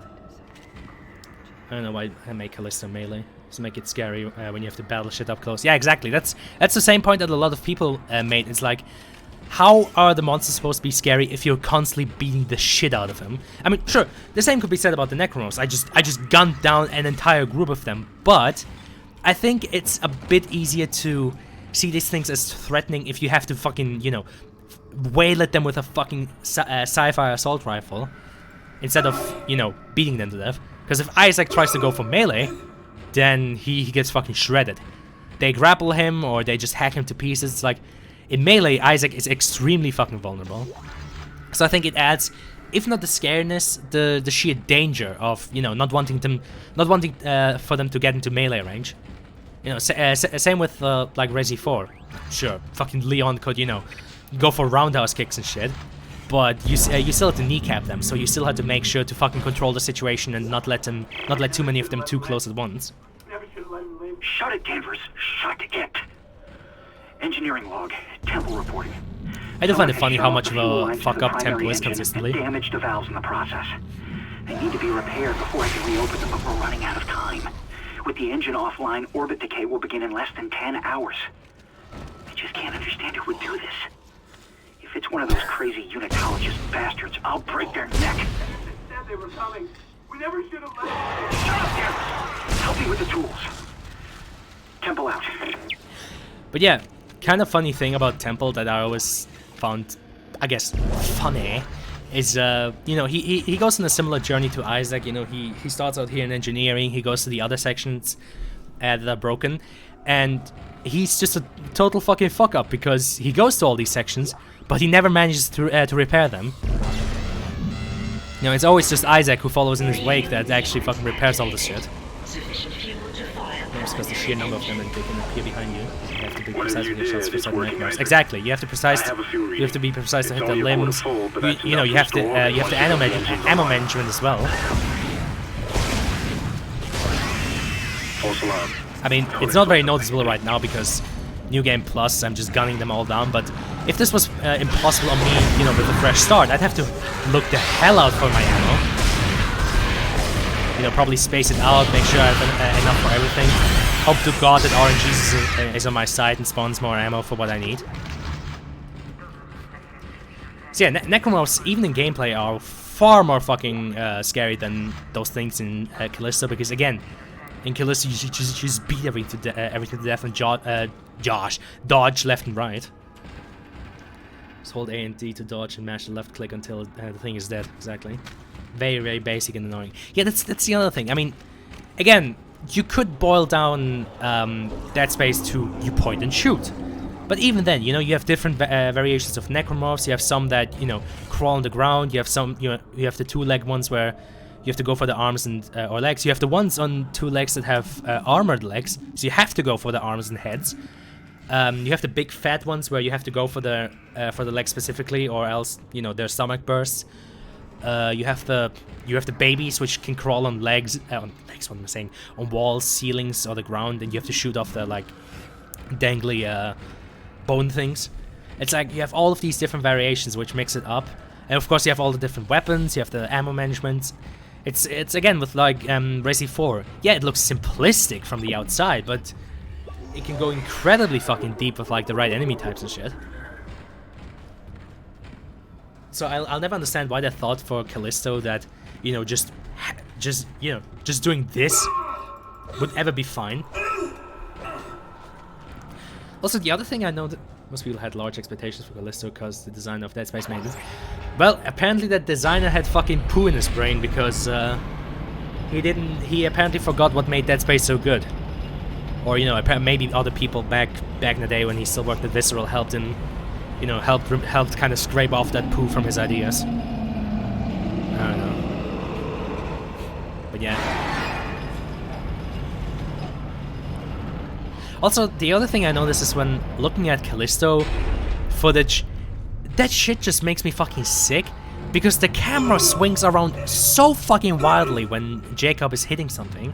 I don't know why I make Callisto melee. Just make it scary when you have to battle shit up close. Yeah, exactly. That's the same point that a lot of people made. It's like, how are the monsters supposed to be scary if you're constantly beating the shit out of them? I mean, sure, the same could be said about the Necromorphs. I just gunned down an entire group of them, but I think it's a bit easier to see these things as threatening if you have to fucking, you know, wail at them with a fucking sci-fi assault rifle instead of, you know, beating them to death. Because if Isaac tries to go for melee, then he gets fucking shredded. They grapple him or they just hack him to pieces. It's like, in Melee, Isaac is extremely fucking vulnerable. So I think it adds, if not the scariness, the sheer danger of, you know, not wanting for them to get into melee range. You know, same with like Resi 4. Sure, fucking Leon could, you know, go for roundhouse kicks and shit, but you still have to kneecap them, so you still have to make sure to fucking control the situation and not let too many of them too close at once. Shut it, Danvers. Shut it. Engineering log. Temple reporting. I do find it funny how much of a fuck-up Temple is consistently. Damaged the valves in the process. They need to be repaired before I can reopen them, but we're running out of time. With the engine offline, orbit decay will begin in less than 10 hours. I just can't understand who would do this. If it's one of those crazy unitologist bastards, I'll break their neck. They said they were coming. We never should have left. Shut up, Danvers. Help me with the tools. Temple out. But yeah, kind of funny thing about Temple that I always found, I guess, funny, is, you know, he goes on a similar journey to Isaac. You know, he starts out here in engineering, he goes to the other sections that are broken, and he's just a total fucking fuck-up because he goes to all these sections, but he never manages to repair them. You know, it's always just Isaac who follows in his wake that actually fucking repairs all this shit. Because the sheer number of them, and they can appear behind you. You have to be precise with your shots for certain nightmares. Exactly, you have to be precise to hit the limbs. You know, you have to ammo management as well. I mean, it's not very noticeable right now because New Game Plus, I'm just gunning them all down. But if this was impossible on me, you know, with a fresh start, I'd have to look the hell out for my ammo. You know, probably space it out, make sure I have enough for everything. Hope to God that RNG is on my side and spawns more ammo for what I need. So yeah, Necromorphs, even in gameplay, are far more fucking scary than those things in Callisto, because again, in Callisto you just beat everything to death and dodge left and right. Just hold A and D to dodge and mash the left click until the thing is dead, exactly. Very, very basic and annoying. Yeah, that's the other thing. I mean, again, you could boil down Dead Space to you point and shoot. But even then, you know, you have different variations of Necromorphs. You have some that, you know, crawl on the ground. You have some, you have the two-leg ones where you have to go for the arms and or legs. You have the ones on two legs that have armored legs, so you have to go for the arms and heads. You have the big fat ones where you have to go for the legs specifically, or else, you know, their stomach bursts. You have the babies which can crawl on legs. What am I saying? On walls, ceilings, or the ground, and you have to shoot off the like dangly bone things. It's like you have all of these different variations which mix it up, and of course you have all the different weapons. You have the ammo management. It's again with like Resi 4. Yeah, it looks simplistic from the outside, but it can go incredibly fucking deep with like the right enemy types and shit. So I'll never understand why they thought for Callisto that, you know, just doing this would ever be fine. Also, the other thing I know that most people had large expectations for Callisto because the designer of Dead Space made it. Well, apparently that designer had fucking poo in his brain because he apparently forgot what made Dead Space so good. Or, you know, maybe other people back in the day when he still worked at Visceral helped him, you know, helped kind of scrape off that poo from his ideas. I don't know. But yeah. Also, the other thing I noticed is when looking at Callisto footage, that shit just makes me fucking sick, because the camera swings around so fucking wildly when Jacob is hitting something.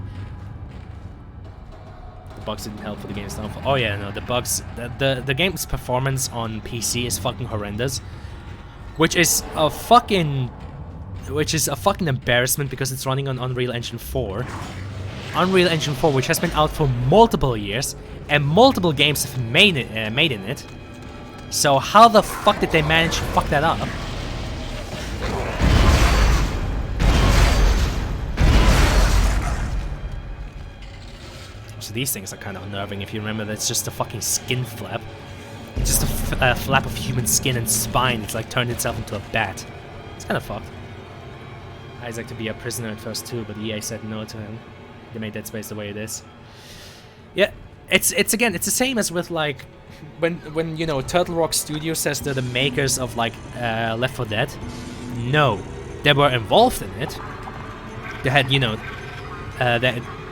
The bugs didn't help for the game's downfall. Oh yeah, no, the bugs, the game's performance on PC is fucking horrendous, which is a fucking embarrassment because it's running on Unreal Engine 4. Unreal Engine 4, which has been out for multiple years, and multiple games have made in it. So how the fuck did they manage to fuck that up? So these things are kind of unnerving if you remember that it's just a fucking skin flap. It's just a flap of human skin and spine. It's like turned itself into a bat. It's kind of fucked. Isaac to be a prisoner at first too, but EA said no to him. They made Dead Space the way it is. Yeah, it's again, it's the same as with like when you know Turtle Rock Studio says they're the makers of like Left 4 Dead, no, they were involved in it. They had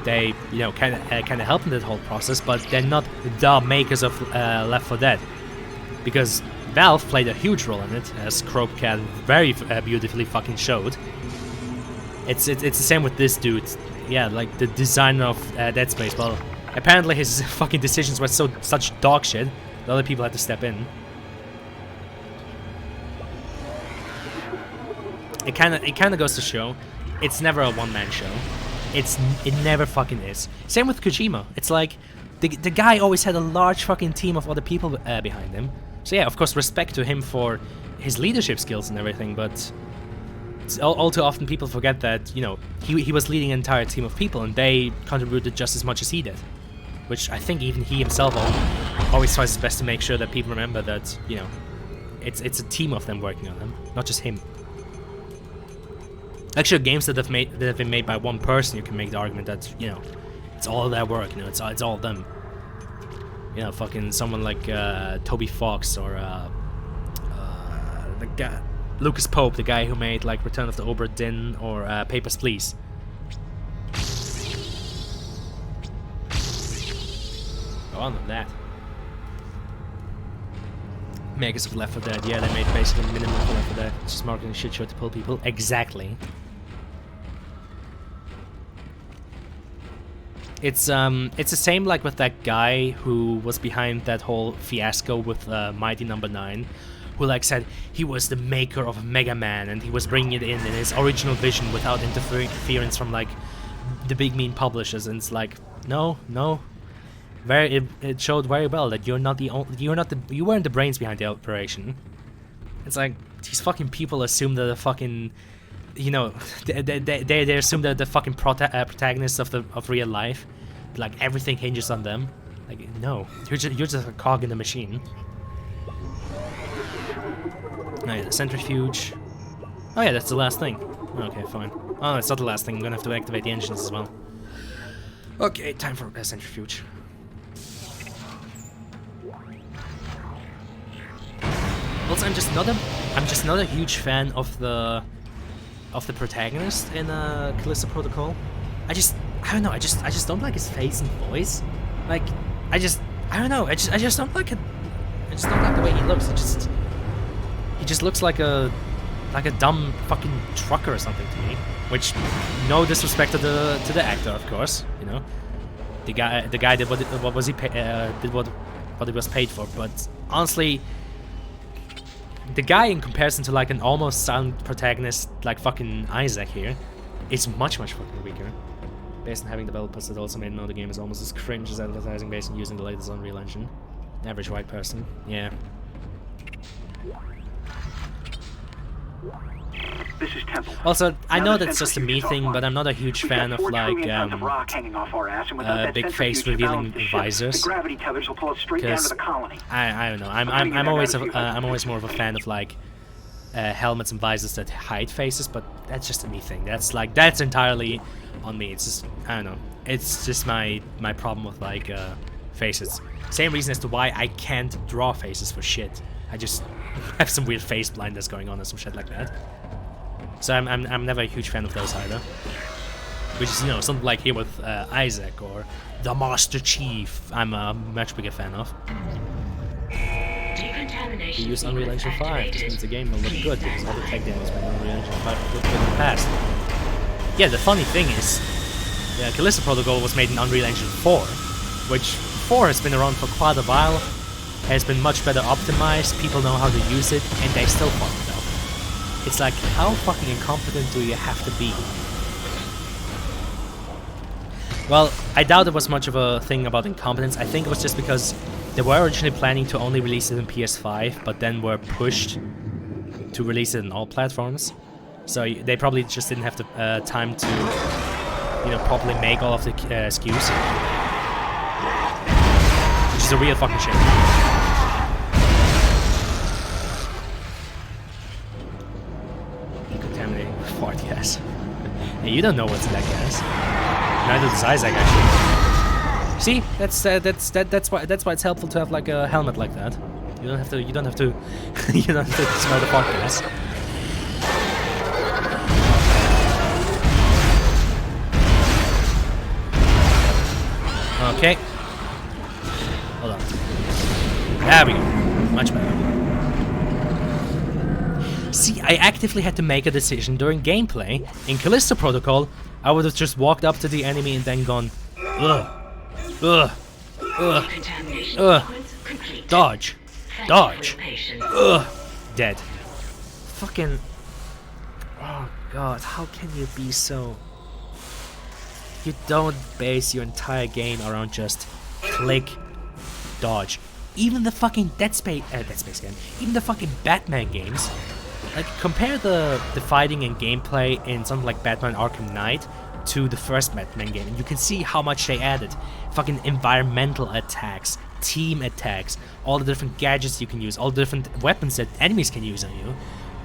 they you know kind of helped in that whole process, but they're not the makers of Left 4 Dead, because Valve played a huge role in it, as Cropecat very beautifully fucking showed. It's the same with this dude. Yeah, like the designer of Dead Space. Well, apparently his fucking decisions were such dog shit that other people had to step in. It kind of goes to show, it's never a one-man show. It never fucking is. Same with Kojima. It's like the guy always had a large fucking team of other people behind him. So yeah, of course, respect to him for his leadership skills and everything, but all too often people forget that, you know, he was leading an entire team of people and they contributed just as much as he did. Which I think even he himself always tries his best to make sure that people remember that, you know, it's a team of them working on them, not just him. Actually, games that have been made by one person, you can make the argument that, you know, it's all their work, you know, it's all them. You know, fucking someone like Toby Fox or the guy Lucas Pope, the guy who made like Return of the Obra Dinn or Papers, Please. Go on with that. Makers of Left 4 Dead, yeah, they made basically minimum for Left 4 Dead. It's just marketing shit show to pull people. Exactly. It's the same like with that guy who was behind that whole fiasco with Mighty Number 9, who like said he was the maker of Mega Man and he was bringing it in his original vision without interference from like the big mean publishers. And it's like, no. It showed very well that you weren't the brains behind the operation. It's like these fucking people assume that the fucking, you know, they assume that the fucking protagonists of real life, like everything hinges on them. Like, no, you're just a cog in the machine. Oh yeah, the centrifuge. Oh yeah, that's the last thing. Okay, fine. Oh, it's not the last thing. I'm gonna have to activate the engines as well. Okay, time for a centrifuge. Also, I'm just not a huge fan of the protagonist in Callisto Protocol. I don't know. I just don't like his face and voice. Like, I don't know. I just don't like it. I just don't like the way he looks. He just looks like a dumb fucking trucker or something to me. Which, no disrespect to the actor, of course. You know, the guy did what he was paid for. But honestly, the guy, in comparison to like an almost silent protagonist like fucking Isaac here, is much fucking weaker. Based on having developers that also made another game is almost as cringe as advertising based on using the latest Unreal Engine. Average white person, yeah. This is Temple. Also, I know that's just a me thing, but I'm not a huge fan of like big face revealing visors. Because I don't know. I'm always more of a fan of like helmets and visors that hide faces, but that's just a me thing. That's entirely on me. It's just, I don't know. It's just my problem with like faces. Same reason as to why I can't draw faces for shit. I just have some weird face blindness going on or some shit like that. So I'm never a huge fan of those either. Which is, you know, something like here with Isaac or the Master Chief, I'm a much bigger fan of. We use Unreal Engine 5, this means the game will look good because all the tech demos made Unreal Engine 5 looked good in the past. Yeah, the funny thing is, the Callisto Protocol was made in Unreal Engine 4, which 4 has been around for quite a while, has been much better optimized, people know how to use it, and they still fuck it up. It's like, how fucking incompetent do you have to be? Well, I doubt it was much of a thing about incompetence. I think it was just because they were originally planning to only release it in PS5, but then were pushed to release it on all platforms. So they probably just didn't have the time to, you know, properly make all of the SKUs. Which is a real fucking shame. Contaminating fart gas. Hey, you don't know what's in that gas. Neither does Isaac, actually. See, that's why it's helpful to have like a helmet like that. You don't have to you don't have to smell the fog gas. Okay. Hold on. There we go. Much better. See, I actively had to make a decision during gameplay. In Callisto Protocol, I would have just walked up to the enemy and then gone, ugh, ugh, ugh, ugh, dodge, dodge, ugh, dead. Fucking, oh god, how can you be so... You don't base your entire game around just click, dodge. Even the fucking Dead Space game, even the fucking Batman games, like compare the fighting and gameplay in something like Batman Arkham Knight to the first Batman game, and you can see how much they added. Fucking environmental attacks, team attacks, all the different gadgets you can use, all the different weapons that enemies can use on you.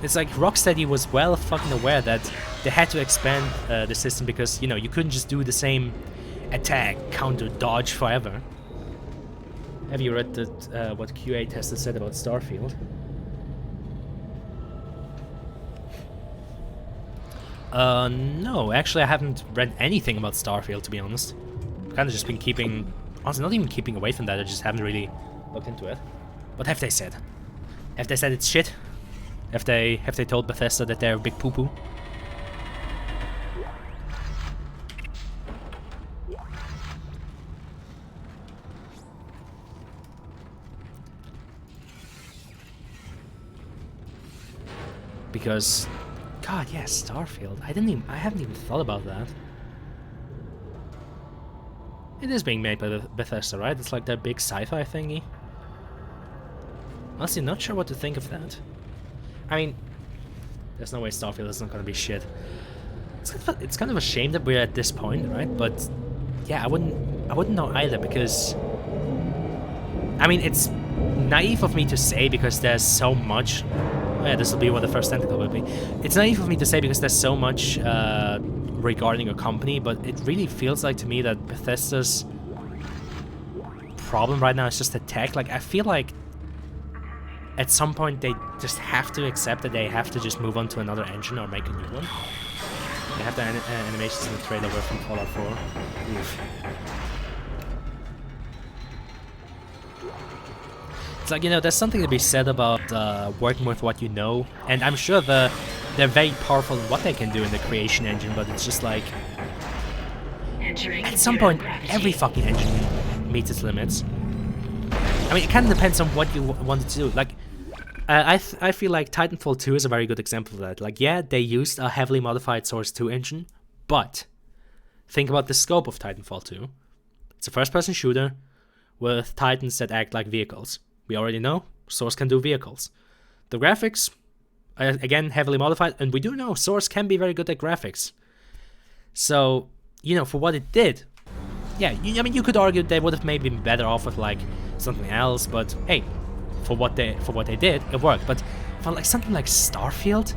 It's like Rocksteady was well fucking aware that they had to expand the system because, you know, you couldn't just do the same attack, counter, dodge forever. Have you read what QA testers said about Starfield? No, actually I haven't read anything about Starfield, to be honest. I've kind of just been keeping... Honestly, not even keeping away from that, I just haven't really looked into it. What have they said? Have they said it's shit? Have they told Bethesda that they're a big poo-poo? Because, God, yeah, Starfield. I haven't even thought about that. It is being made by Bethesda, right? It's like that big sci-fi thingy. Honestly, not sure what to think of that. I mean, there's no way Starfield is not gonna be shit. It's kind of a shame that we're at this point, right? But yeah, I wouldn't know either because I mean, it's naive of me to say because there's so much. Oh yeah, this will be what the first tentacle will be. It's naive of me to say because there's so much regarding a company, but it really feels like to me that Bethesda's problem right now is just the tech. Like, I feel like at some point they just have to accept that they have to just move on to another engine or make a new one. They have the animations in the trailer were from Fallout 4. Oof. It's like, you know, there's something to be said about working with what you know, and I'm sure they're very powerful in what they can do in the creation engine, but it's just like, at some point, every fucking engine meets its limits. I mean, it kind of depends on what you want to do. Like, I feel like Titanfall 2 is a very good example of that. Like, yeah, they used a heavily modified Source 2 engine, but think about the scope of Titanfall 2. It's a first-person shooter with Titans that act like vehicles. We already know Source can do vehicles. The graphics, again, heavily modified, and we do know Source can be very good at graphics. So, you know, for what it did, yeah, I mean, you could argue they would have maybe been better off with like something else, but hey, for what they did, it worked. But for like something like Starfield,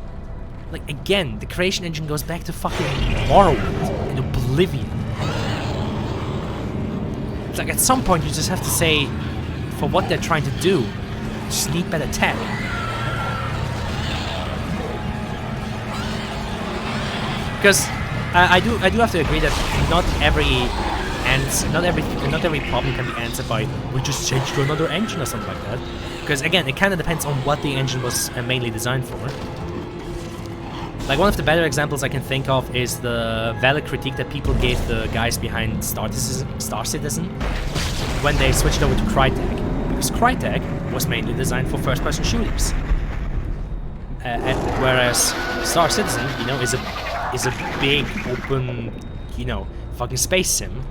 like again, the creation engine goes back to fucking Morrowind and Oblivion. It's like at some point you just have to say, for what they're trying to do, just need better tech. Because I do have to agree that not every problem can be answered by we just change to another engine or something like that. Because again, it kind of depends on what the engine was mainly designed for. Like, one of the better examples I can think of is the valid critique that people gave the guys behind Star Citizen when they switched over to Crytek, because Crytek was mainly designed for first-person shooters, whereas Star Citizen, you know, is a big open, you know, fucking space sim.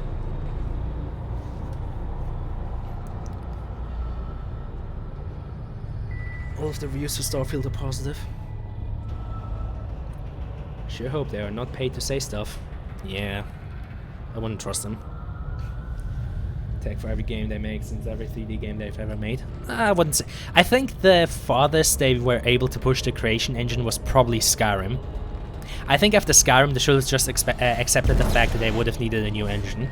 All of the reviews for Starfield are positive. Sure hope they are not paid to say stuff. Yeah, I wouldn't trust them. Tech for every game they make since every 3D game they've ever made. I wouldn't say. I think the farthest they were able to push the creation engine was probably Skyrim. I think after Skyrim, they should have just accepted the fact that they would have needed a new engine.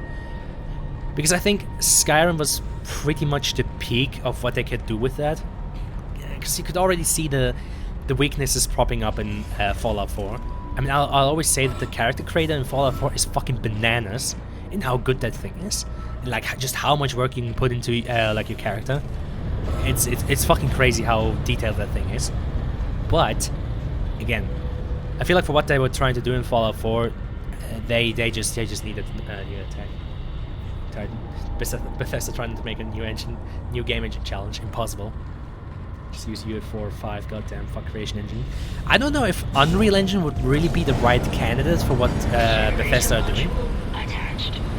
Because I think Skyrim was pretty much the peak of what they could do with that. Because you could already see the weaknesses propping up in Fallout 4. I mean, I'll always say that the character creator in Fallout 4 is fucking bananas in how good that thing is. And, like, just how much work you can put into like your character. It's fucking crazy how detailed that thing is. But again, I feel like for what they were trying to do in Fallout 4, they just needed Bethesda trying to make a new game engine challenge. Impossible. Just use UE4 5 goddamn fuck creation engine. I don't know if Unreal Engine would really be the right candidate for what Bethesda are doing.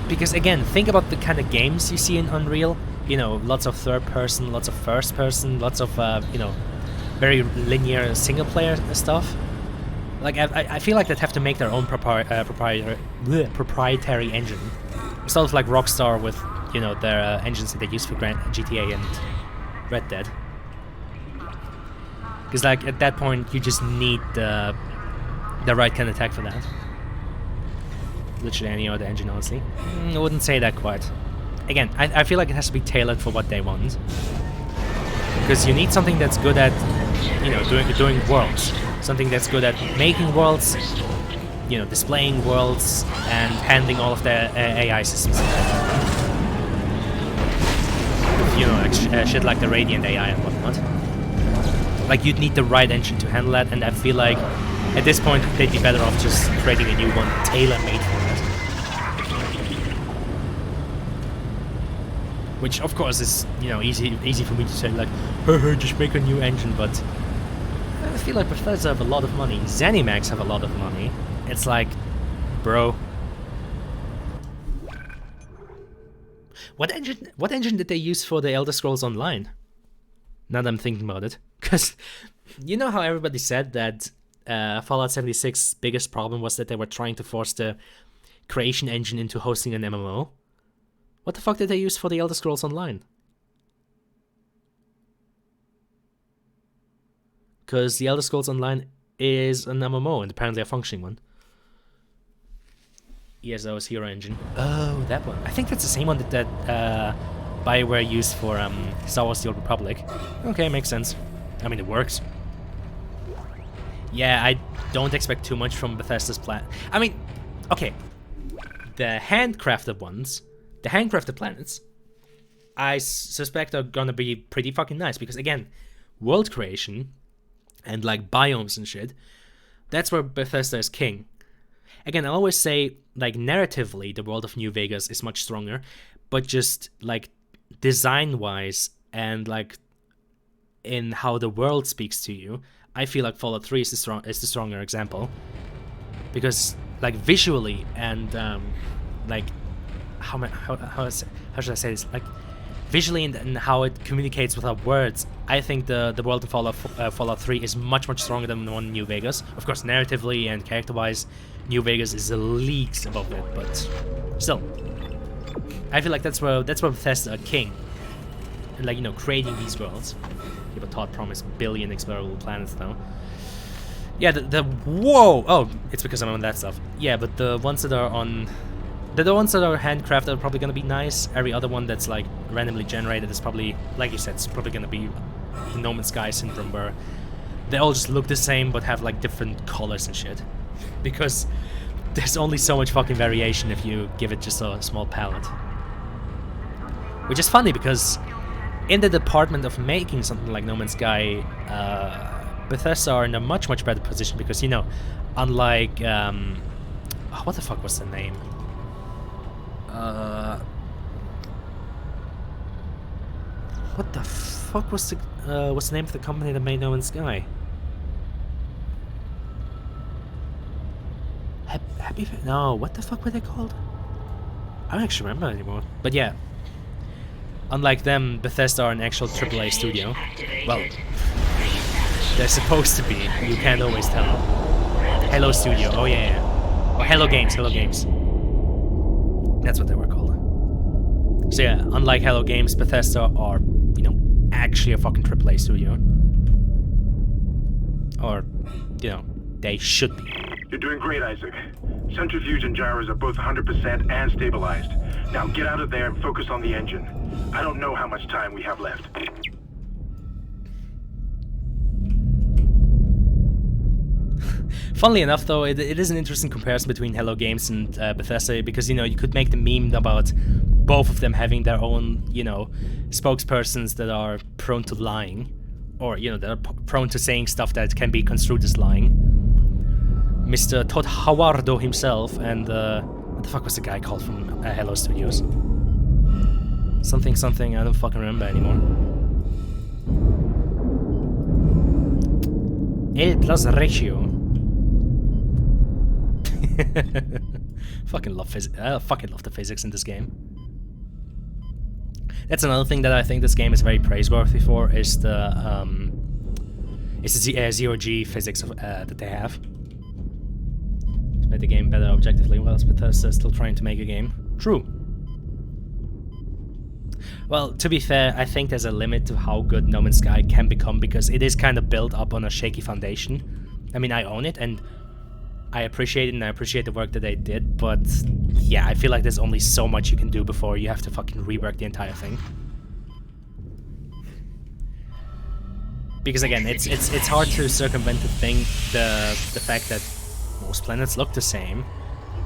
Because again, think about the kind of games you see in Unreal. You know, lots of third person, lots of first person, lots of you know, very linear single player stuff. Like I feel like they'd have to make their own proprietary engine. Sort of like Rockstar with, you know, their engines that they use for GTA and Red Dead. Because like at that point you just need the right kind of tech for that. Literally any other engine, honestly. I wouldn't say that quite. Again, I feel like it has to be tailored for what they want. Because you need something that's good at, you know, doing worlds. Something that's good at making worlds, you know, displaying worlds, and handling all of the AI systems. You know, like shit like the Radiant AI and whatnot. Like, you'd need the right engine to handle that, and I feel like at this point they'd be better off just creating a new one tailor-made for that. Which, of course, is, you know, easy for me to say, like, hey, just make a new engine, but I feel like Bethesda have a lot of money. ZeniMax have a lot of money. It's like, bro. What engine did they use for the Elder Scrolls Online? Now that I'm thinking about it. Because, you know how everybody said that Fallout 76's biggest problem was that they were trying to force the creation engine into hosting an MMO? What the fuck did they use for the Elder Scrolls Online? Because the Elder Scrolls Online is an MMO, and apparently a functioning one. ESO's Hero Engine. Oh, that one. I think that's the same one that BioWare used for Star Wars The Old Republic. Okay, makes sense. I mean, it works. Yeah, I don't expect too much from Bethesda's plan. I mean, okay. The handcrafted ones, the handcrafted planets, I suspect are gonna be pretty fucking nice. Because, again, world creation and, like, biomes and shit, that's where Bethesda is king. Again, I always say, like, narratively, the world of New Vegas is much stronger, but just, like, design-wise and, like, in how the world speaks to you, I feel like Fallout 3 is the stronger example. Because, like, visually and, like, how should I say this? Like, visually and how it communicates with our words, I think the world of Fallout 3 is much stronger than the one in New Vegas. Of course, narratively and character-wise, New Vegas is leagues above it, but still, I feel like that's where Bethesda are king. And, like, you know, creating these worlds. Yeah, but Todd promised billion explorable planets, though. Yeah, whoa! Oh, it's because I'm on that stuff. Yeah, but the ones that are on... The ones that are handcrafted are probably gonna be nice. Every other one that's, like, randomly generated is probably, like you said, it's probably gonna be the No Man's Sky syndrome, where they all just look the same but have, like, different colors and shit. Because there's only so much fucking variation if you give it just a small palette. Which is funny, because in the department of making something like No Man's Sky, Bethesda are in a much better position, because, you know, unlike what the fuck was the name? What the fuck was the name of the company that made No Man's Sky? No, what the fuck were they called? I don't actually remember anymore. But yeah, unlike them, Bethesda are an actual AAA studio. Well, they're supposed to be. You can't always tell. Hello Studio. Oh yeah. Or Hello Games. That's what they were called. So yeah, unlike Hello Games, Bethesda are, you know, actually a fucking AAA studio. Or, you know, they should be. You're doing great, Isaac. Centrifuge and gyros are both 100% and stabilized. Now get out of there and focus on the engine. I don't know how much time we have left. Funnily enough, though, it is an interesting comparison between Hello Games and Bethesda, because, you know, you could make the meme about both of them having their own, you know, spokespersons that are prone to lying, or, you know, that are prone to saying stuff that can be construed as lying. Mr. Todd Howard himself, and what the fuck was the guy called from Hello Studios? Something, I don't fucking remember anymore. El plus ratio. Fucking love the physics in this game. That's another thing that I think this game is very praiseworthy for, is the zero-G physics that they have. It's made the game better objectively, whilst Bethesda is still trying to make a game. True. Well, to be fair, I think there's a limit to how good No Man's Sky can become, because it is kind of built up on a shaky foundation. I mean, I own it, and I appreciate it, and I appreciate the work that they did, but yeah, I feel like there's only so much you can do before you have to fucking rework the entire thing. Because again, it's hard to circumvent the fact that most planets look the same.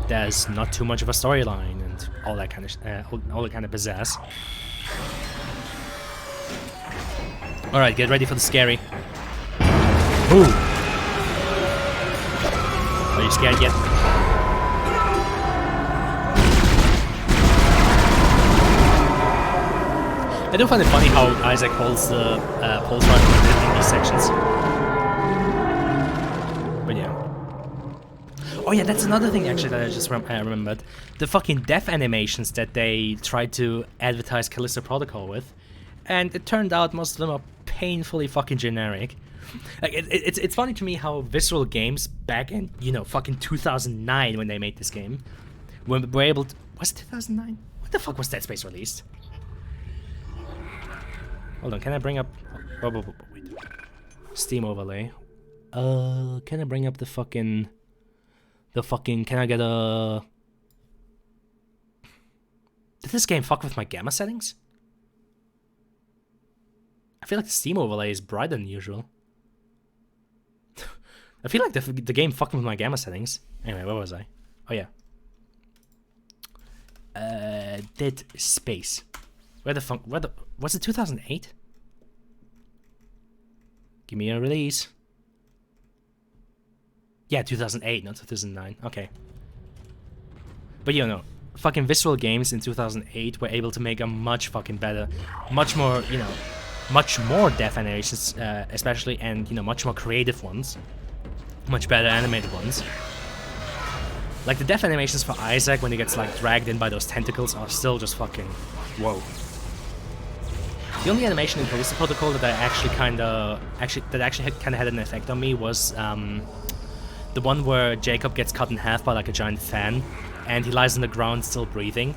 There's not too much of a storyline and all that kind of pizzazz. All right, get ready for the scary. Ooh. Are you scared yet? I do find it funny how Isaac holds the pulse rifle in these sections. But yeah. Oh yeah, that's another thing actually that I just remembered. The fucking death animations that they tried to advertise Callisto Protocol with. And it turned out most of them are painfully fucking generic. Like, it's funny to me how Visceral Games back in, you know, fucking 2009 when they made this game, were able to... Was it 2009? When the fuck was Dead Space released? Hold on, can I bring up... wait. Steam overlay. Can I bring up the fucking... Can I get a... Did this game fuck with my gamma settings? I feel like the Steam overlay is brighter than usual. I feel like the game fucked with my gamma settings. Anyway, where was I? Oh yeah. Dead Space. Was it 2008? Give me a release. Yeah, 2008, not 2009. Okay. But you know, fucking Visceral Games in 2008 were able to make a much fucking better, much more, you know, much more death animations, especially, and, you know, much more creative ones. Much better animated ones. Like, the death animations for Isaac when he gets, like, dragged in by those tentacles are still just fucking... Whoa. The only animation in Callisto Protocol that I actually kind of had an effect on me was the one where Jacob gets cut in half by, like, a giant fan, and he lies on the ground still breathing.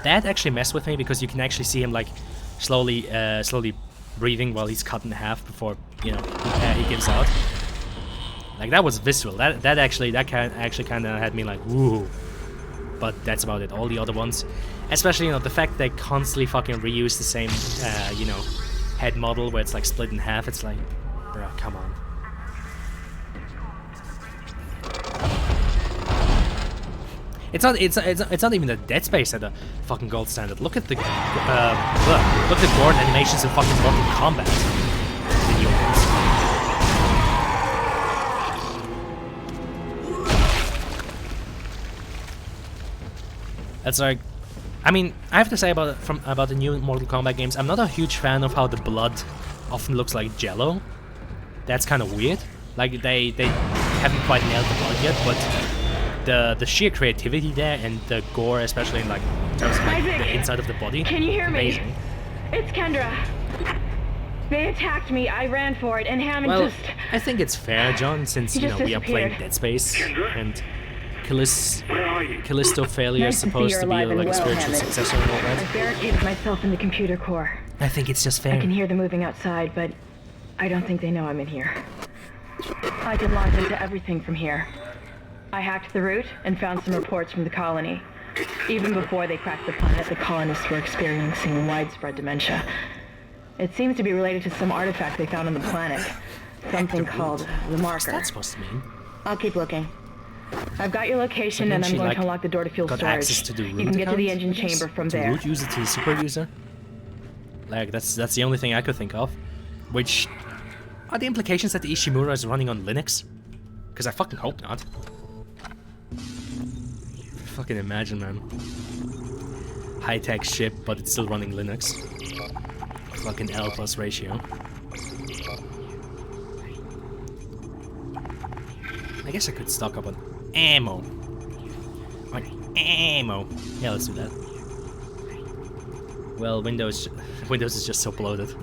That actually messed with me, because you can actually see him, like, slowly breathing while he's cut in half before, you know, he gives out. Like, that was visceral. That actually kind of had me like, woo. But that's about it. All the other ones, especially, you know, the fact they constantly fucking reuse the same, you know, head model where it's like split in half. It's like, bruh, come on. It's not even the Dead Space at the fucking gold standard. Look at the look at the gore animations in fucking Mortal Kombat. That's like, I mean, I have to say about the new Mortal Kombat games, I'm not a huge fan of how the blood often looks like Jello. That's kind of weird. Like, they haven't quite nailed the blood yet, but the sheer creativity there and the gore, especially in, like, terms of, like, the inside of the body. Can you hear me? Amazing. It's Kendra. They attacked me. I ran for it, and Hammond well, just... I think it's fair, John, since, you know, we are playing Dead Space, and Callisto failure is supposed to be like a spiritual successor and all that. I barricaded myself in the computer core. I think it's just fair. I can hear them moving outside, but I don't think they know I'm in here. I can launch into everything from here. I hacked the route and found some reports from the colony. Even before they cracked the planet, the colonists were experiencing widespread dementia. It seems to be related to some artifact they found on the planet. Something called the Marker. What's that supposed to mean? I'll keep looking. I've got your location, and I'm going to unlock the door to fuel storage. You can get to the engine chamber from there. Root user to the super user? Like, that's the only thing I could think of. Which... Are the implications that the Ishimura is running on Linux? Because I fucking hope not. Fucking imagine, man. High-tech ship, but it's still running Linux. Fucking L+ ratio. I guess I could stock up on ammo. Ammo. Yeah, let's do that. Well, Windows is just so bloated.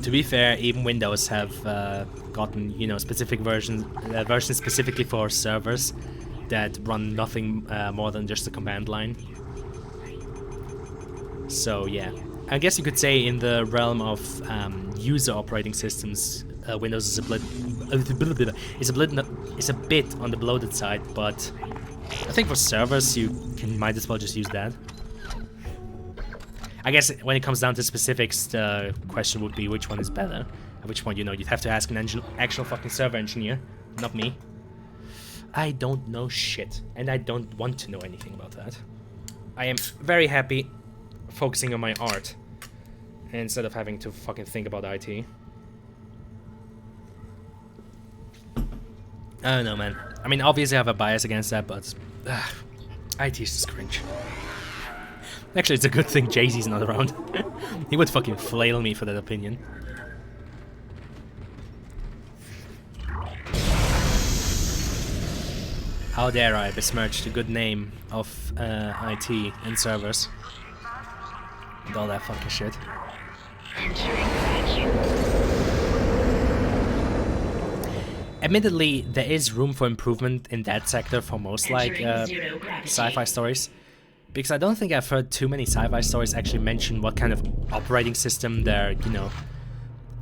To be fair, even Windows have gotten, you know, specific versions specifically for servers that run nothing more than just the command line. So yeah, I guess you could say in the realm of user operating systems, Windows is a bit on the bloated side, but I think for servers you might as well just use that. I guess when it comes down to specifics, the question would be which one is better. At which point, you know, you'd have to ask an actual fucking server engineer, not me. I don't know shit, and I don't want to know anything about that. I am very happy focusing on my art instead of having to fucking think about IT. I don't know, man. I mean, obviously I have a bias against that, but IT is just cringe. Actually, it's a good thing Jay-Z's not around. He would fucking flail me for that opinion. How dare I besmirch the good name of IT and servers. And all that fucking shit. Admittedly, there is room for improvement in that sector for most, like, sci-fi stories. Because I don't think I've heard too many sci-fi stories actually mention what kind of operating system their, you know,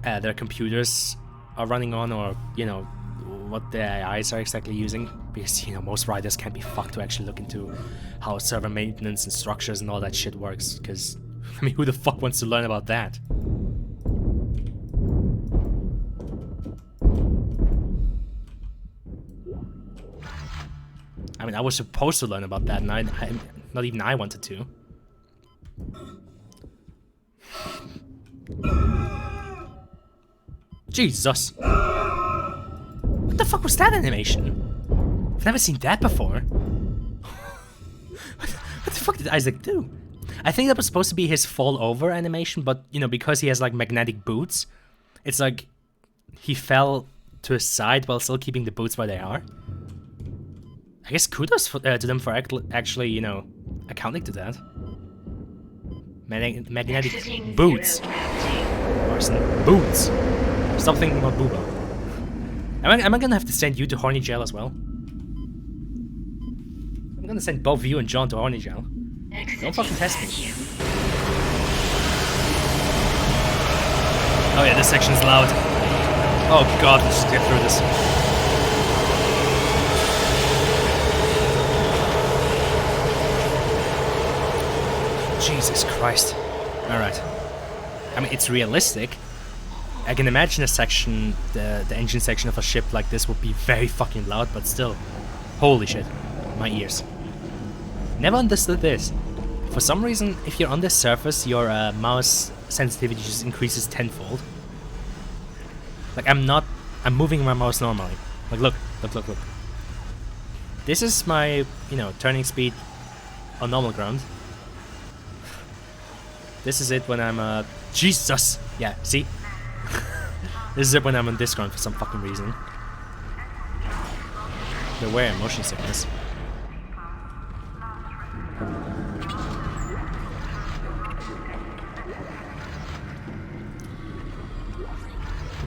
their computers are running on, or, you know, what their AIs are exactly using. Because, you know, most writers can't be fucked to actually look into how server maintenance and structures and all that shit works. Because, I mean, who the fuck wants to learn about that? I mean, I was supposed to learn about that, and not even I wanted to. Jesus! What the fuck was that animation? I've never seen that before. What the fuck did Isaac do? I think that was supposed to be his fall over animation, but, you know, because he has, like, magnetic boots, it's like he fell to his side while still keeping the boots where they are. I guess kudos to them for actually, you know, accounting to that. Magnetic boots. Marcin, boots. Stop thinking about Booba. Am I gonna have to send you to horny jail as well? I'm gonna send both you and John to horny jail. Don't fucking test me. Oh yeah, this section's loud. Oh god, let's just get through this. Jesus Christ. Alright. I mean, it's realistic. I can imagine a section, the engine section of a ship like this would be very fucking loud, but still. Holy shit. My ears. Never understood this. For some reason, if you're on the surface, your mouse sensitivity just increases tenfold. Like, I'm moving my mouse normally. Like, look. This is my, you know, turning speed on normal ground. This is it when I'm, Jesus! Yeah, see? This is it when I'm on this ground for some fucking reason. Beware, motion sickness.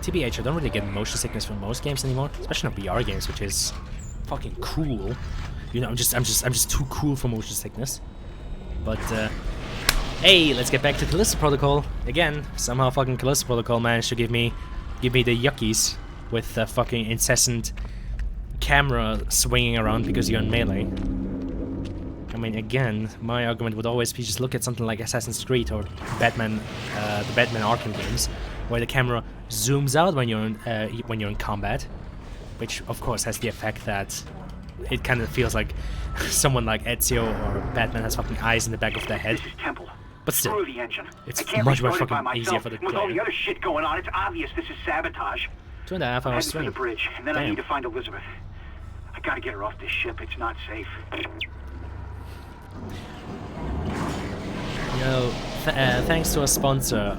TBH, I don't really get motion sickness from most games anymore, especially not VR games, which is fucking cool. You know, I'm just too cool for motion sickness. But, hey, let's get back to Callisto Protocol. Again, somehow fucking Callisto Protocol managed to give me the yuckies with a fucking incessant camera swinging around because you're in melee. I mean, again, my argument would always be just look at something like Assassin's Creed or Batman, the Batman Arkham games, where the camera zooms out when you're in combat, which of course has the effect that it kind of feels like someone like Ezio or Batman has fucking eyes in the back of their head. This is Temple. But still, Screw the engine. it's I can't much more restart it by fucking easier myself. for the With all the player. other shit going on, it's obvious this is sabotage. 2.5 I'm hours heading for stream. the bridge, and then I Damn. need to find Elizabeth. I gotta get her off this ship. It's not safe. Thanks to our sponsor,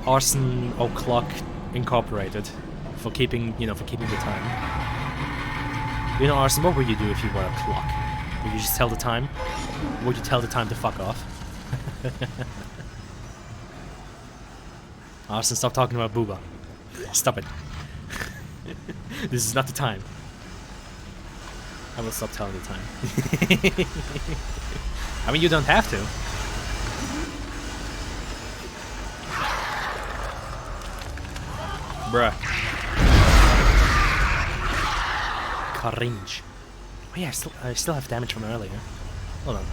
Arson O'Clock Incorporated, for keeping the time. You know, Arson, what would you do if you were a clock? Would you just tell the time? Or would you tell the time to fuck off? Arson, stop talking about Booba. Stop it. This is not the time. I will stop telling the time. I mean, you don't have to. Bruh. Cringe. Oh yeah, I still have damage from earlier. Hold on.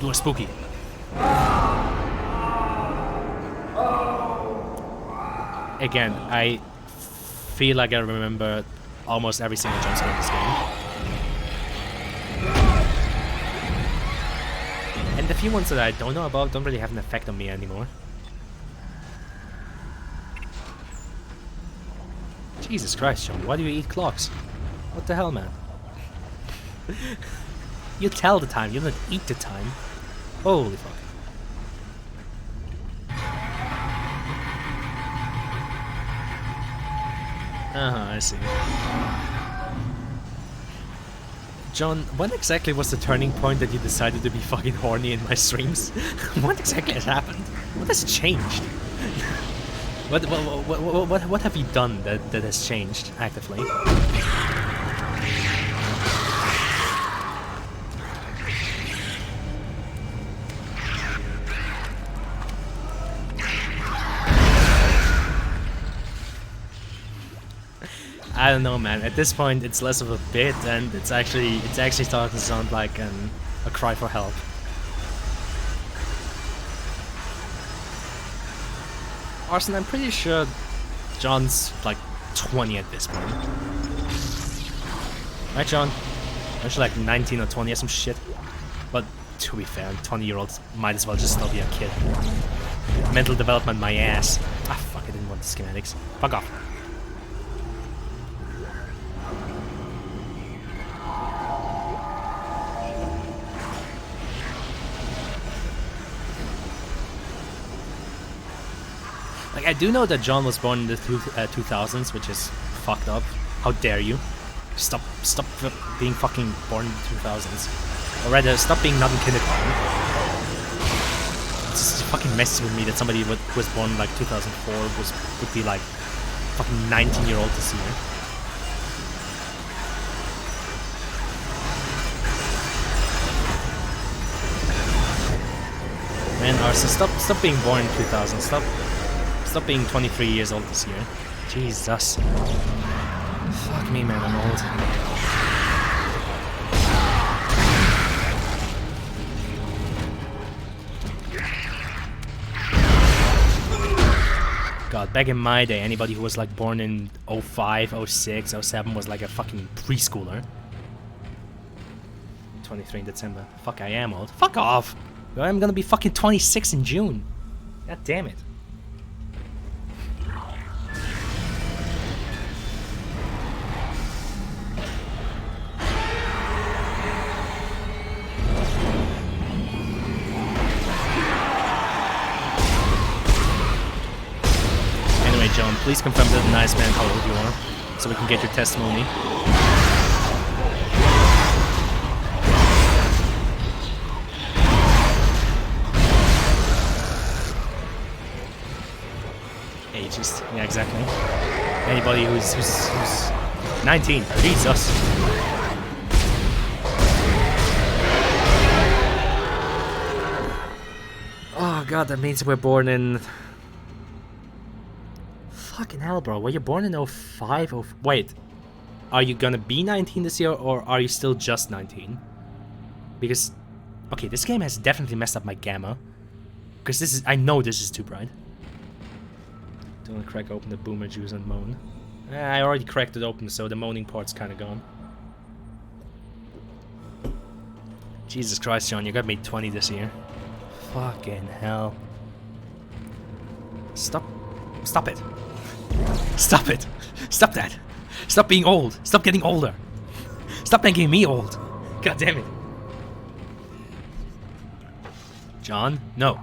You are spooky. Again, I feel like I remember almost every single jump scare in this game. And the few ones that I don't know about don't really have an effect on me anymore. Jesus Christ, John, why do you eat clocks? What the hell, man? You tell the time, you don't eat the time. Holy fuck. I see. John, when exactly was the turning point that you decided to be fucking horny in my streams? What exactly has happened? What has changed? What have you done that has changed actively? I don't know, man. At this point, it's less of a bit, and it's actually starting to sound like a cry for help. Arson, I'm pretty sure John's like 20 at this point. Right, John? Actually, like 19 or 20 or some shit. But to be fair, 20-year-olds might as well just still be a kid. Mental development, my ass. Ah, fuck! I didn't want the schematics. Fuck off. Like, I do know that John was born in the 2000s, which is fucked up. How dare you? Stop being fucking born in the 2000s. Or rather, stop being not in kindergarten. It's just fucking messes with me that somebody who was born like 2004 would be like fucking 19-year-old this year. Man, Arson, stop being born in 2000. Stop being 23 years old this year. Jesus. Fuck me, man, I'm old. God, back in my day, anybody who was like born in 05, 06, 07 was like a fucking preschooler. 23 in December. Fuck, I am old. Fuck off! I'm gonna be fucking 26 in June. God damn it. Anyway, John, please confirm to the nice man how old you are, so we can get your testimony. Ageist. Yeah, exactly. Anybody who's 19. Jesus. Oh god, that means we're born in Fucking hell, bro. Were you born in 05? Wait. Are you gonna be 19 this year, or are you still just 19? Because... Okay, this game has definitely messed up my gamma. Because this is... I know this is too bright. Don't want to crack open the boomer juice and moan. I already cracked it open, so the moaning part's kind of gone. Jesus Christ, John, you got me 20 this year. Fucking hell. Stop it. Stop it. Stop that. Stop being old. Stop getting older. Stop making me old. God damn it. John, no.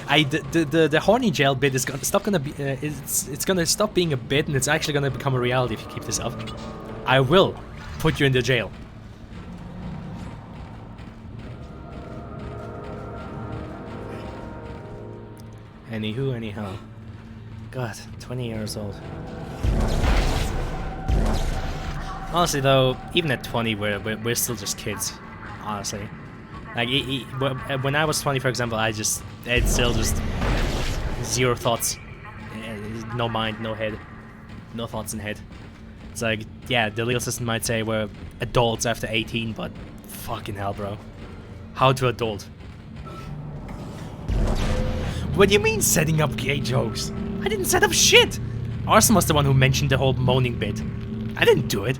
The horny jail bit is gonna be it's gonna stop being a bit, and it's actually gonna become a reality if you keep this up. I will put you in the jail. Anywho, anyhow. God, 20 years old. Honestly though, even at 20 we're still just kids. Honestly. Like, when I was 20, for example, it's still just zero thoughts. No mind, no head. No thoughts in head. It's like, yeah, the legal system might say we're adults after 18, but fucking hell, bro. How to adult? What do you mean setting up gay jokes? I didn't set up shit! Arson was the one who mentioned the whole moaning bit. I didn't do it.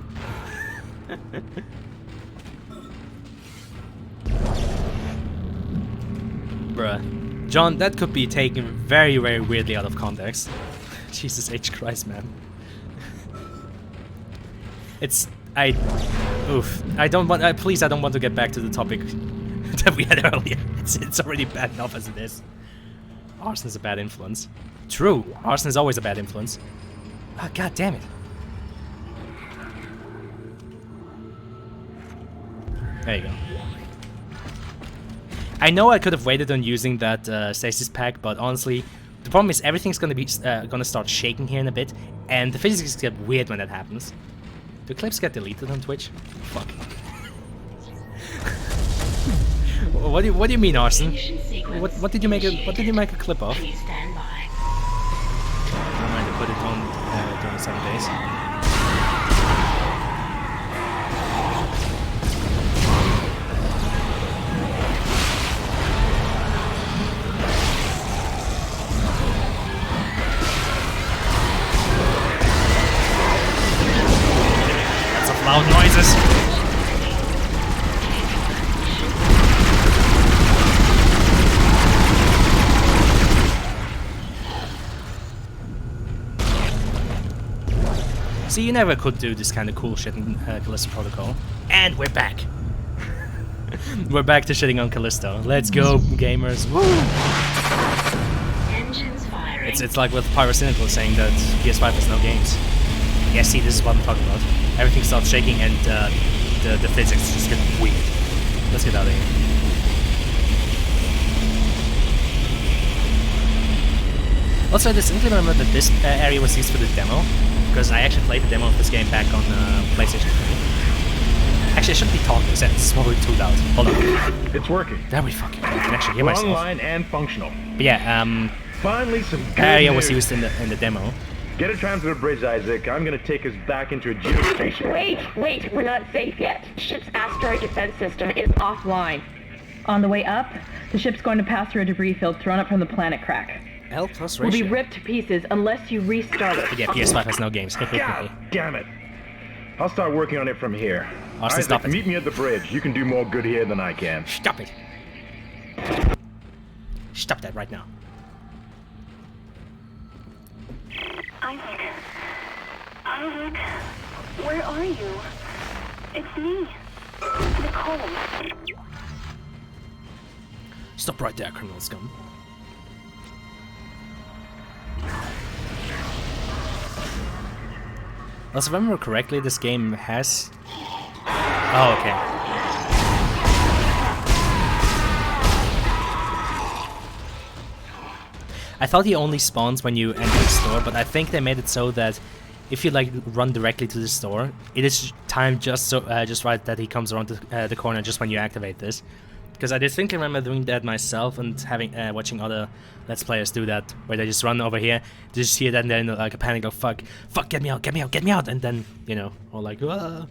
Bruh. John, that could be taken very, very weirdly out of context. Jesus H. Christ, man. Oof. I don't want, please, I don't want to get back to the topic that we had earlier. It's already bad enough as it is. Arson's a bad influence. True, arson is always a bad influence. Ah, god damn it. There you go. I know I could have waited on using that stasis pack, but honestly, the problem is everything's gonna start shaking here in a bit, and the physics get weird when that happens. Do clips get deleted on Twitch? Fuck. What do you mean, Arson? What did you make a clip of? Please stand by. I don't mind to put it on during 7 days. Loud noises. See, you never could do this kind of cool shit in Callisto Protocol. And we're back. We're back to shitting on Callisto. Let's go, gamers. Woo! Engines firing. It's like with Pyrocynical saying that PS5 has no games. Yeah, see, this is what I'm talking about. Everything starts shaking and the physics just get weird. Let's get out of here. Also, I distinctly remember that this area was used for the demo, because I actually played the demo of this game back on PlayStation 3. Actually, I shouldn't be talking, because it's probably too loud. Hold on. It's working. There we fucking go. I can actually hear myself. Online and functional. But yeah, finally some good area news. was used in the demo. Get a tram to the bridge, Isaac. I'm gonna take us back into a geostation. Wait, we're not safe yet. Ship's asteroid defense system is offline. On the way up, the ship's going to pass through a debris field thrown up from the planet crack. L plus ratio. ratio. We'll be ripped to pieces unless you restart it. Yeah, PS5 has no games. God damn it. I'll start working on it from here. Arson, stop it. Meet me at the bridge. You can do more good here than I can. Stop it. Stop that right now. Isaac, where are you? It's me, Nicole. Stop right there, criminal scum. Also, if I remember correctly, this game has... Oh, okay. I thought he only spawns when you enter the store, but I think they made it so that if you like run directly to the store, it is timed just right that he comes around the corner just when you activate this. Because I distinctly remember doing that myself and having watching other Let's Players do that, where they just run over here, they just hear that and then like a panic of fuck, get me out, get me out, get me out, and then, you know, or like, Wah.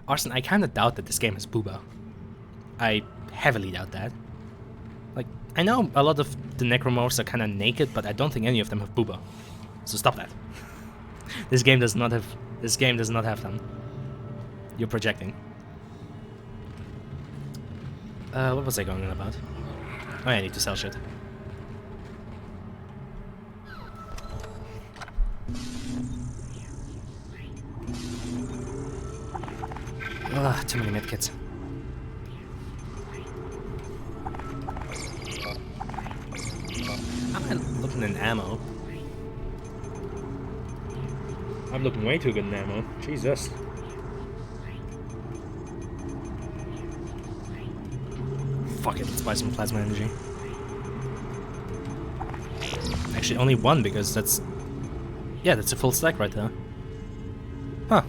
Arson, I kind of doubt that this game has booba. I heavily doubt that. Like, I know a lot of the necromorphs are kind of naked, but I don't think any of them have booba. So stop that. This game does not have them. You're projecting. What was I going on about? Oh, I need to sell shit. Ugh, too many medkits. I'm looking in ammo. I'm looking way too good in ammo. Jesus. Fuck it, let's buy some plasma energy. Actually, only one, because that's... Yeah, that's a full stack right there. Huh.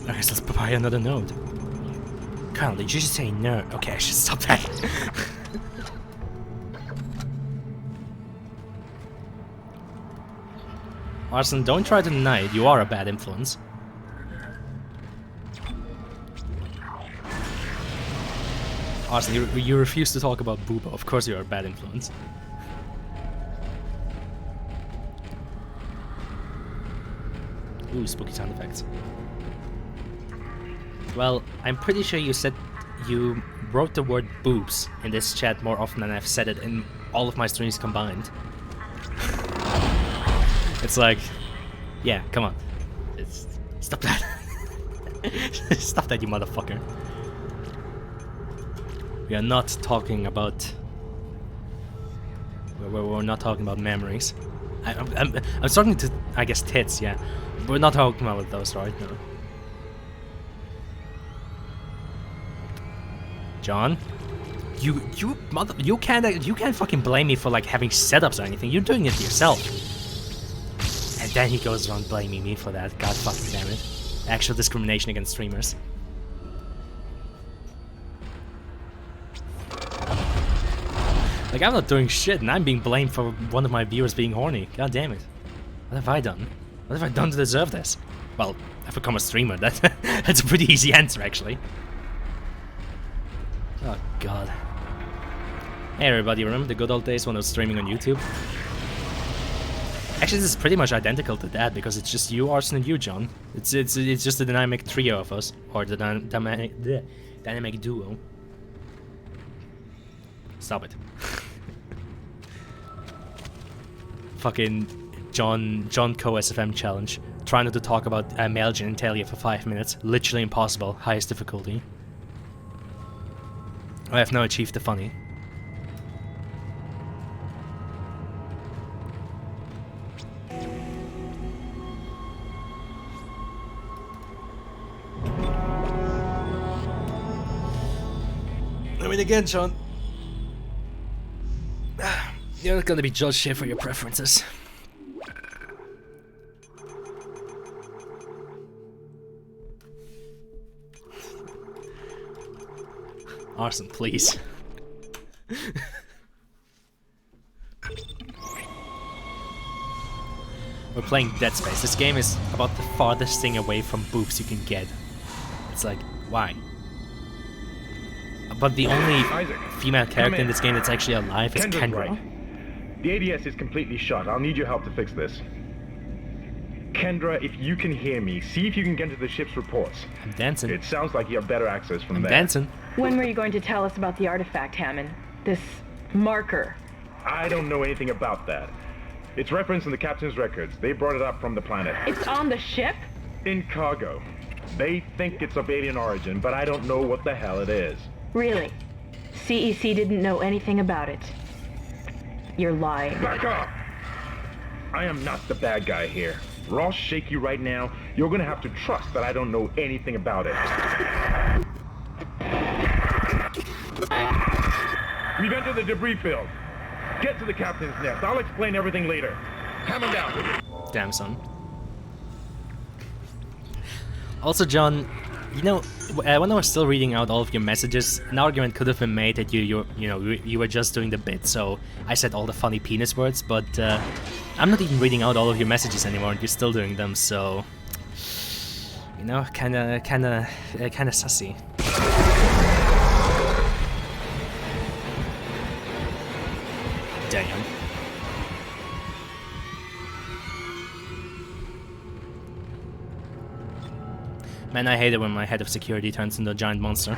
I guess let's buy another node. Kyle, did you just say nerd? Okay, I should stop that. Arson, don't try to deny it. You are a bad influence. Arson, you refuse to talk about booba. Of course you're a bad influence. Ooh, spooky sound effects. Well, I'm pretty sure you said you wrote the word boobs in this chat more often than I've said it in all of my streams combined. It's like, yeah, come on. Stop that. Stop that, you motherfucker. We are not talking about... We're not talking about memories. I'm starting to, I guess, tits, yeah. We're not talking about those right now. John? You can't fucking blame me for like having setups or anything. You're doing it yourself. And then he goes around blaming me for that. God fucking damn it. Actual discrimination against streamers. Like, I'm not doing shit, and I'm being blamed for one of my viewers being horny. God damn it. What have I done? What have I done to deserve this? Well, I've become a streamer. That's a pretty easy answer, actually. Oh, God. Hey, everybody, remember the good old days when I was streaming on YouTube? Actually, this is pretty much identical to that, because it's just you, Arson, and you, John. It's just a dynamic trio of us. Or the dynamic duo. Stop it. Fucking John Co SFM challenge. Try not to talk about male genitalia for 5 minutes. Literally impossible. Highest difficulty. I have now achieved the funny. I mean, again, John. You're not gonna be judged here for your preferences. Arson, please. We're playing Dead Space. This game is about the farthest thing away from boobs you can get. It's like, why? But the only female character in this game that's actually alive is Kendra. Right. The ADS is completely shut. I'll need your help to fix this. Kendra, if you can hear me, see if you can get into the ship's reports. I'm dancing. It sounds like you have better access from there. I'm dancing. When were you going to tell us about the artifact, Hammond? This marker? I don't know anything about that. It's referenced in the captain's records. They brought it up from the planet. It's on the ship? In cargo. They think it's of alien origin, but I don't know what the hell it is. Really? CEC didn't know anything about it. You're lying. Back up! I am not the bad guy here. Ross shake you right now, you're gonna have to trust that I don't know anything about it. We've entered the debris field. Get to the captain's nest. I'll explain everything later. Hammond out. Damn, son. Also, John, You know, when I was still reading out all of your messages, an argument could have been made that you were just doing the bit. So I said all the funny penis words, but I'm not even reading out all of your messages anymore, and you're still doing them. So you know, kind of sussy. Damn. Man, I hate it when my head of security turns into a giant monster.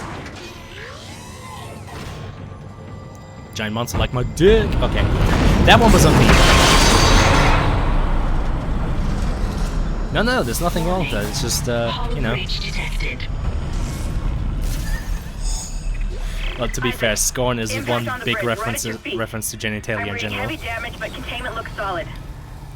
Giant monster like my dick! Okay, that one was on me. No, there's nothing wrong with that, it's just, you know. Well, to be fair, Scorn is one big reference to genitalia in general. Heavy damage, but containment looks solid.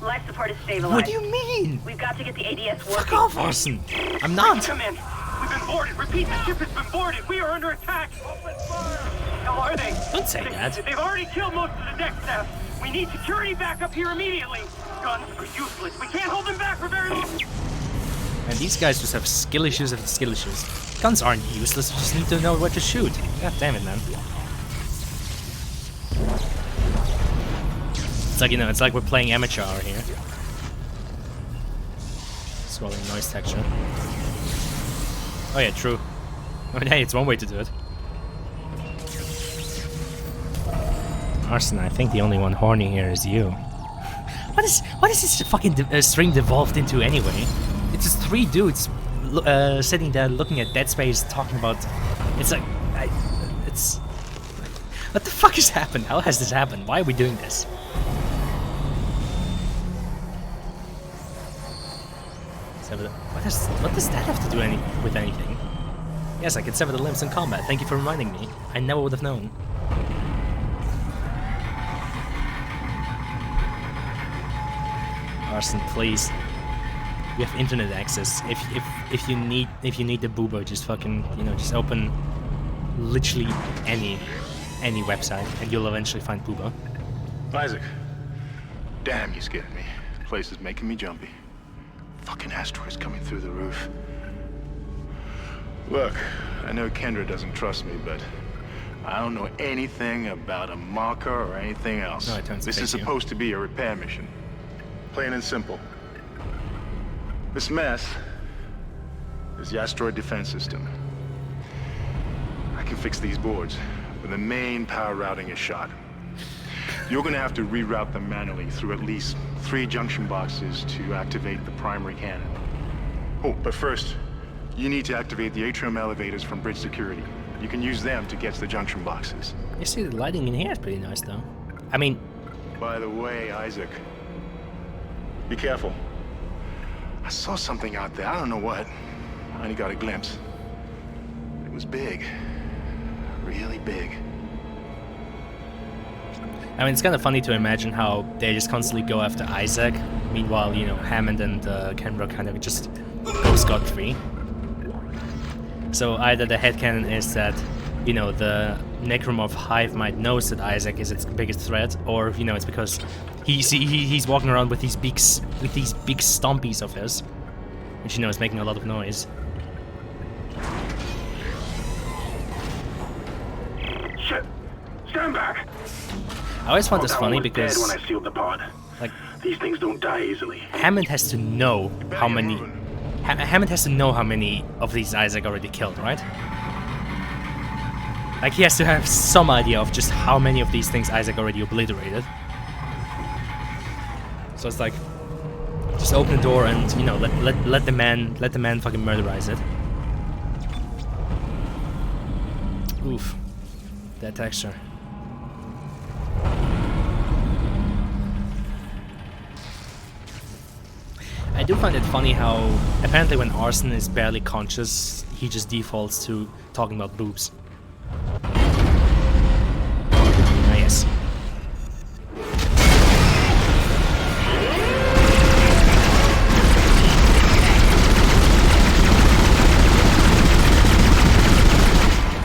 Life support is stabilized. What do you mean? We've got to get the ADS working. Fuck off, Arson! I'm not! Come in. We've been boarded. Repeat, the ship has been boarded. We are under attack. Open fire. How are they? Don't say that. They've already killed most of the deck staff. We need security back up here immediately. Guns are useless. We can't hold them back for very long. And these guys just have skill issues after skill issues. Guns aren't useless, you just need to know where to shoot. God damn it, man. It's like, you know, it's like we're playing amateur hour here. Scrolling noise texture. Oh yeah, true. I mean, hey, it's one way to do it. Arson, I think the only one horny here is you. What is this fucking stream devolved into anyway? It's just three dudes sitting there looking at Dead Space talking about... It's like... it's... What the fuck has happened? How has this happened? Why are we doing this? What does that have to do with anything? Yes, I can sever the limbs in combat. Thank you for reminding me. I never would have known. Arson, please. We have internet access. If you need the boobo, just fucking, you know, just open literally any website and you'll eventually find boobo. Isaac. Damn, you scared me. The place is making me jumpy. Fucking asteroids coming through the roof. Look, I know Kendra doesn't trust me, but I don't know anything about a marker or anything else. No, this is supposed to be a repair mission. Plain and simple. This mess is the asteroid defense system. I can fix these boards, but the main power routing is shot. You're gonna have to reroute them manually through at least 3 junction boxes to activate the primary cannon. Oh, but first, you need to activate the atrium elevators from bridge security. You can use them to get to the junction boxes. You see, the lighting in here is pretty nice, though. I mean... By the way, Isaac, be careful. I saw something out there, I don't know what. I only got a glimpse. It was big. Really big. I mean, it's kind of funny to imagine how they just constantly go after Isaac. Meanwhile, you know, Hammond and Kendra kind of just go scot-free. So either the headcanon is that, you know, the Necromorph hive mind knows that Isaac is its biggest threat, or, you know, it's because he's walking around with these big stompies of his, which, you know, is making a lot of noise. Shit! Stand back! I always find this funny because, when I sealed the pod. Like, these things don't die easily. Hammond has to know how many. Hammond has to know how many of these Isaac already killed, right? Like, he has to have some idea of just how many of these things Isaac already obliterated. So it's like, just open the door and, you know, let the man fucking murderize it. Oof, that texture. I do find it funny how apparently when Arson is barely conscious, he just defaults to talking about boobs. Ah, yes.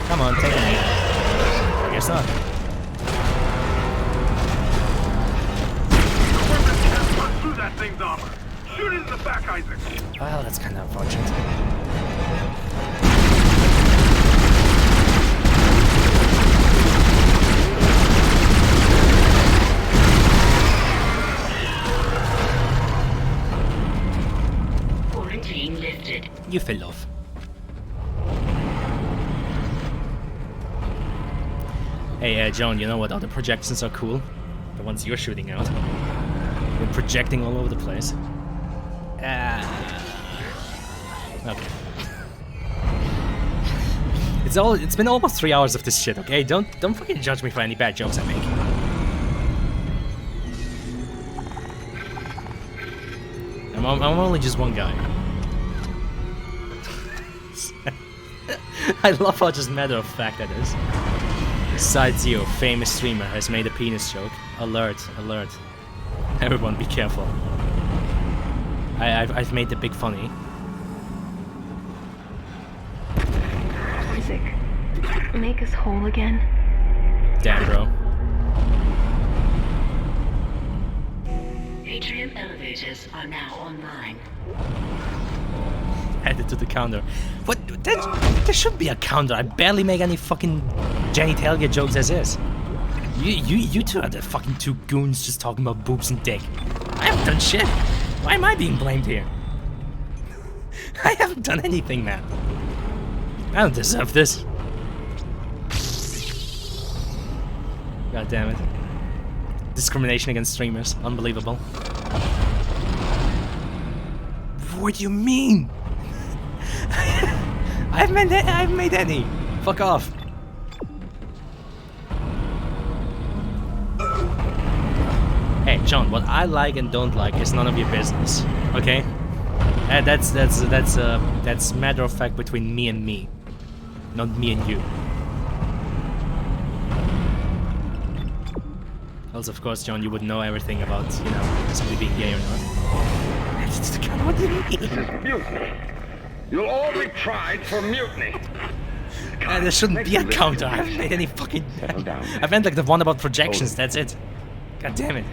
Come on, take me. I guess not. Through that thing's armor. Shoot Shoot it in the back, Isaac. Well, that's kind of unfortunate. Quarantine lifted. You fell off. Hey, John, you know what other projections are cool? The ones you're shooting out. You're projecting all over the place. Okay. It's been almost 3 hours of this shit, okay? Don't fucking judge me for any bad jokes I make. I'm only just one guy. I love how just matter of fact that is. Side Zero, famous streamer, has made a penis joke. Alert, alert. Everyone be careful. I've made the big funny. Isaac, make us whole again. Damn, bro. Atrium elevators are now online. Added to the counter. What? There should be a counter. I barely make any fucking genitalia jokes as is. You two are the fucking two goons just talking about boobs and dick. I haven't done shit. Why am I being blamed here? I haven't done anything, man. I don't deserve this. God damn it. Discrimination against streamers. Unbelievable. What do you mean? I haven't made any. Fuck off. Hey, John, what I like and don't like is none of your business, okay? That's matter of fact between me and me, not me and you. Also, of course, John, you would know everything about, you know, somebody being gay or not. What do you mean? This is mutiny. You'll all be tried for mutiny. There shouldn't be a counter. I haven't made any fucking... I meant like the one about projections, that's it. God damn it.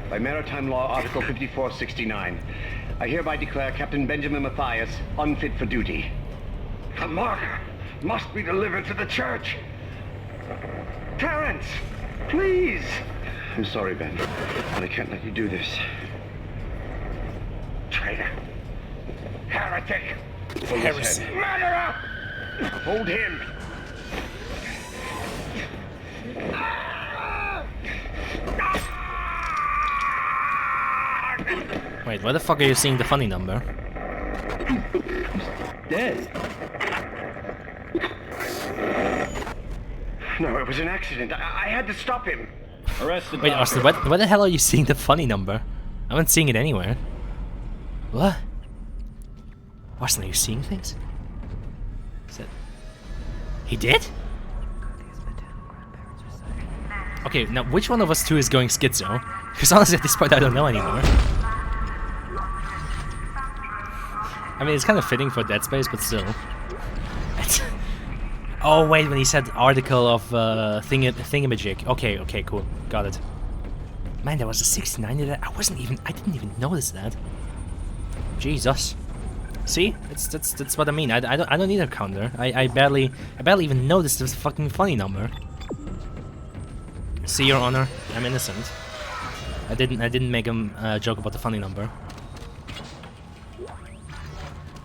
By Maritime Law, Article 5469, I hereby declare Captain Benjamin Mathius unfit for duty. The marker must be delivered to the church. Terrence, please. I'm sorry, Ben, but I can't let you do this. Traitor. Heretic. Heresy. Murderer! Hold him. Wait, where the fuck are you seeing the funny number? Dead. No, it was an accident. I had to stop him. Arrested. Wait, Austin, where the hell are you seeing the funny number? I haven't seen it anywhere. What? Austin, are you seeing things? Is that... He did? Okay, now which one of us two is going schizo? Because honestly at this point I don't know anymore. I mean, it's kind of fitting for Dead Space, but still. Oh wait, when he said article of thingamajig. Okay, cool, got it. Man, there was a 69 in that. I didn't even notice that. Jesus. See, that's what I mean. I don't need a counter. I barely even noticed this fucking funny number. See, Your Honor, I'm innocent. I didn't make a joke about the funny number.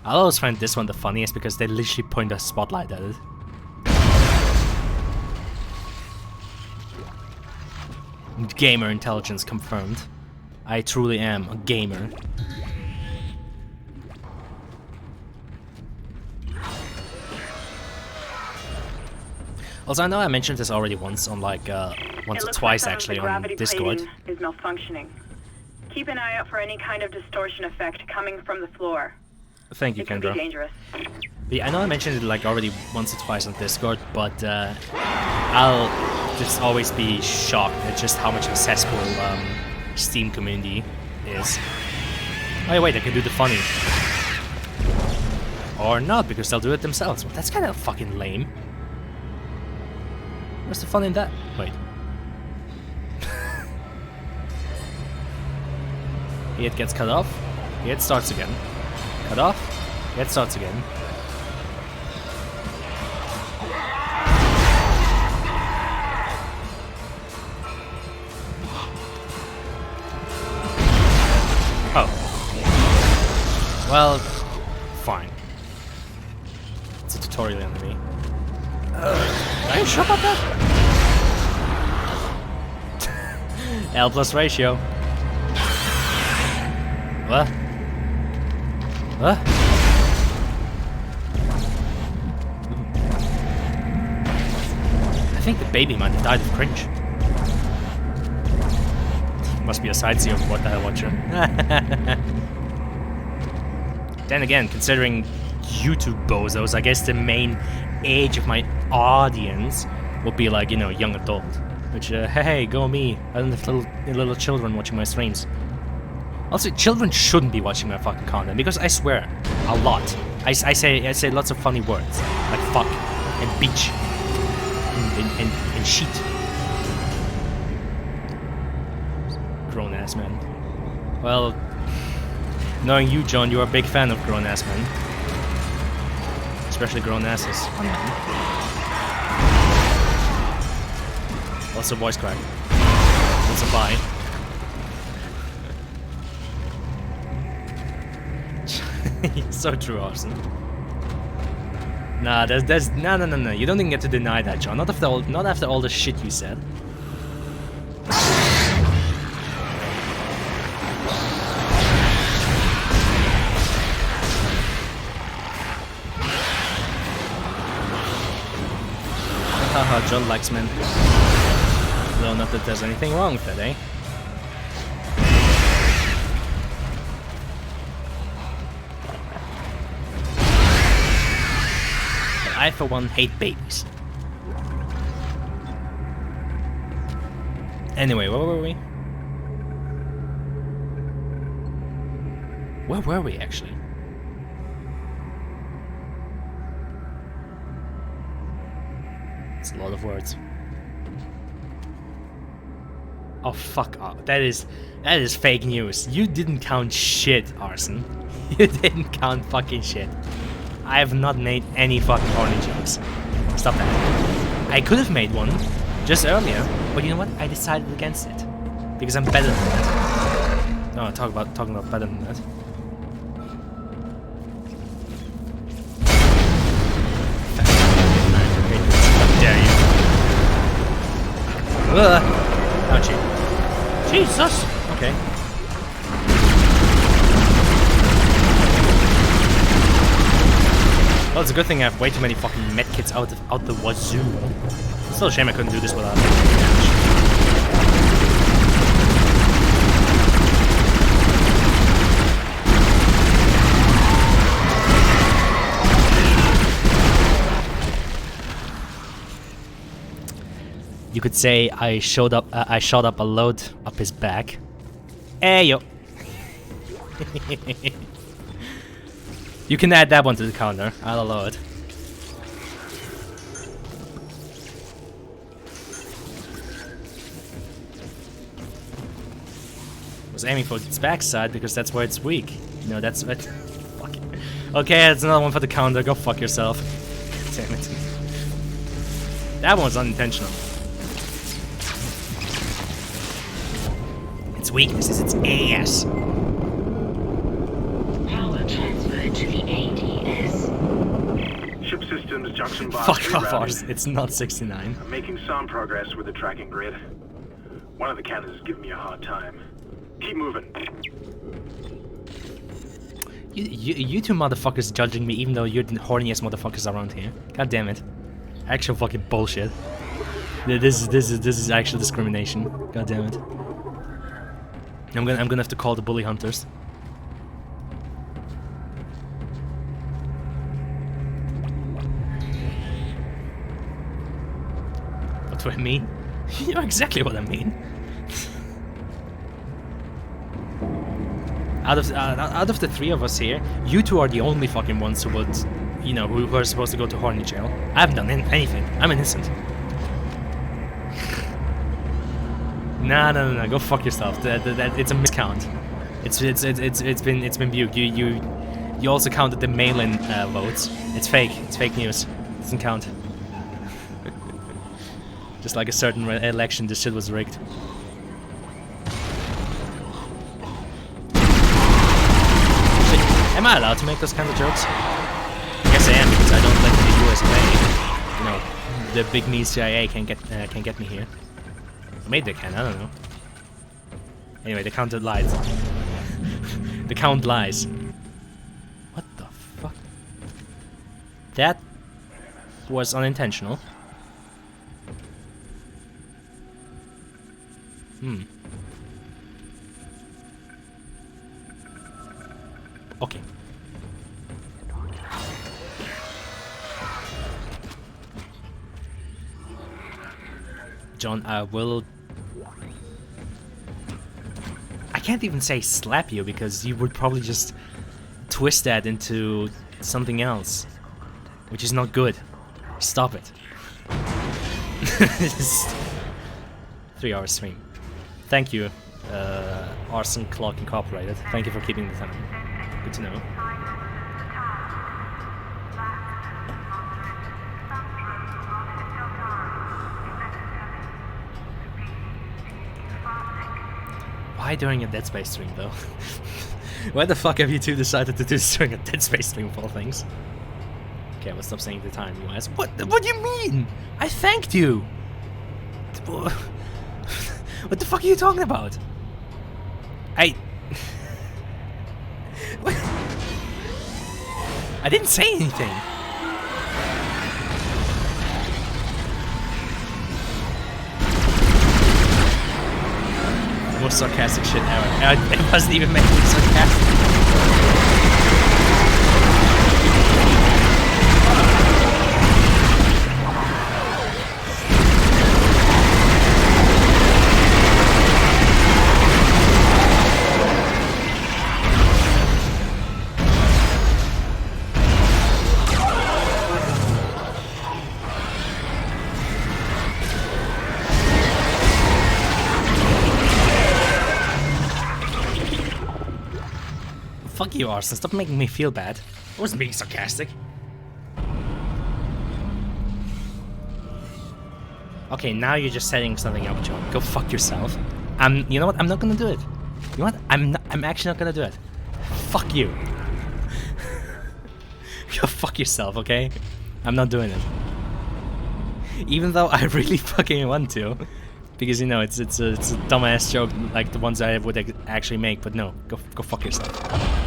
I'll always find this one the funniest because they literally point a spotlight at it. Gamer intelligence confirmed. I truly am a gamer. Also, I know I mentioned this already once on like once or twice actually on Discord. Is malfunctioning. Keep an eye out for any kind of distortion effect coming from the floor. Thank you, It could be Kendra. dangerous. Yeah, I know I mentioned it like already once or twice on Discord, but I'll just always be shocked at just how much of a cesspool Steam community is. Oh yeah, wait, they can do the funny. Or not, because they'll do it themselves. Well, that's kind of fucking lame. What's the fun in that? Wait. It gets cut off. It starts again. Cut off. It starts again. Oh. Well, fine. It's a tutorial enemy. Are you sure about that? L plus ratio. What? What? I think the baby might have died of cringe. Must be a sightseer of What the Hell Watcher. Then again, considering YouTube bozos, I guess the main age of my audience would be like, you know, young adult. Which, hey, go me. I don't have little children watching my streams. Also, children shouldn't be watching my fucking content because I swear a lot. I say lots of funny words like fuck and bitch and shit. Grown ass man. Well, knowing you, John, you're a big fan of grown ass men, especially grown asses. Also, voice crack. It's a bye. So true, Arson. Nah, there's no. You don't even get to deny that, John. Not after all the shit you said. Haha, John likes men. Though not that there's anything wrong with that, eh? I, for one, hate babies. Anyway, where were we? Where were we, actually? It's a lot of words. Oh, fuck off. That is fake news. You didn't count shit, Arson. You didn't count fucking shit. I have not made any fucking horny jokes. Stop that. I could have made one just earlier, but you know what? I decided against it because I'm better than that. No, talking about better than that. How dare you? Ouchie. Jesus. Okay. Well, it's a good thing I have way too many fucking medkits out the wazoo. Still a shame I couldn't do this without damage. You could say I shot up a load up his back. Hey yo. You can add that one to the counter. I'll allow it. Was aiming for its backside because that's where it's weak. You know, that's what. Fuck it. Okay, that's another one for the counter. Go fuck yourself. Damn it. That one was unintentional. Its weakness is its ass. Power transferred to the ADS. Ship systems junction box. Fuck off, Ars. It's not 69. I'm making some progress with the tracking grid. One of the cannons is giving me a hard time. Keep moving. You two motherfuckers judging me even though you're the horniest motherfuckers around here. God damn it. Actual fucking bullshit. This is actual discrimination. God damn it. I'm gonna have to call the bully hunters. What do I mean? You know exactly what I mean. Out of the three of us here, you two are the only fucking ones who would, you know, who are supposed to go to horny jail. I haven't done anything. I'm innocent. Nah, go fuck yourself. It's a miscount. It's been buked. You also counted the mail-in votes. It's fake. It's fake news. It doesn't count. Just like a certain election, this shit was rigged. Shit. Am I allowed to make those kind of jokes? I guess I am because I don't let the US play. You know, the big me CIA can get me here. Or maybe they can. I don't know. Anyway, the count lies. The count lies. What the fuck? That was unintentional. Okay. John, I will... I can't even say slap you because you would probably just twist that into something else, which is not good. Stop it. 3-hour stream. Thank you, Arson Clock Incorporated. Thank you for keeping the time. Good to know. Why during a Dead Space stream, though? Why the fuck have you two decided to do this during a Dead Space stream of all things? Okay, we'll stop saying the time, you ask. What do you mean? I thanked you! What the fuck are you talking about? I didn't say anything. The most sarcastic shit ever. It wasn't even meant to be sarcastic. Fuck you, Arson. Stop making me feel bad. I wasn't being sarcastic. Okay, now you're just setting something up, John. Go fuck yourself. You know what? I'm not gonna do it. You know what? I'm actually not gonna do it. Fuck you. Go fuck yourself, okay? I'm not doing it. Even though I really fucking want to. Because, you know, it's a dumbass joke like the ones I would actually make, but no. Go fuck yourself.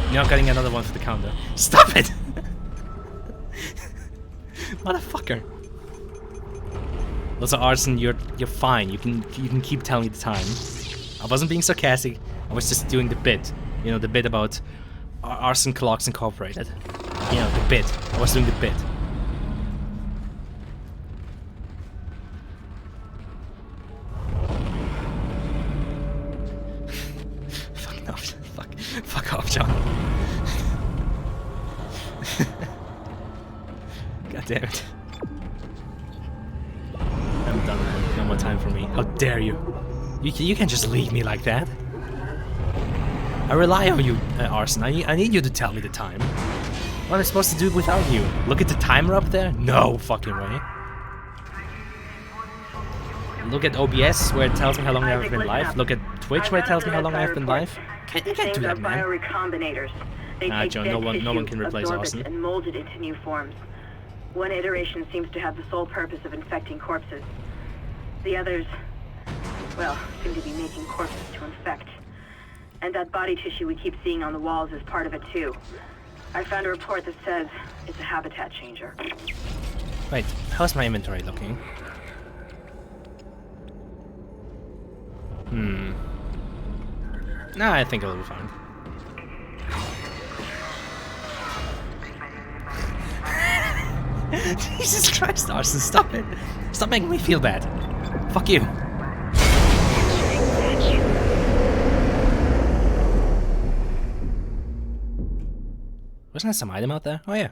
You're not getting another one for the counter. Stop it! Motherfucker. Also, Arson, you're fine. You can keep telling me the time. I wasn't being sarcastic. I was just doing the bit. You know, the bit about Arson Clocks Incorporated. You know, the bit. I was doing the bit. Fuck off, John. God damn it. I'm done, man. No more time for me. How dare you? You can't just leave me like that. I rely on you, Arson. I need you to tell me the time. What am I supposed to do without you? Look at the timer up there? No fucking way. Look at OBS where it tells me how long I've been live. Look at Twitch where it tells me how long I've been live. You can't do that, man. Nah, Joe, no one can replace Arson. And molded into new forms. One iteration seems to have the sole purpose of infecting corpses. The others, well, seem to be making corpses to infect. And that body tissue we keep seeing on the walls is part of it too. I found a report that says it's a habitat changer. Wait, how's my inventory looking? Nah, I think it'll be fine. Jesus Christ, Arson, stop it. Stop making me feel bad. Fuck you. Wasn't there some item out there? Oh yeah.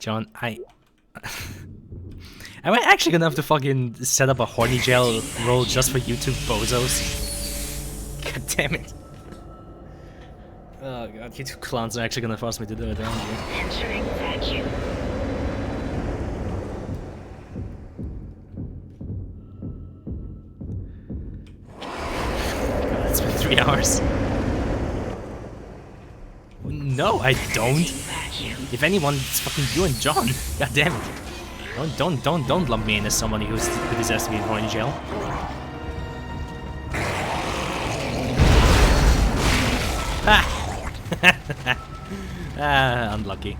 John, am I actually gonna have to fucking set up a horny jail role just for you two bozos? God damn it. Oh god, you two clowns are actually gonna force me to do it, aren't you? Entering vacuum. God, it's been 3 hours. No, I don't. If anyone, it's fucking you and John. God damn it. Don't lump me in as somebody who deserves to be in horny jail. Ah! Unlucky.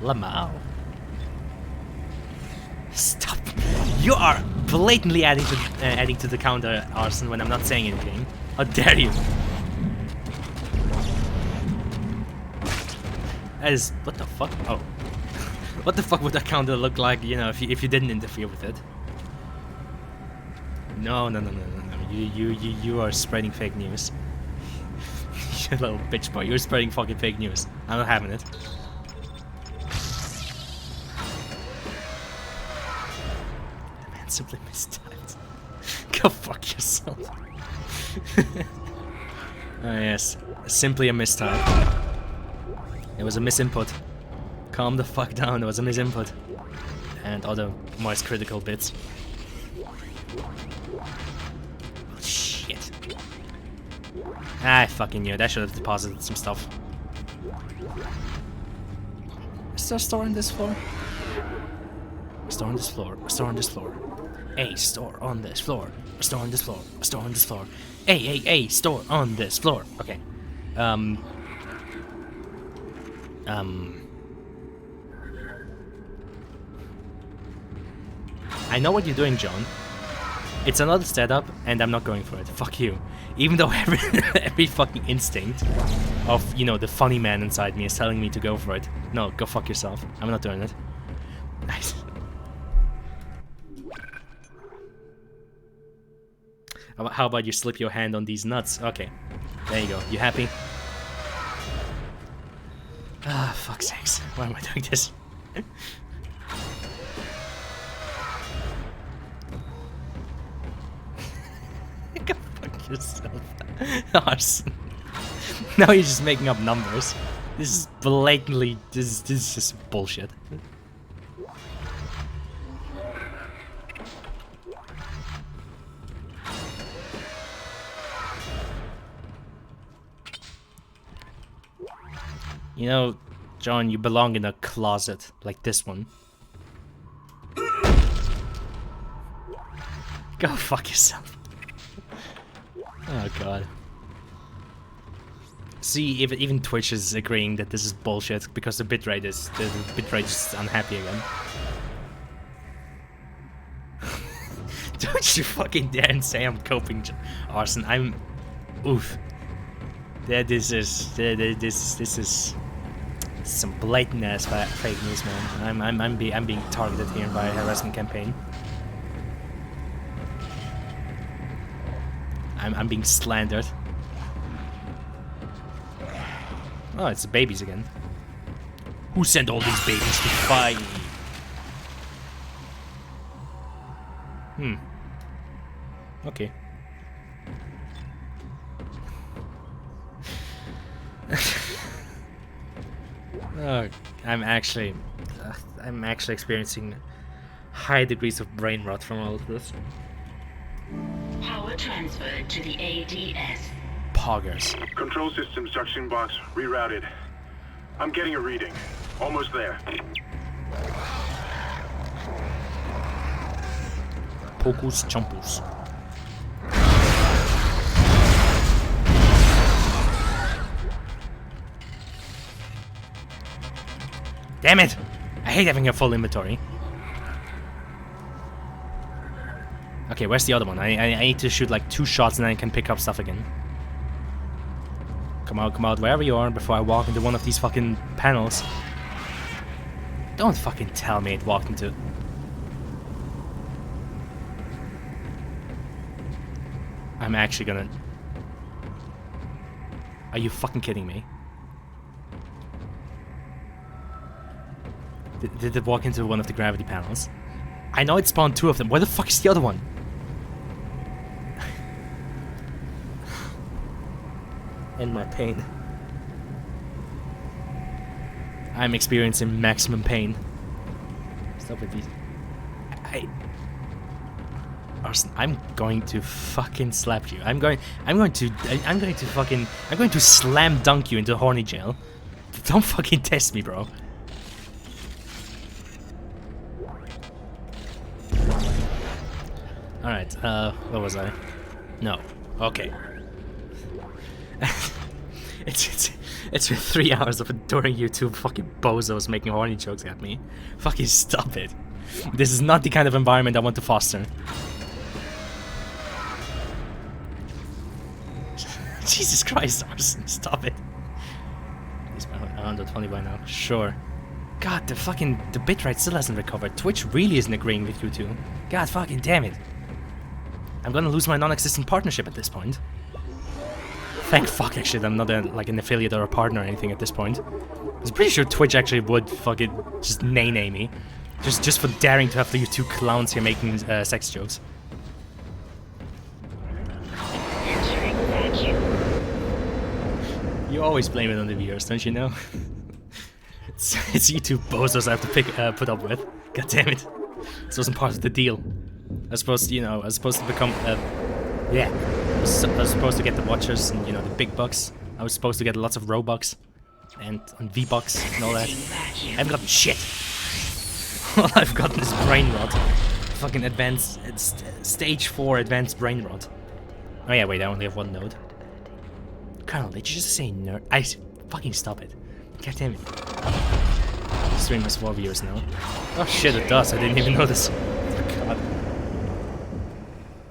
Lamau. Stop. You are blatantly adding to the counter, Arson, when I'm not saying anything. How dare you? That is... what the fuck? Oh. What the fuck would that counter look like, you know, if you didn't interfere with it? No. You are spreading fake news. You little bitch boy, you're spreading fucking fake news. I'm not having it. The man simply mistyped. Go fuck yourself. Yes, simply a mistype. It was a misinput. Calm the fuck down, it was a misinput. And other more critical bits. Oh, shit. I fucking knew it. I should have deposited some stuff. Is there a store on this floor? A store on this floor. A store on this floor. A store on this floor. A store on this floor. A store on this floor. A store on this floor. Okay. I know what you're doing, John. It's another setup, and I'm not going for it. Fuck you. Even though every fucking instinct of, you know, the funny man inside me is telling me to go for it. No, go fuck yourself. I'm not doing it. Nice. How about you slip your hand on these nuts? Okay. There you go. You happy? Ah, fuck's sakes. Why am I doing this? Go fuck yourself. Arson. Now you're just making up numbers. This is blatantly... This is just bullshit. You know, John, you belong in a closet like this one. Go fuck yourself. Oh god. See, even Twitch is agreeing that this is bullshit because the bitrate is unhappy again. Don't you fucking dare and say I'm coping, Arson. I'm... Oof. Yeah, this is some blatant ass fake news, man. I'm being targeted here by a harassment campaign. I'm being slandered. Oh, it's the babies again. Who sent all these babies to fight? Okay. Oh, I'm actually experiencing high degrees of brain rot from all of this. Power transferred to the ADS. Poggers. Control system suction box rerouted. I'm getting a reading. Almost there. Pocus Chumpus. Damn it! I hate having a full inventory. Okay, where's the other one? I need to shoot like 2 shots and then I can pick up stuff again. Come out, wherever you are before I walk into one of these fucking panels. Don't fucking tell me it walked into... I'm actually gonna... Are you fucking kidding me? Did they walk into one of the gravity panels? I know it spawned 2 of them. Where the fuck is the other one? In my pain. I'm experiencing maximum pain. Stop it, these. Arsene, I'm going to fucking slap you. I'm going to slam dunk you into horny jail. Don't fucking test me, bro. Alright, what was I? No. Okay. It's been 3 hours of adoring you two fucking bozos making horny jokes at me. Fucking stop it. This is not the kind of environment I want to foster. Jesus Christ, Arsene, stop it. He's 120 by now. Sure. God, the bitrate still hasn't recovered. Twitch really isn't agreeing with you two. God fucking damn it. I'm gonna lose my non-existent partnership at this point. Thank fuck, actually, that I'm not an affiliate or a partner or anything at this point. I was pretty sure Twitch actually would fucking just nay-nay me. Just for daring to have you two clowns here making sex jokes. You always blame it on the viewers, don't you know? it's you two bozos I have to put up with. God damn it. This wasn't part of the deal. I was supposed to become, yeah. I was supposed to get the watchers and, the big bucks. I was supposed to get lots of Robux and V-Bucks and all that. I haven't gotten shit. All I've gotten is brain rot. Fucking advanced, stage 4 advanced brain rot. Oh yeah, wait, I only have 1 node. Colonel, did you just say nerd? I fucking stop it. God damn it. The stream has 4 viewers now. Oh shit, it does. I didn't even notice. Oh god.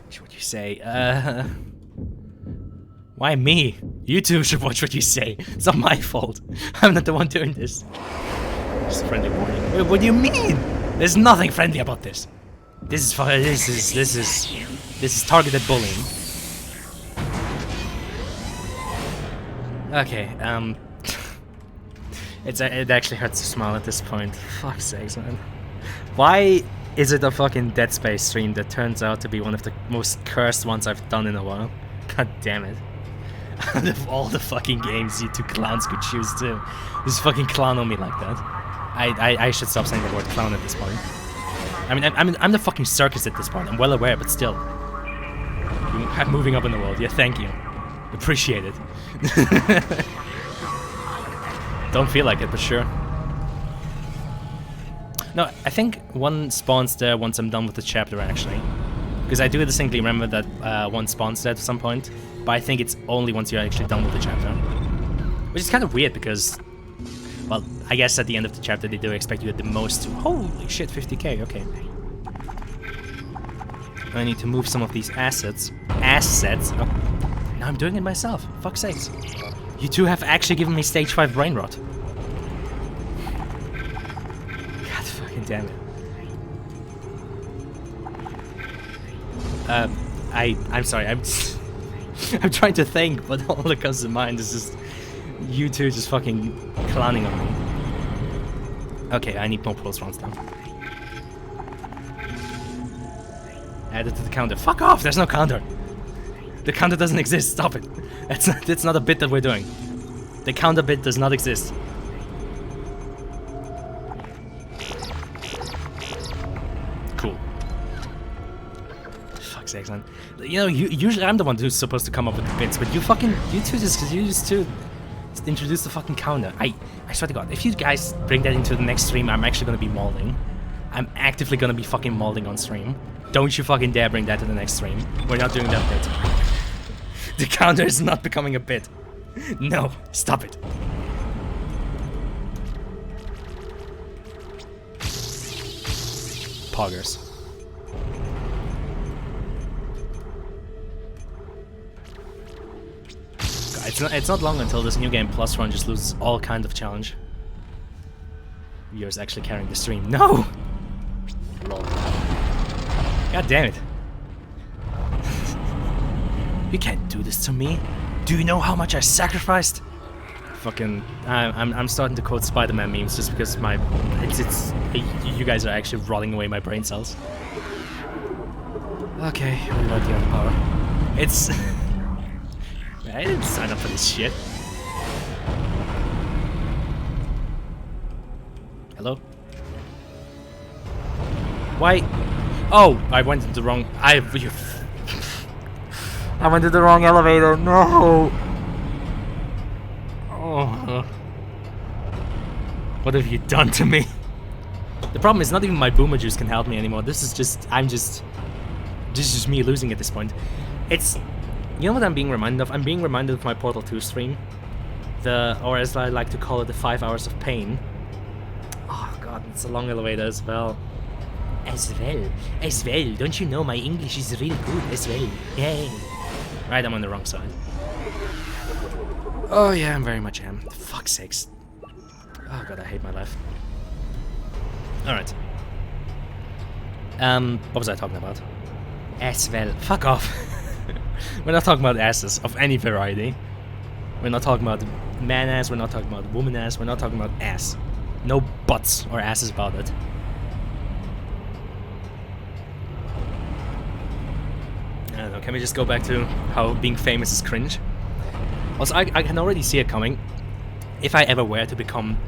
Watch what you say. Why me? You two should watch what you say. It's not my fault. I'm not the one doing this. Just a friendly warning. Wait, what do you mean? There's nothing friendly about this. This is targeted bullying. Okay, it actually hurts to smile at this point. Fuck's sakes, man. Why is it a fucking Dead Space stream that turns out to be one of the most cursed ones I've done in a while? God damn it. Out of all the fucking games you two clowns could choose to, just fucking clown on me like that. I should stop saying the word clown at this point. I mean, I'm the fucking circus at this point. I'm well aware, but still. I'm moving up in the world. Yeah, thank you. Appreciate it. Don't feel like it, but sure. No, I think one spawns there once I'm done with the chapter, actually. Because I do distinctly remember that one spawns there at some point. But I think it's only once you're actually done with the chapter. Which is kind of weird because... Well, I guess at the end of the chapter they do expect you at the most to... Holy shit, 50k, okay. I need to move some of these assets. Oh, now I'm doing it myself. Fuck's sakes. You two have actually given me stage 5 brain rot. God fucking damn it. I'm sorry, I'm trying to think, but all that comes to mind is just you two just fucking clowning on me. Okay, I need more pulse rounds now. Add it to the counter. Fuck off! There's no counter. The counter doesn't exist. Stop it. That's not a bit that we're doing. The counter bit does not exist. Cool. Fuck's sake, man. Usually I'm the one who's supposed to come up with the bits, but you two just introduce the fucking counter. I swear to God, if you guys bring that into the next stream, I'm actually gonna be mauling. I'm actively gonna be fucking mauling on stream. Don't you fucking dare bring that to the next stream. We're not doing that bit. The counter is not becoming a bit. No, stop it. Poggers. It's not long until this New Game Plus run just loses all kinds of challenge. Viewers actually carrying the stream. No! Lol. God damn it. You can't do this to me. Do you know how much I sacrificed? Fucking, I'm starting to quote Spider-Man memes just because you guys are actually rotting away my brain cells. Okay, what about the other power? It's... I didn't sign up for this shit. Hello? Why? Oh, I went into the wrong... I went to the wrong elevator, no! Oh. What have you done to me? The problem is not even my boomer juice can help me anymore. This is just me losing at this point. It's... You know what I'm being reminded of? I'm being reminded of my Portal 2 stream. Or as I like to call it, the 5 hours of pain. Oh god, it's a long elevator as well. As well. Don't you know my English is really good as well? Yay. Right, I'm on the wrong side. Oh yeah, I'm very much am. For fuck's sakes. Oh god, I hate my life. Alright. What was I talking about? As well. Fuck off. We're not talking about asses of any variety. We're not talking about man ass, we're not talking about woman ass, we're not talking about ass. No butts or asses about it. I don't know, can we just go back to how being famous is cringe? Also, I can already see it coming. If I ever were to become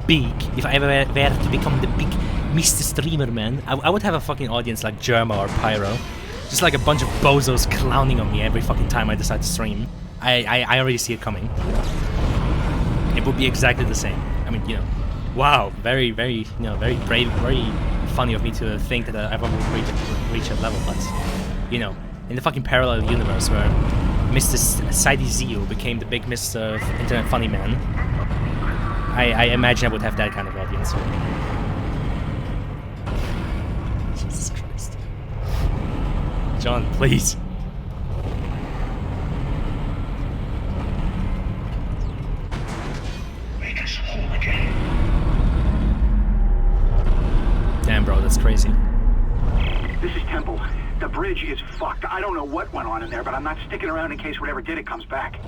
big, if I ever were to become the big Mr. Streamer man, I would have a fucking audience like Germa or Pyro. Just like a bunch of bozos clowning on me every fucking time I decide to stream. I already see it coming. It would be exactly the same. I mean, you know, wow, very, very, you know, very brave, very funny of me to think that I would reach that level, but, you know, in the fucking parallel universe where Mr. Saidi Zio became the big Mr. Internet Funny Man, I imagine I would have that kind of audience. Jesus Christ. John, please. Make us whole again. Damn, bro, that's crazy. This is Temple. The bridge is fucked. I don't know what went on in there, but I'm not sticking around in case whatever did it comes back.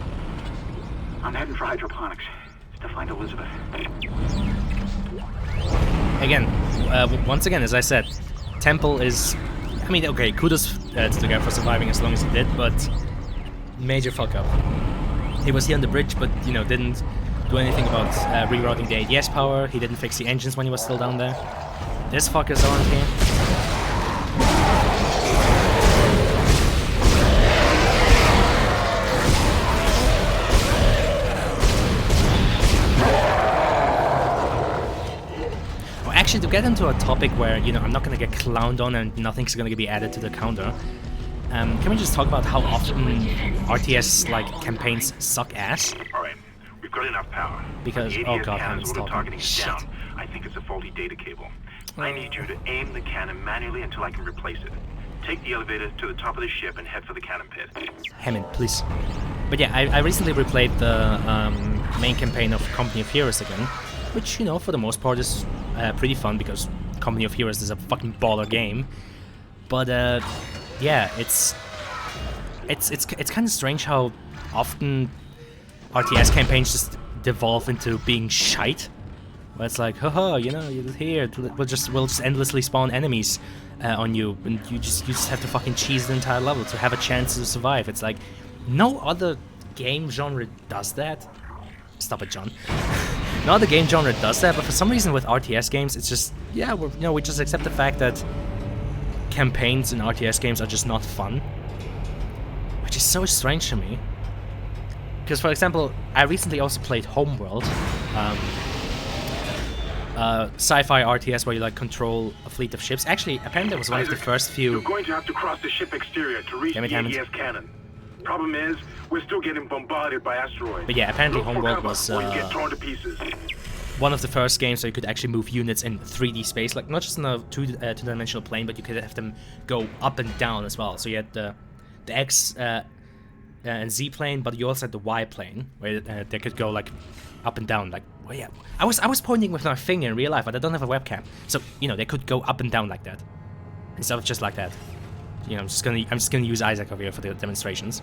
I'm heading for hydroponics to find Elizabeth. Again, once again, as I said, Temple is... I mean, okay, kudos to the guy for surviving as long as he did, but major fuck up. He was here on the bridge, but, you know, didn't do anything about rerouting the ADS power. He didn't fix the engines when he was still down there. This fucker's on here. Actually, to get into a topic where, you know, I'm not going to get clowned on and nothing's going to be added to the counter, can we just talk about how often RTS, like, campaigns suck ass? Alright, we've got enough power. Because, oh god, Hammond's talking. Shit. Down. I think it's a faulty data cable. I need you to aim the cannon manually until I can replace it. Take the elevator to the top of the ship and head for the cannon pit. Hammond, please. But yeah, I recently replayed the main campaign of Company of Heroes again, which, you know, for the most part is pretty fun because Company of Heroes is a fucking baller game. But yeah, it's kind of strange how often RTS campaigns just devolve into being shite. Where it's like, haha, you know, you're here, we'll just endlessly spawn enemies on you, and you just have to fucking cheese the entire level to have a chance to survive. It's like, no other game genre does that. Stop it, John. No other game genre does that, but for some reason with RTS games, it's just, yeah, we just accept the fact that campaigns in RTS games are just not fun, which is so strange to me. Because, for example, I recently also played Homeworld, sci-fi RTS where you like control a fleet of ships. Actually, apparently it was one of the first few. You're going to have to cross the ship exterior to reach the ADS cannon. Problem is, we're still getting bombarded by asteroids. But yeah, apparently Homeworld was get torn to pieces. One of the first games where you could actually move units in 3D space, like not just in a two-dimensional plane, but you could have them go up and down as well. So you had the X and Z plane, but you also had the Y plane, where they could go like up and down. Like, well, yeah, I was pointing with my finger in real life, but I don't have a webcam, so you know they could go up and down like that instead of just like that. You know, I'm just gonna use Isaac over here for the demonstrations.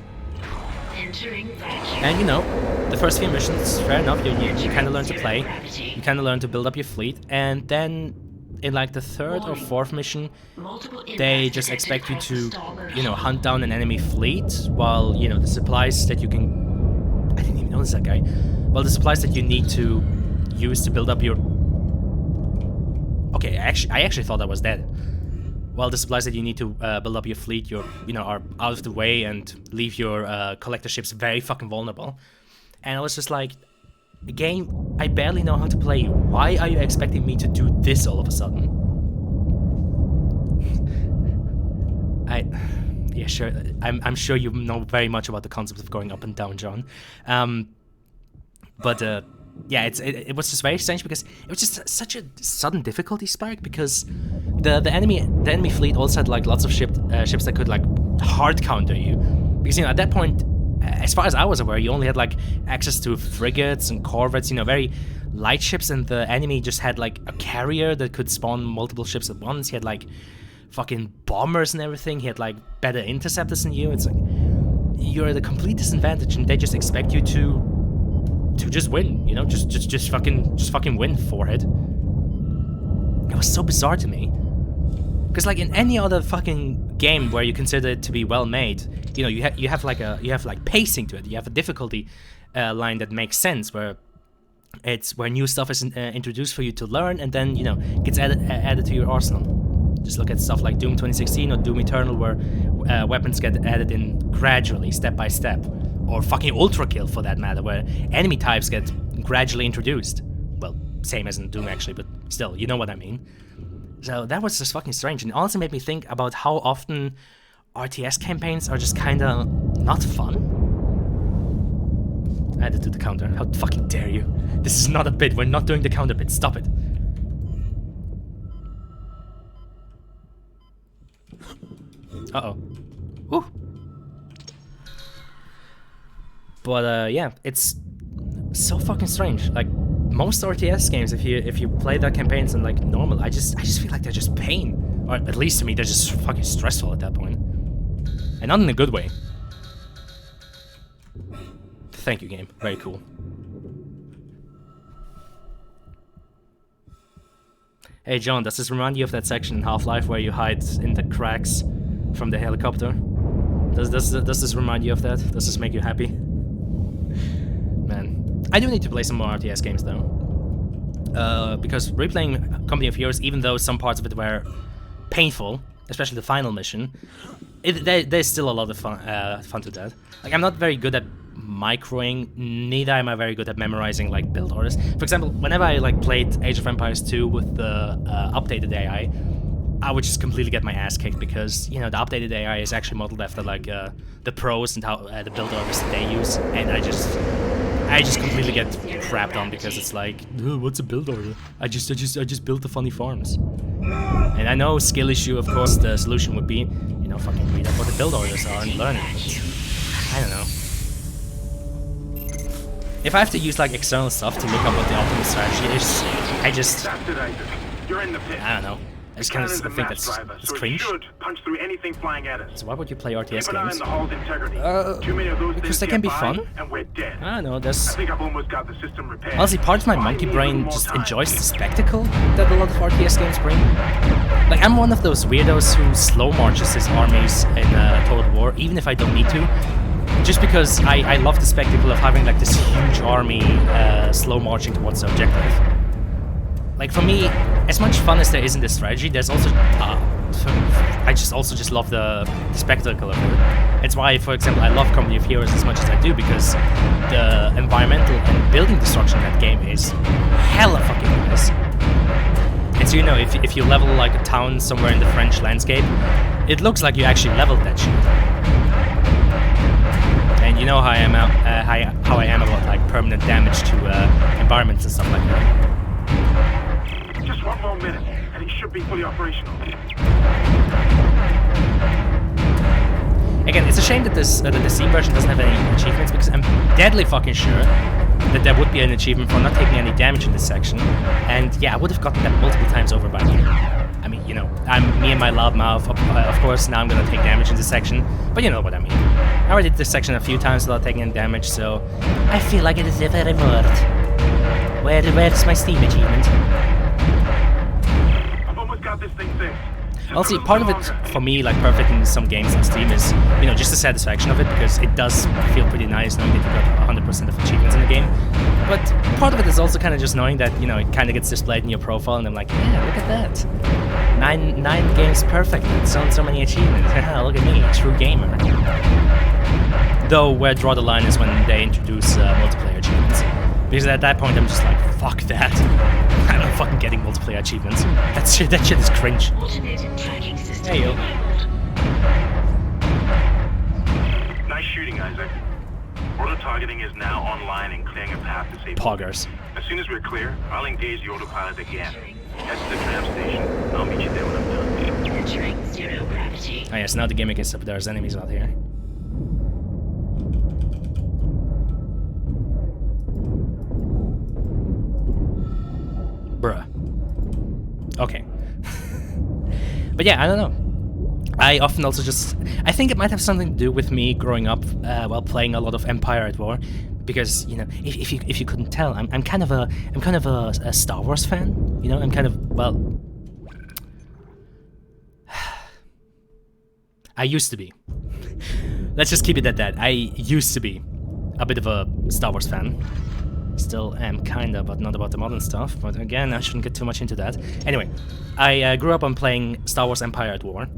And you know, the first few missions, fair enough, you kind of learn to play, you kind of learn to build up your fleet, and then in like the third or fourth mission, they just expect you to, you know, hunt down an enemy fleet, while, you know, the supplies that you can... I didn't even notice that guy. Well, the supplies that you need to use to build up your... Okay, I actually thought I was dead. Well, the supplies that you need to build up your fleet, are out of the way and leave your collector ships very fucking vulnerable. And I was just like, game, I barely know how to play. Why are you expecting me to do this all of a sudden? Yeah, sure. I'm sure you know very much about the concept of going up and down, John. Yeah, it was just very strange because it was just such a sudden difficulty spike, because the enemy fleet also had like lots of ships that could like hard counter you, because, you know, at that point, as far as I was aware, you only had like access to frigates and corvettes, you know, very light ships, and the enemy just had like a carrier that could spawn multiple ships at once. He had like fucking bombers and everything. He had like better interceptors than you. It's like you're at a complete disadvantage, and they just expect you to just win, you know, just fucking win for it. It was so bizarre to me, because like in any other fucking game where you consider it to be well made, you know, you have like pacing to it. You have a difficulty line that makes sense, where it's where new stuff is introduced for you to learn, and then, you know, gets added to your arsenal. Just look at stuff like Doom 2016 or Doom Eternal, where weapons get added in gradually, step by step. Or fucking Ultra Kill, for that matter, where enemy types get gradually introduced. Well, same as in Doom, actually, but still, you know what I mean. So that was just fucking strange, and it also made me think about how often RTS campaigns are just kinda not fun. Added to the counter. How fucking dare you? This is not a bit. We're not doing the counter bit. Stop it. Uh-oh. Ooh. But yeah, it's so fucking strange. Like most RTS games, if you play their campaigns in like normal, I just feel like they're just pain, or at least to me, they're just fucking stressful at that point, and not in a good way. Thank you, game. Very cool. Hey John, does this remind you of that section in Half-Life where you hide in the cracks from the helicopter? Does this remind you of that? Does this make you happy? Man, I do need to play some more RTS games though, because replaying Company of Heroes, even though some parts of it were painful, especially the final mission, there's still a lot of fun to that. Like, I'm not very good at microing, neither am I very good at memorizing like build orders. For example, whenever I like played Age of Empires 2 with the updated AI, I would just completely get my ass kicked, because, you know, the updated AI is actually modeled after like the pros and how the build orders that they use, and I just completely get crapped on, because it's like, what's a build order? I just built the funny farms. And I know skill issue, of course, the solution would be, you know, fucking read up what the build orders are and learn it. But I don't know. If I have to use like external stuff to look up what the optimal strategy is, I don't know. I just kind of think that's cringe. Punch through anything flying at us. So why would you play RTS games? The hull's integrity. Too many of those because they can be fun. And we're dead. I don't know, there's... I think I've almost got the system repaired. Honestly, part of my monkey brain just enjoys the spectacle that a lot of RTS games bring. Like, I'm one of those weirdos who slow marches his armies in Total War, even if I don't need to. Just because I love the spectacle of having like this huge army slow marching towards the objective. Like, for me, as much fun as there is in this strategy, there's also I just love the spectacle of it. It's why, for example, I love Company of Heroes as much as I do, because the environmental and building destruction in that game is hella fucking nice. And so, you know, if you level like a town somewhere in the French landscape, it looks like you actually leveled that shit. And you know how I am about like permanent damage to environments and stuff like that. Just one more minute, and it should be fully operational. Again, it's a shame that the Steam version doesn't have any achievements, because I'm deadly fucking sure that there would be an achievement for not taking any damage in this section. And yeah, I would have gotten that multiple times over by now. mean, you know, me and my loud mouth, of course, now I'm gonna take damage in this section, but you know what I mean. I already did this section a few times without taking any damage, so I feel like it is very worth. Where's my Steam achievement? I've almost got this thing fixed. Also, part of it, for me, like perfecting some games on Steam is, you know, just the satisfaction of it, because it does feel pretty nice knowing that you got 100% of achievements in the game. But part of it is also kind of just knowing that, you know, it kind of gets displayed in your profile, and I'm like, yeah, look at that. Nine games perfect, so many achievements. Look at me, true gamer. Though, where I draw the line is when they introduce multiplayer achievements. Because at that point, I'm just like, fuck that. I'm not fucking getting multiplayer achievements. That shit is cringe. Hey, yo. Nice shooting, Isaac. Auto targeting is now online and clearing a path to safety. Poggers. As soon as we're clear, I'll engage the autopilot again. Head to the tram station. I'll meet you there when I'm done. Entering zero gravity. Oh yes, now the gimmick is that there's enemies out here. Bruh. Okay. But yeah, I don't know. I often also just... I think it might have something to do with me growing up while playing a lot of Empire at War. Because, you know, if you couldn't tell, I'm kind of a Star Wars fan. You know, I'm kind of, well... I used to be. Let's just keep it at that. I used to be a bit of a Star Wars fan. Still am kinda, but not about the modern stuff. But again, I shouldn't get too much into that. Anyway, I grew up on playing Star Wars Empire at War.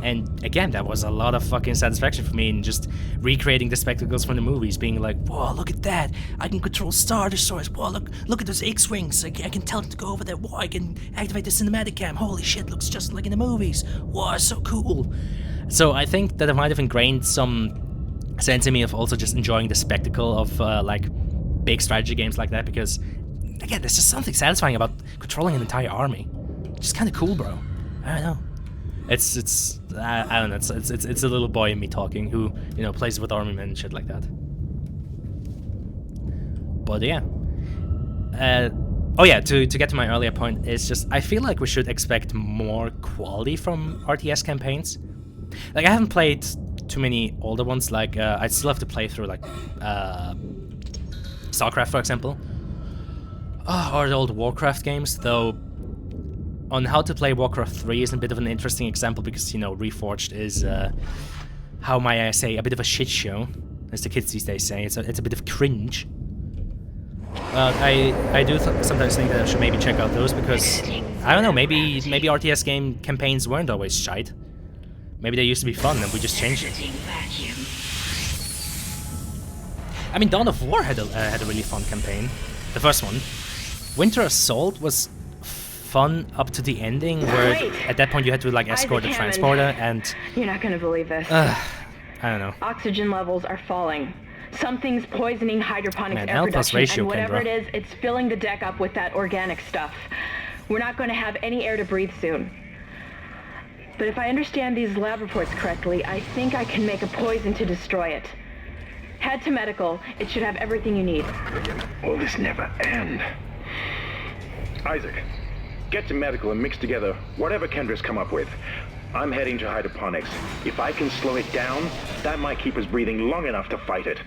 And again, that was a lot of fucking satisfaction for me in just recreating the spectacles from the movies, being like, whoa, look at that! I can control Star Destroyers. Whoa, look at those X-Wings. I can tell them to go over there. Whoa, I can activate the cinematic cam. Holy shit, looks just like in the movies. Whoa, so cool. So I think that it might have ingrained some sense in me of also just enjoying the spectacle of like big strategy games like that, because again, there's just something satisfying about controlling an entire army. Just kind of cool, bro. I don't know. I don't know. It's a little boy in me talking who, you know, plays with army men and shit like that. But yeah. Oh yeah, to get to my earlier point, it's just I feel like we should expect more quality from RTS campaigns. Like, I haven't played too many older ones. Like I still have to play through like StarCraft, for example, or the old Warcraft games, though. On how to play Warcraft 3 is a bit of an interesting example, because, you know, Reforged is, how might I say, a bit of a shit show, as the kids these days say. It's a bit of cringe. I do sometimes think that I should maybe check out those, because, I don't know, maybe RTS game campaigns weren't always shite. Maybe they used to be fun and we just changed it. I mean, Dawn of War had a really fun campaign, the first one. Winter Assault was fun up to the ending, where at that point you had to like escort the transporter, and you're not gonna believe this. I don't know. Oxygen levels are falling. Something's poisoning hydroponics air production, and whatever it is, it's filling the deck up with that organic stuff. We're not going to have any air to breathe soon. But if I understand these lab reports correctly, I think I can make a poison to destroy it. Head to medical. It should have everything you need. Will this never end? Isaac, get to medical and mix together whatever Kendra's come up with. I'm heading to hydroponics. If I can slow it down, that might keep us breathing long enough to fight it.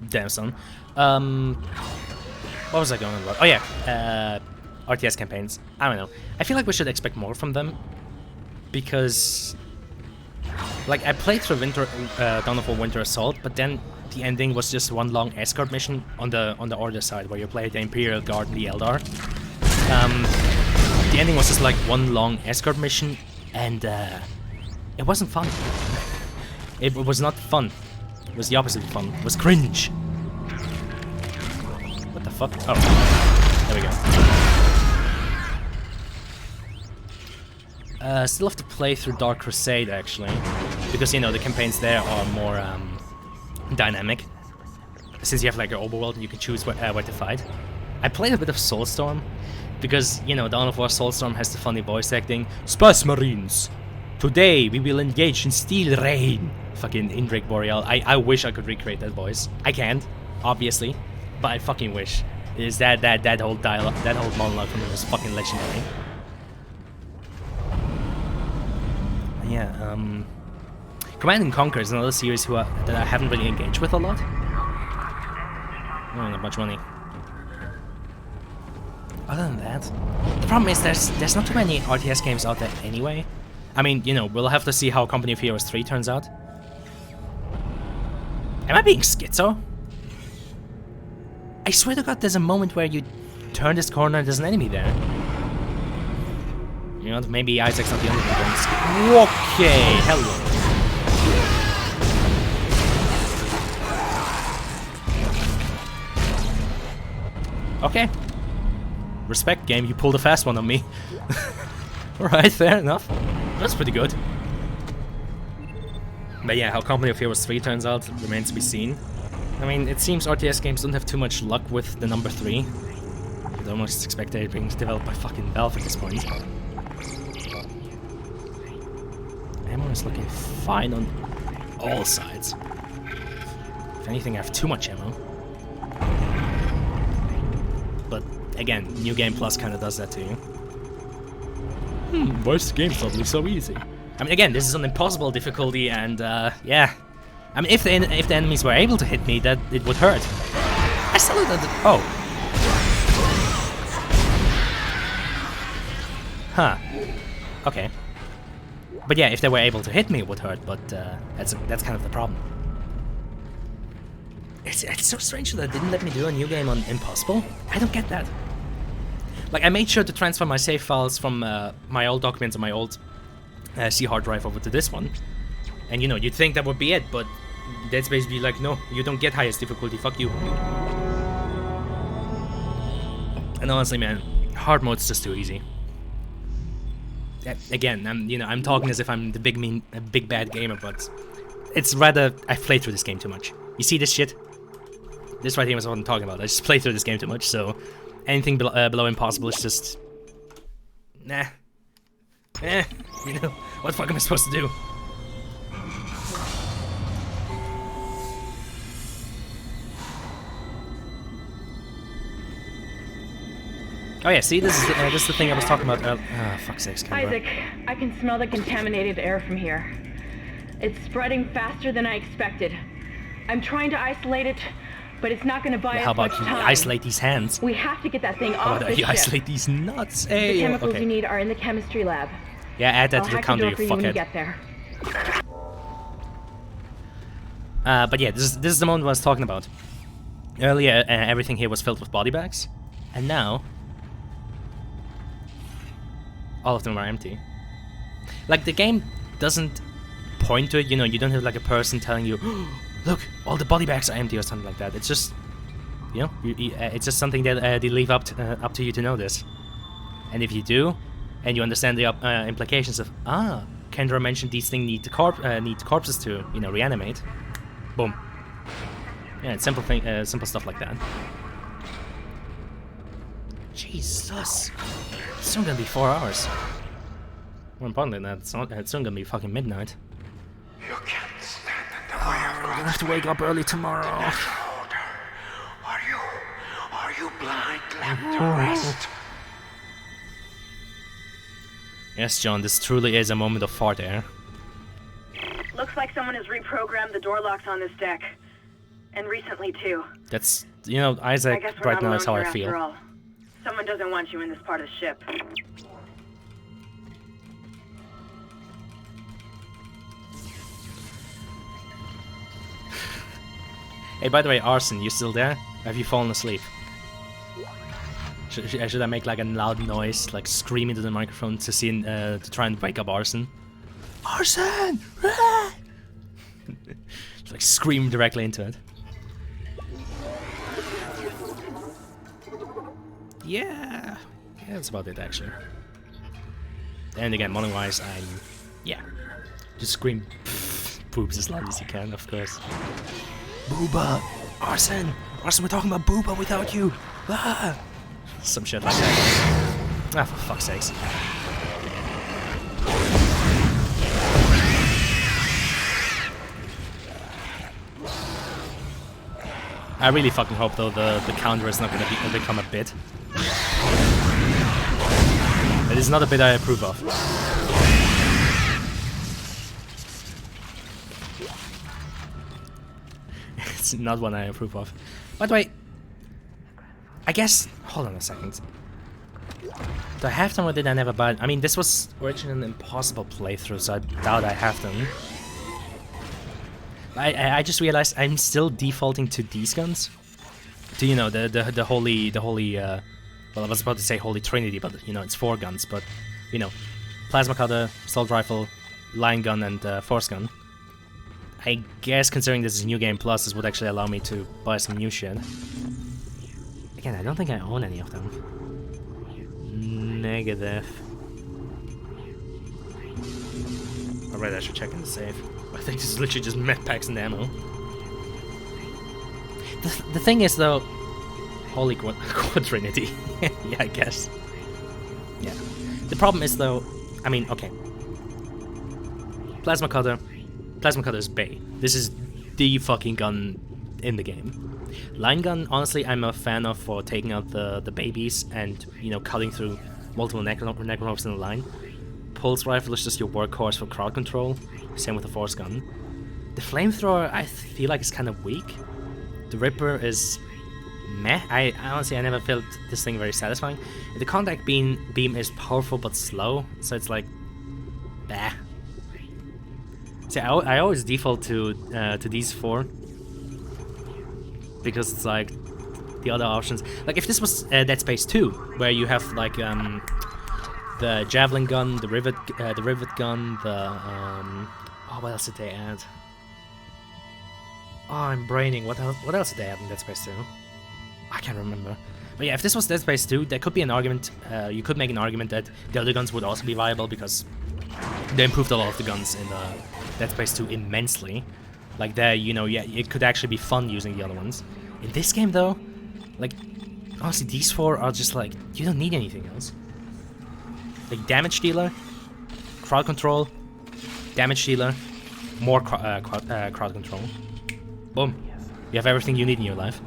Damn, son. What was I going on about? Oh yeah, RTS campaigns. I don't know. I feel like we should expect more from them, because, like, I played through Dawn of War Winter Assault, but then the ending was just one long escort mission on the Order side, where you play the Imperial Guard and the Eldar. The ending was just like one long escort mission, and it wasn't fun. It was not fun. It was the opposite of fun. It was cringe. What the fuck? Oh, there we go. Still have to play through Dark Crusade, actually, because, you know, the campaigns there are more dynamic, since you have like an overworld and you can choose where to fight. I played a bit of Soulstorm, because, you know, Dawn of War Soulstorm has the funny voice acting. Space Marines! Today we will engage in Steel Rain! Fucking Indrik Boreal. I wish I could recreate that voice. I can't, obviously, but I fucking wish. Is that whole dialogue, that whole monologue from him was fucking legendary. Yeah, Command & Conquer is another series that I haven't really engaged with a lot. Not much money. Other than that, the problem is there's not too many RTS games out there anyway. I mean, you know, we'll have to see how Company of Heroes 3 turns out. Am I being schizo? I swear to God, there's a moment where you turn this corner and there's an enemy there. You know, maybe Isaac's not the only one going schizo. Okay, hello. Okay. Respect, game, you pulled a fast one on me. Alright, fair enough. That's pretty good. But yeah, how Company of Heroes 3 turns out remains to be seen. I mean, it seems RTS games don't have too much luck with the number 3. You'd almost expect it being developed by fucking Valve at this point. Ammo is looking fine on all sides. If anything, I have too much ammo. But again, New Game Plus kind of does that to you. Why is the game suddenly so easy? I mean, again, this is an impossible difficulty, and yeah. I mean, if the enemies were able to hit me, that it would hurt. I still don't. Oh. Huh. Okay. But yeah, if they were able to hit me, it would hurt. But that's kind of the problem. It's so strange that it didn't let me do a new game on Impossible. I don't get that. Like, I made sure to transfer my save files from my old documents on my old C hard drive over to this one. And you know, you'd think that would be it, but Dead Space be like, no, you don't get highest difficulty, fuck you. And honestly, man, hard mode's just too easy. Again, I'm talking as if I'm the big bad gamer, but it's rather I've played through this game too much. You see this shit? This right here is what I'm talking about. I just played through this game too much, so anything below Impossible is just nah. You know, what the fuck am I supposed to do? Oh yeah, see, this is the thing I was talking about earlier. Ah, fuck's sakes, Isaac, I can smell the contaminated air from here. It's spreading faster than I expected. I'm trying to isolate it, but it's not going to buy us much time. How about you isolate these hands? We have to get that thing off the ship. You isolate these nuts? Hey, the chemicals you need are in the chemistry lab. Yeah, add that to the counter, you fuckhead. When you get there. But yeah, this is the moment I was talking about. Earlier, everything here was filled with body bags, and now all of them are empty. Like, the game doesn't point to it, you know, you don't have like a person telling you, oh, look, all the body bags are empty or something like that. It's just, you know, it's just something that they leave up to you to notice. And if you do, and you understand the implications of, Kendra mentioned these things need corpses to, you know, reanimate. Boom. Yeah, it's simple stuff like that. Jesus. It's soon gonna be 4 hours. More importantly than that, it's soon gonna be fucking midnight. You can't stand in the way of We're gonna have to wake up early tomorrow. Are you blind? Let to rest. Yes, John, this truly is a moment of fart air. Looks like someone has reprogrammed the door locks on this deck. And recently, too. That's, you know, Isaac, right now is how I feel. After all. Someone doesn't want you in this part of the ship. Hey, by the way, Arson, you still there? Have you fallen asleep? Should I make like a loud noise, like scream into the microphone to try and wake up Arson? Arson! Just like scream directly into it. Yeah, that's about it actually. And again, money-wise, just scream boobs as loud as you can, of course. Booba! Arson! Arson, we're talking about Booba without you! Ah! Some shit like that. Ah, for fuck's sakes. I really fucking hope though the counter is not gonna become a bit. It is not a bit I approve of. is not one I approve of. By the way, I guess... Hold on a second. Do I have them or did I never buy it? I mean, this was originally an impossible playthrough, so I doubt I have them. I just realized I'm still defaulting to these guns. To, you know, the holy... well, I was about to say Holy Trinity, but, you know, it's 4 guns, but, you know, Plasma Cutter, Assault Rifle, Line Gun, and Force Gun. I guess, considering this is New Game Plus, this would actually allow me to buy some new shit. Again, I don't think I own any of them. Negative. Alright, I should check in the safe. I think this is literally just med packs and ammo. The thing is, though... Holy Quadrinity. Yeah, I guess. Yeah. The problem is, though... I mean, okay. Plasma Cutter. Plasma Cutter is Bay. This is the fucking gun in the game. Line Gun, honestly, I'm a fan of for taking out the babies and, you know, cutting through multiple necromorphs in the line. Pulse Rifle is just your workhorse for crowd control. Same with the Force Gun. The Flamethrower, I feel like, is kind of weak. The Ripper is meh. I honestly, I never felt this thing very satisfying. The Contact Beam is powerful but slow, so it's like, bah. See, I always default to these 4 because it's like the other options. Like if this was Dead Space 2, where you have like the Javelin Gun, the Rivet Gun, the oh, what else did they add? Oh, I'm braining. What else did they add in Dead Space 2? I can't remember. But yeah, if this was Dead Space 2, there could be an argument. You could make an argument that the other guns would also be viable because they improved a lot of the guns in Dead Space 2 immensely. Like there, you know, yeah, it could actually be fun using the other ones. In this game, though, like honestly, these 4 are just like you don't need anything else. Like Damage Dealer, Crowd Control, Damage Dealer, more crowd control. Boom. You have everything you need in your life.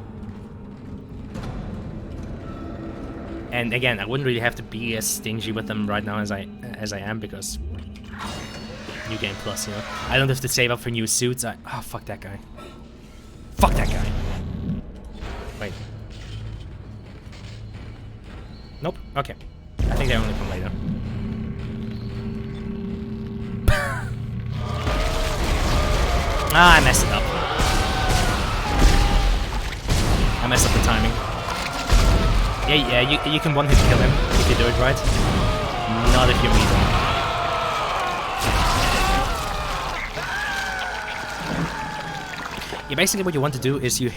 And again, I wouldn't really have to be as stingy with them right now as I am because New Game Plus, you know. I don't have to save up for new suits. Oh, fuck that guy. Fuck that guy. Wait. Nope. Okay. I think they only come later. I messed it up. I messed up the timing. Yeah, you can one-hit kill him if you do it right. Not if you meet him. Yeah, basically what you want to do is you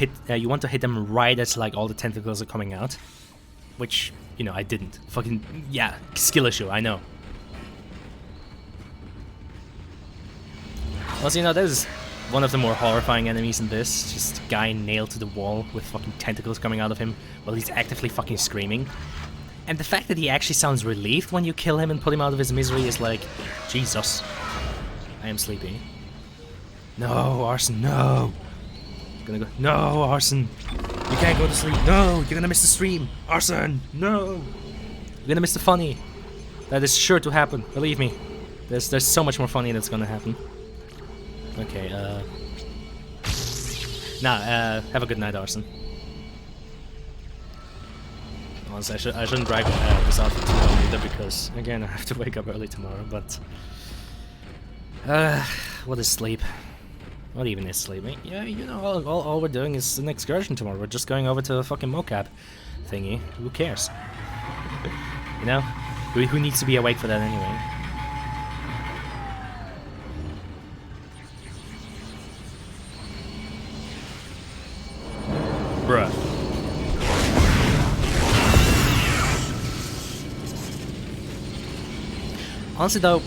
want to hit them right as like all the tentacles are coming out. Which, you know, I didn't. Fucking, yeah, skill issue, I know. Also, you know, there's one of the more horrifying enemies in this. Just a guy nailed to the wall with fucking tentacles coming out of him while he's actively fucking screaming. And the fact that he actually sounds relieved when you kill him and put him out of his misery is like, Jesus. I am sleepy. No, Arson, no! I'm gonna go, no, Arson! You can't go to sleep, no! You're gonna miss the stream! Arson, no! You're gonna miss the funny. That is sure to happen, believe me. There's so much more funny that's gonna happen. Okay, have a good night, Arson. Honestly, I shouldn't drag this out for too long either, because, again, I have to wake up early tomorrow, but... what is sleep? What even is sleep? Yeah, you know, all we're doing is an excursion tomorrow. We're just going over to the fucking mocap thingy. Who cares? You know? Who needs to be awake for that anyway? Bruh. Honestly though,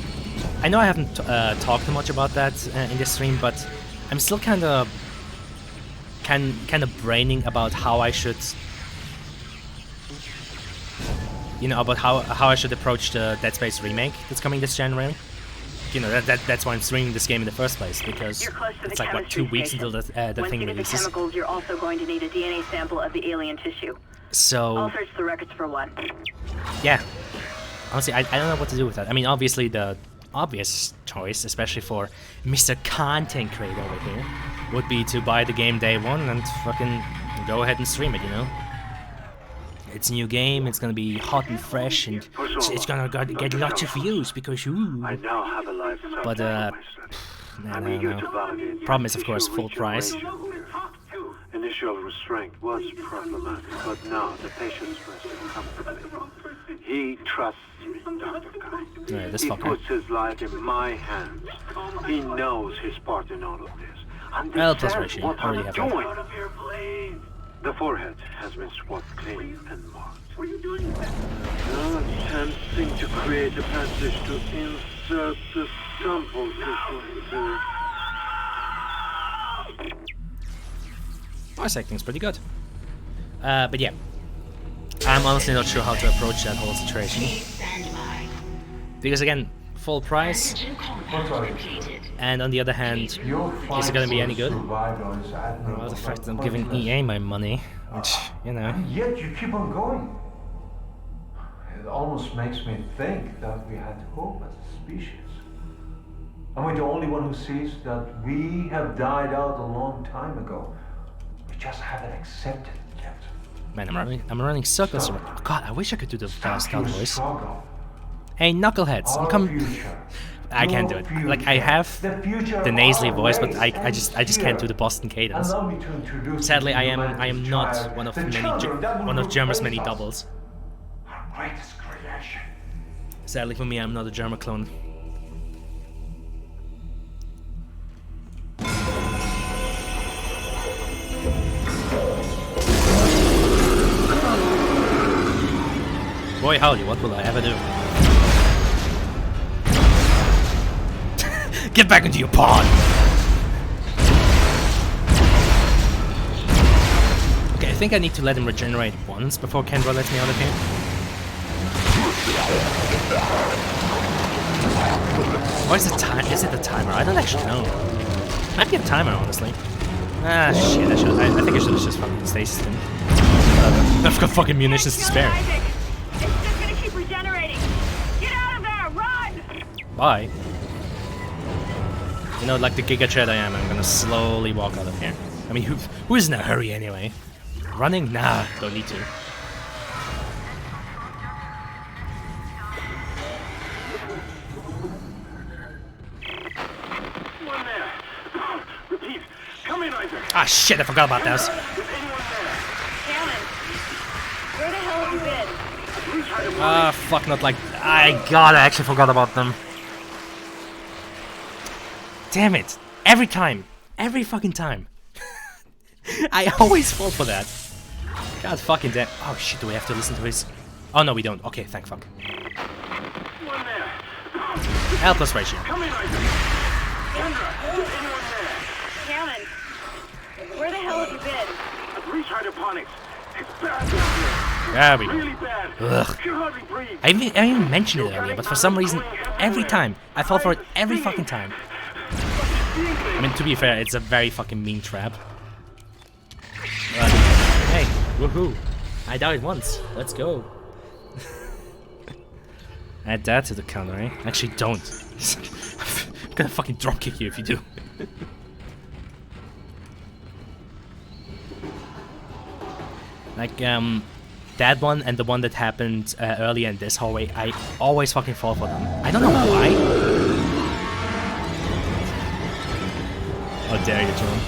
I know I haven't talked too much about that in this stream, but I'm still kind of braining about how I should, you know, about how I should approach the Dead Space remake that's coming this January. You know, that's why I'm streaming this game in the first place, because it's like, what, 2 weeks until the thing releases. Once you get the chemicals, you're also going to need a DNA sample of the alien tissue. So... I'll search the records for one. Yeah. Honestly, I don't know what to do with that. I mean, obviously the obvious choice, especially for Mr. Content Creator over here, would be to buy the game day one and fucking go ahead and stream it, you know? It's a new game, it's gonna be hot and fresh, and it's gonna get lots of views because ooh. I now have a life. But no. Problem is, of course, full price. Initial restraint was problematic, but now the patient's resting comfortably. He trusts me, Dr. Kai. Right, he puts his life in my hands. He knows his part in all of this. Well, plus ratio. Already have that. The forehead has been swabbed clean and marked. What are you doing? Attempting to create a passage to insert the sample into... Voice acting's pretty good. But yeah. I'm honestly not sure how to approach that whole situation. Because again, full price. And on the other hand, is it gonna be any good? Well, the fact that I'm giving EA my money, which, you know. And yet you keep on going. It almost makes me think that we had hope as a species. Am I the only one who sees that we have died out a long time ago? We just haven't accepted it yet. Man, I'm running circles around. Oh God, I wish I could do the fast voice. Hey, knuckleheads, I'm coming. I can't do it. Like, I have the nasally voice, but I just can't do the Boston cadence. Sadly, I am not one of Germa's many doubles. Sadly for me, I'm not a German clone. Boy howdy, what will I ever do? Get back into your pod! Okay, I think I need to let him regenerate once before Kendra lets me out of here. Or is it time? Is it the timer? I don't actually know. Might be a timer, honestly. Ah, shit, I think I should have just fucking stasis him. I've got fucking munitions to spare. It's just gonna keep regenerating. Get out of there! Run! Bye. You know, like the Giga Chad I am, I'm gonna slowly walk out of here. I mean, who is in a hurry anyway? Running? Nah, don't need to. One there. Repeat. Come in, Isaac. Ah, shit, I forgot about this. Hammond, where the hell have you been? Ah, fuck, not like... God, I actually forgot about them. Damn it. Every time. Every fucking time. I always fall for that. God fucking damn. Oh shit, do we have to listen to his... Oh no, we don't. Okay, thank fuck. One there. L plus ratio. Come in, Isaac. Kendra, is anyone there? Hammond, where the hell have you been? I've reached hydroponics. It's bad down here. There we go. Really bad. Ugh. Can hardly breathe. I even mentioned it earlier, but for some reason, every time, I fall for it every fucking time. I mean, to be fair, it's a very fucking mean trap. But, hey, woohoo. I died once. Let's go. Add that to the counter, eh? Actually, don't. I'm gonna fucking dropkick you if you do. Like, that one and the one that happened earlier in this hallway, I always fucking fall for them. I don't know why. How dare you, John?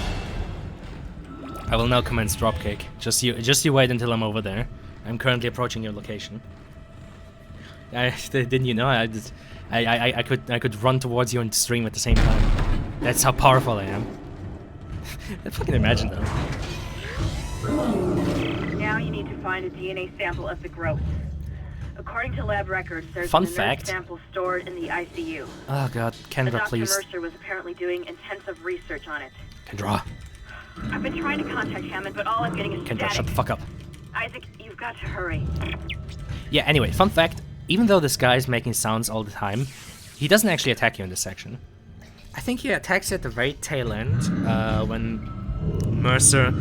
I will now commence dropkick. Just you wait until I'm over there. I'm currently approaching your location. Didn't you know? I could run towards you and stream at the same time. That's how powerful I am. I fucking imagine though. Now you need to find a DNA sample of the growth. According to lab records, there's Fun a nerve fact. sample stored in the ICU. Oh god, Kendra, please. Dr. Mercer was apparently doing intensive research on it. Kendra. I've been trying to contact Hammond, but all I'm getting is Kendra, static. shut the fuck up. Isaac, you've got to hurry. Yeah, anyway, fun fact. Even though this guy's making sounds all the time, he doesn't actually attack you in this section. I think he attacks at the very tail end, when Mercer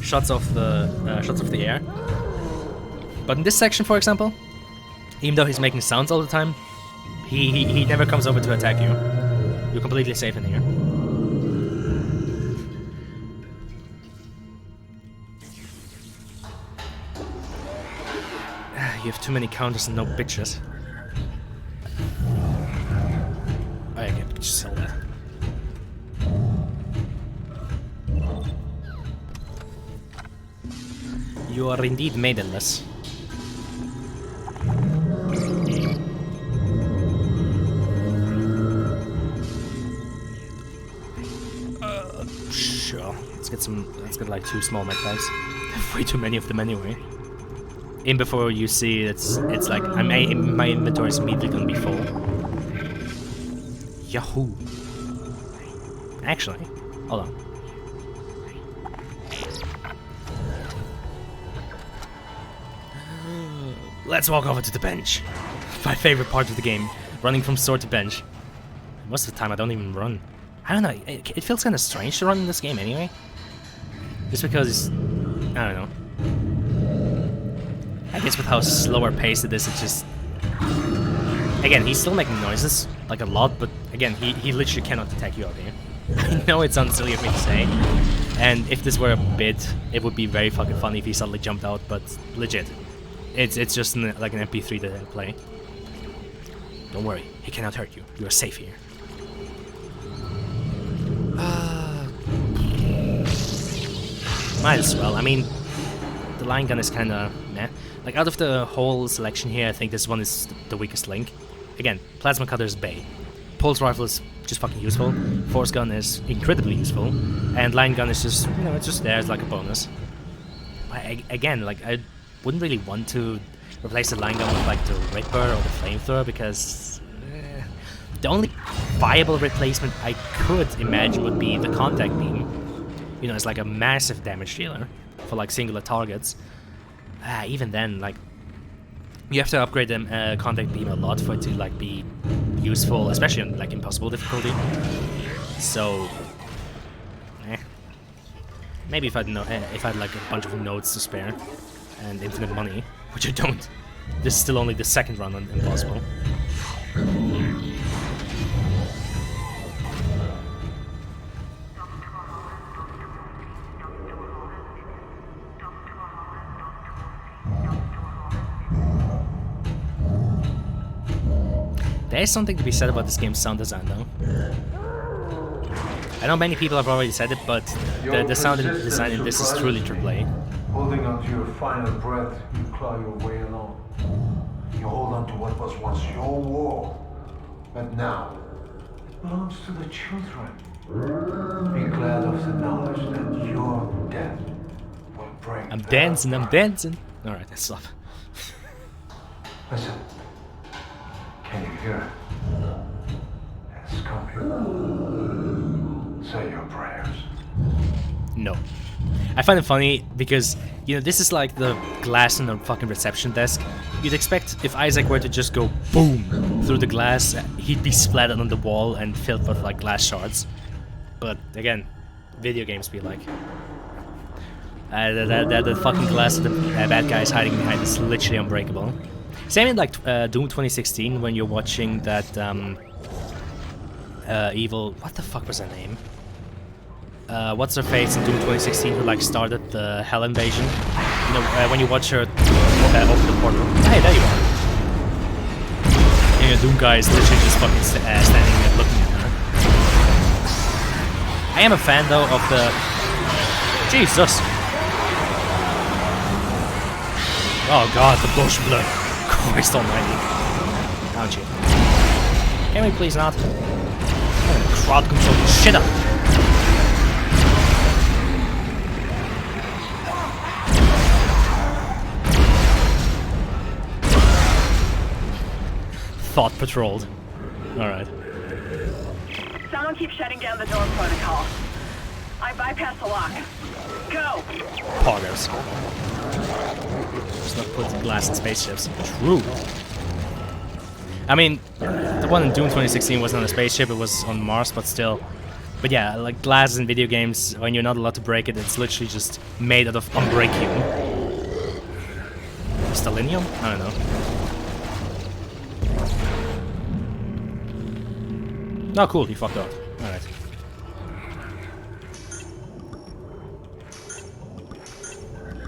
shuts off the air. But in this section, for example, even though he's making sounds all the time, he never comes over to attack you. You're completely safe in here. you have too many counters and no bitches. Oh, I can just sell that. You are indeed maidenless. Sure. Let's get like 2 small med packs. Way too many of them anyway. In before you see it's like my inventory is immediately gonna be full. Yahoo! Actually, hold on. Let's walk over to the bench. My favorite part of the game, running from sword to bench. Most of the time I don't even run. I don't know, it feels kind of strange to run in this game anyway. Just because, I don't know. I guess with how slower paced it is, it just... Again, he's still making noises, like a lot, but again, he literally cannot attack you out here. I know it sounds silly of me to say, and if this were a bit, it would be very fucking funny if he suddenly jumped out, but legit. It's just like an MP3 that I play. Don't worry, he cannot hurt you. You are safe here. Might as well. I mean, the line gun is kind of meh. Like, out of the whole selection here, I think this one is the weakest link. Again, plasma cutter is bae. Pulse rifle is just fucking useful. Force gun is incredibly useful, and line gun is just, you know, it's just there as like a bonus. Again, like, I wouldn't really want to replace the line gun with like the Ripper or the flamethrower, because the only viable replacement I could imagine would be the contact beam. You know, it's like a massive damage dealer for like singular targets. Even then, like, you have to upgrade the contact beam a lot for it to like be useful, especially on like impossible difficulty. So, maybe if I had like a bunch of nodes to spare and infinite money, which I don't. This is still only the second run on impossible. There is something to be said about this game's sound design, though. I know many people have already said it, but the sound design in this is truly AAA. Holding on to your final breath, you claw your way along. You hold on to what was once your war, but now it belongs to the children. Be glad of the knowledge that your death will bring. I'm dancing. Alright, let's stop. Listen. Can you hear it? It's coming. Say your prayers. No. I find it funny because, you know, this is like the glass on the fucking reception desk. You'd expect if Isaac were to just go boom through the glass, he'd be splattered on the wall and filled with like glass shards. But again, video games be like. The fucking glass that the bad guy is hiding behind is literally unbreakable. Same in like Doom 2016 when you're watching that evil... What the fuck was her name? What's her face in Doom 2016 who like started the Hell Invasion? You know, when you watch her open the portal. Hey, there you are. And your Doom guy is literally just fucking standing and looking at her. I am a fan though of the... Jesus! Oh god, the bush blood. Christ almighty. Aren't you? Can we please not? Crowd control this shit up. Thought patrolled. Alright. Someone keeps shutting down the door protocol. I bypassed the lock. Go! Poggers. Just not put glass in spaceships. True. I mean, the one in Doom 2016 wasn't on a spaceship, it was on Mars, but still. But yeah, like glass in video games, when you're not allowed to break it, it's literally just made out of unbreakium. Stalinium? I don't know. Oh, cool, he fucked up. Alright.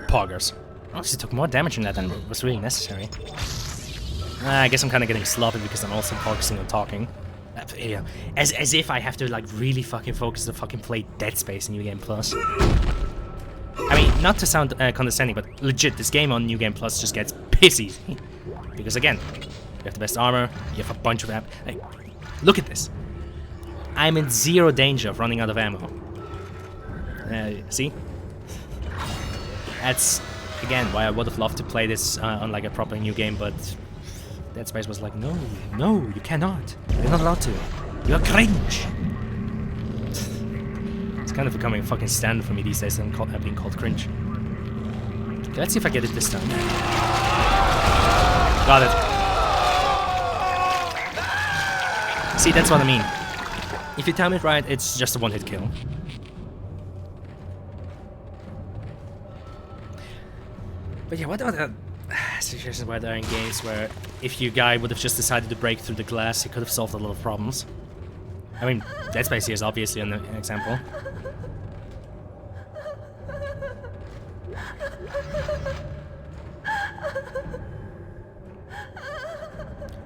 Poggers. honestly took more damage in that than was really necessary. I guess I'm kind of getting sloppy because I'm also focusing on talking. Yeah, as if I have to like really fucking focus to fucking play Dead Space in New Game Plus. I mean, not to sound condescending, but legit, this game on New Game Plus just gets pissy. Because again, you have the best armor, you have a bunch of ammo. Like, look at this. I'm in zero danger of running out of ammo. See? That's, again, why I would have loved to play this on like a proper New Game, but Dead Space was like, no, you cannot. You're not allowed to. You're cringe. It's kind of becoming a fucking standard for me these days, I'm being called cringe. Okay, let's see if I get it this time. Got it. See, that's what I mean. If you time it right, it's just a one-hit kill. But yeah, what other situations where there are in games where if your guy would have just decided to break through the glass, he could have solved a lot of problems? I mean, Dead Space here is obviously an example.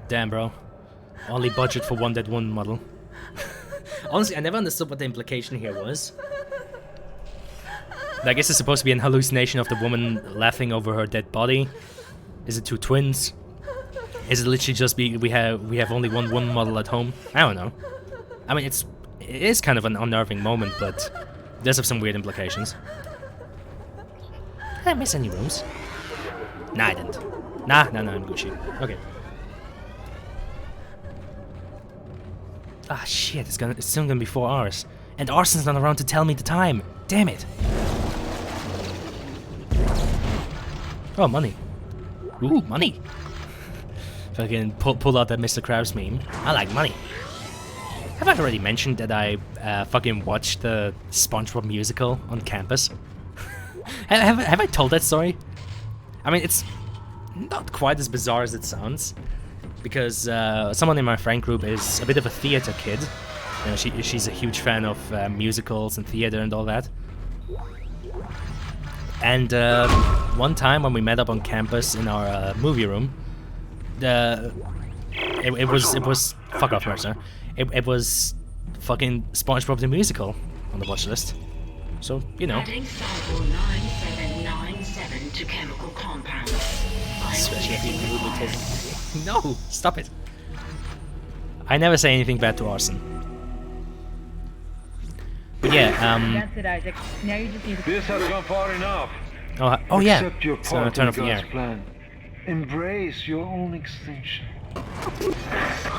Damn, bro. Only budget for one dead one model. Honestly, I never understood what the implication here was. I guess it's supposed to be an hallucination of the woman laughing over her dead body. Is it two twins? Is it literally just we have only one model at home? I don't know. I mean, it is kind of an unnerving moment, but it does have some weird implications. Did I miss any rooms? Nah, I didn't. Nah, I'm Gucci. Okay. Ah, shit, it's still gonna be 4 hours. And Arson's not around to tell me the time. Damn it. Oh, money. Ooh, money. Fucking pull out that Mr. Krabs meme. I like money. Have I already mentioned that I fucking watched the SpongeBob musical on campus? have I told that story? I mean, it's not quite as bizarre as it sounds. Because someone in my friend group is a bit of a theater kid. You know, she's a huge fan of musicals and theater and all that. And one time when we met up on campus in our movie room, it was fuck off, Mercer. It was fucking SpongeBob the musical on the watch list. So you know. Adding sample 9797 to chemical compounds. No, stop it. I never say anything bad to Arson. But yeah, That's it, Isaac. Now you just need to... This has gone far enough. Oh yeah. Accept your part in God's plan. Embrace your own extinction.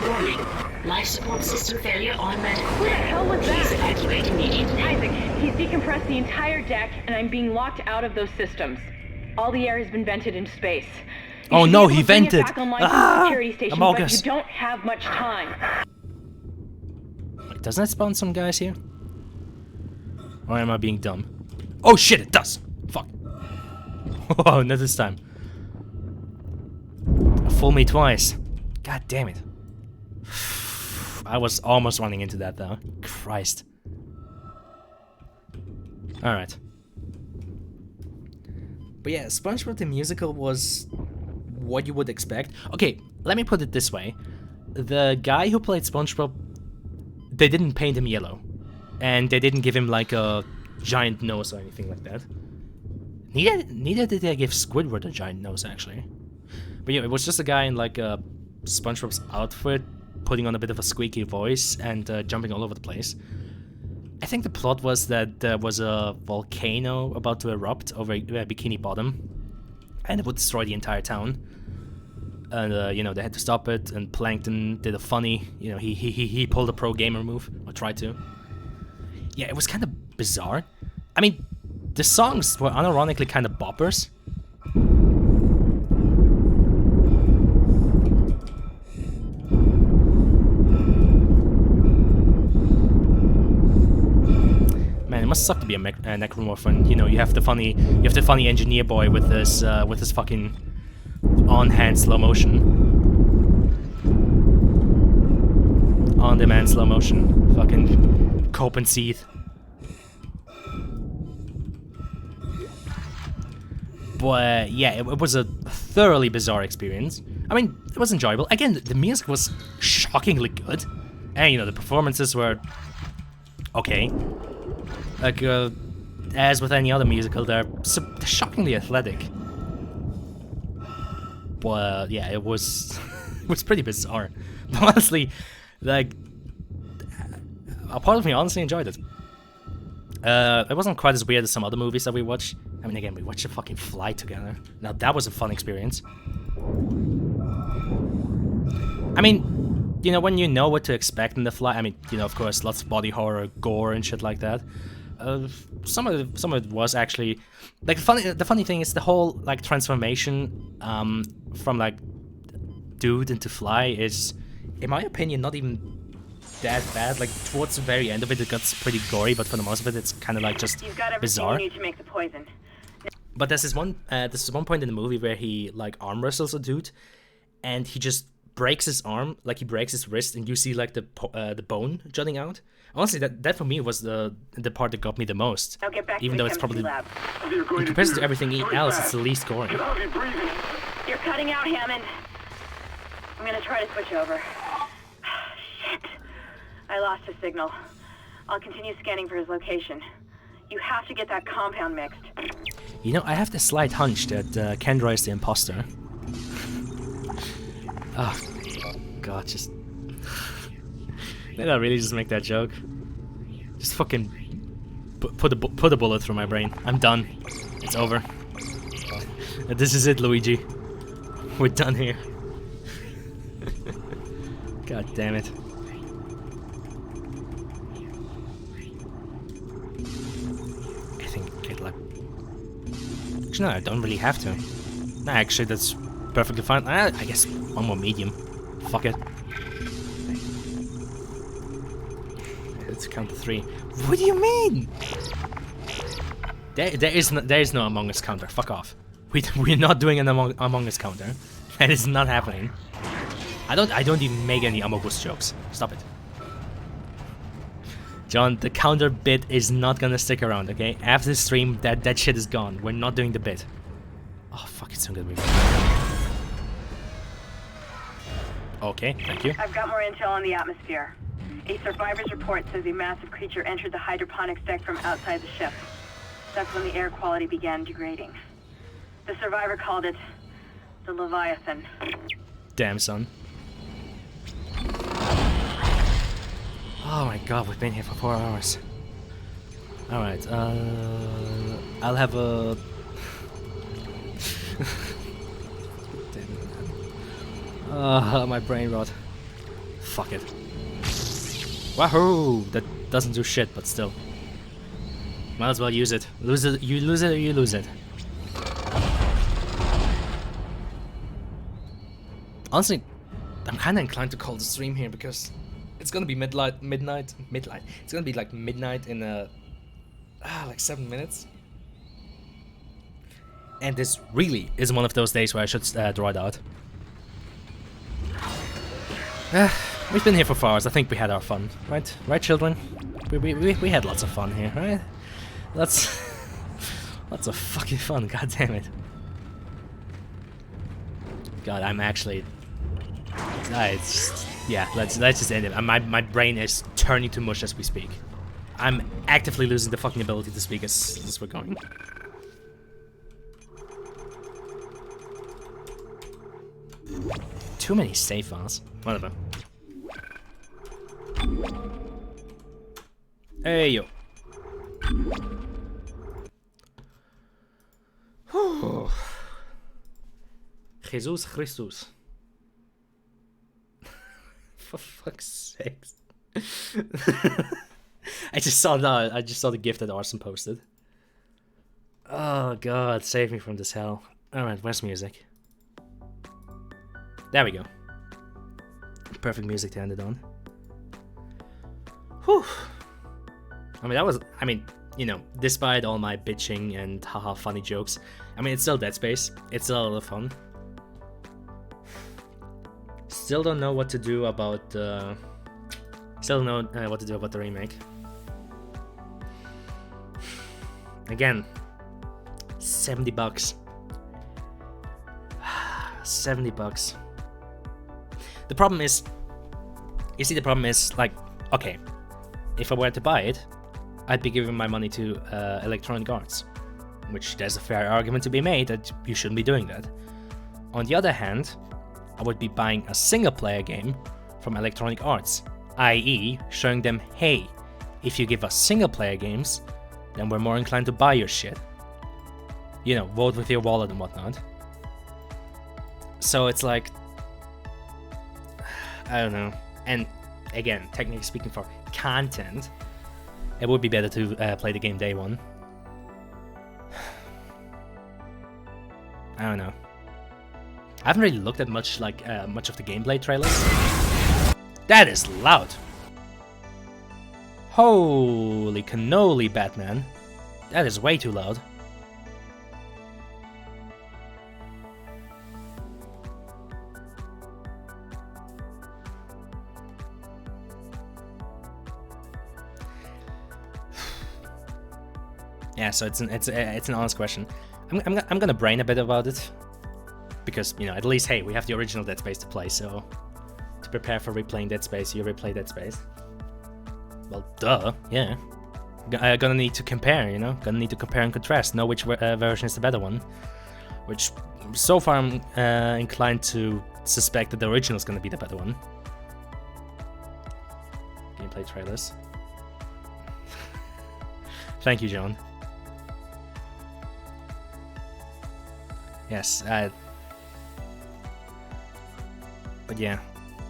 Warning. Life support system failure on medical. Who the hell was that? Please evacuate immediately. Isaac, he's decompressed the entire deck, and I'm being locked out of those systems. All the air has been vented into space. Oh no, he vented! Security station, but you don't have much time. Doesn't that spawn some guys here? Or am I being dumb? Oh shit, it does! Fuck. Oh, not this time. Fool me twice. God damn it. I was almost running into that though. Christ. Alright. But yeah, SpongeBob the musical was what you would expect. Okay, let me put it this way. The guy who played SpongeBob, they didn't paint him yellow. And they didn't give him like a giant nose or anything like that. Neither did they give Squidward a giant nose, actually. But yeah, it was just a guy in like a SpongeBob's outfit, putting on a bit of a squeaky voice and jumping all over the place. I think the plot was that there was a volcano about to erupt over Bikini Bottom, and it would destroy the entire town. And you know, they had to stop it. And Plankton did a funny, you know, he pulled a pro gamer move, or tried to. Yeah, it was kind of bizarre. I mean, the songs were unironically kind of boppers. Man, it must suck to be a necromorph, and you know you have the funny engineer boy with his fucking on-hand slow motion, on-demand slow motion, fucking cope and seethe. But yeah, it was a thoroughly bizarre experience. I mean, it was enjoyable. Again, the music was shockingly good. And, you know, the performances were okay. Like, as with any other musical, they're shockingly athletic. But yeah, it was it was pretty bizarre. But honestly, like, a part of me honestly enjoyed it. It wasn't quite as weird as some other movies that we watched. I mean, again, we watched The fucking Fly together. Now, that was a fun experience. I mean, you know, when you know what to expect in The Fly, I mean, you know, of course, lots of body horror, gore, and shit like that. Some of it was actually... Like, the funny thing is the whole, like, transformation from, like, dude into fly is, in my opinion, not even that bad. Like, towards the very end of it, it got pretty gory, but for the most of it, it's kind of like just You've got bizarre. You need to make the poison. But there's this one point in the movie where he like arm wrestles a dude, and he just breaks his arm, like he breaks his wrist, and you see like the bone jutting out. Honestly, that for me was the part that got me the most. Now get back even to though the it's probably lab. in comparison to everything else, it's the least gory. You're cutting out, Hammond. I'm gonna try to switch over. Shit. I lost his signal. I'll continue scanning for his location. You have to get that compound mixed. You know, I have this slight hunch that Kendra is the imposter. Oh, God, just... Did I really just make that joke? Just fucking put a bullet through my brain. I'm done. It's over. This is it, Luigi. We're done here. God damn it. I think I'd like... Actually, no, I don't really have to. No, actually, that's perfectly fine. I guess one more medium. Fuck it. Let's count to 3. What do you mean? There is no Among Us counter. Fuck off. We're not doing an Among Us counter. That is not happening. I don't even make any Among Us jokes. Stop it. John, the counter bit is not gonna stick around, okay? After the stream, that shit is gone. We're not doing the bit. Oh fuck, it's so good. Okay, thank you. I've got more intel on the atmosphere. A survivor's report says a massive creature entered the hydroponics deck from outside the ship. That's when the air quality began degrading. The survivor called it the Leviathan. Damn, son. Oh my god, we've been here for 4 hours. Alright, I'll have a... Damn it. My brain rot. Fuck it. Wahoo! That doesn't do shit, but still. Might as well use it. Lose it, you lose it, or you lose it. Honestly, I'm kinda inclined to call the stream here because it's gonna be midnight. It's gonna be like midnight in like 7 minutes. And this really is one of those days where I should draw it out. We've been here for 4 hours. I think we had our fun, right? Right, children? We had lots of fun here, right? Lots of fucking fun. God damn it! God, I'm actually. Yeah. Let's just end it. My brain is turning to mush as we speak. I'm actively losing the fucking ability to speak as we're going. Too many save files. Whatever. Hey yo. Jesus Christus. For fuck's sake. I just saw the gift that Arson posted. Oh god, save me from this hell. Alright, where's music? There we go. Perfect music to end it on. Whew. I mean, you know, despite all my bitching and haha funny jokes, I mean, it's still Dead Space. It's still a lot of fun. Still don't know what to do about the... Still don't know what to do about the remake. Again, $70. $70. The problem is, you see, the problem is, like, okay, if I were to buy it, I'd be giving my money to Electronic Arts, which there's a fair argument to be made that you shouldn't be doing that. On the other hand, I would be buying a single-player game from Electronic Arts, i.e. showing them, hey, if you give us single-player games, then we're more inclined to buy your shit. You know, vote with your wallet and whatnot. So it's like, I don't know. And again, technically speaking, for content, it would be better to play the game day one. I don't know. I haven't really looked at much of the gameplay trailers. That is loud. Holy cannoli, Batman. That is way too loud. Yeah, so it's an honest question. I'm gonna brain a bit about it, because, you know, at least, hey, we have the original Dead Space to play, so to prepare for replaying Dead Space, you replay Dead Space. Well, duh, yeah. Gonna need to compare, you know? Gonna need to compare and contrast, know which version is the better one. Which, so far, I'm inclined to suspect that the original is gonna be the better one. Gameplay trailers. Thank you, John. Yes, but yeah,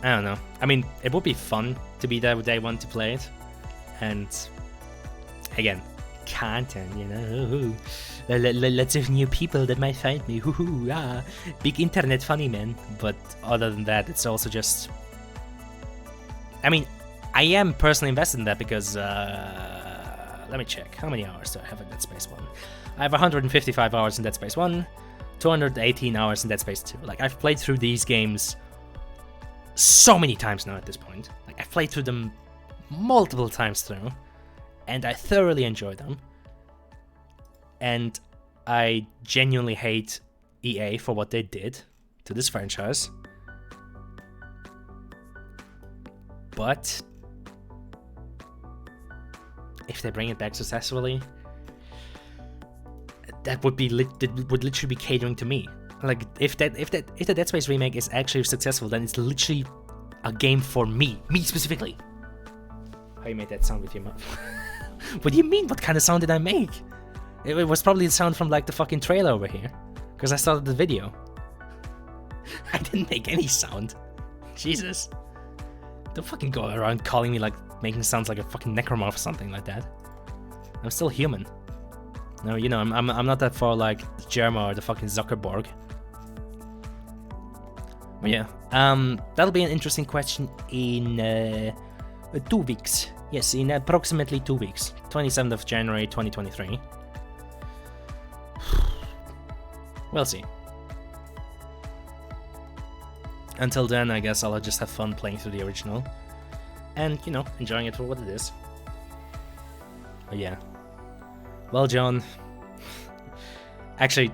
I don't know. I mean, it would be fun to be there with day one to play it, and again, content, you know. Lots of new people that might find me. Big internet funny man. But other than that, it's also just. I mean, I am personally invested in that because let me check. How many hours do I have in Dead Space 1? I have 155 hours in Dead Space 1. 218 hours in Dead Space 2. Like, I've played through these games so many times now at this point. Like, I've played through them multiple times through, and I thoroughly enjoy them. And I genuinely hate EA for what they did to this franchise. But if they bring it back successfully, that would literally be catering to me. Like, if the Dead Space remake is actually successful, then it's literally a game for me specifically. How you made that sound with your mouth? What do you mean? What kind of sound did I make? It was probably the sound from like the fucking trailer over here, because I started the video. I didn't make any sound. Jesus, don't fucking go around calling me like making sounds like a fucking necromorph or something like that. I'm still human. No, you know, I'm not that far like Jerma or the fucking Zuckerberg. But yeah, that'll be an interesting question in 2 weeks. Yes, in approximately 2 weeks. 27th of January 2023. We'll see. Until then, I guess I'll just have fun playing through the original. And, you know, enjoying it for what it is. But yeah. Well, John, actually,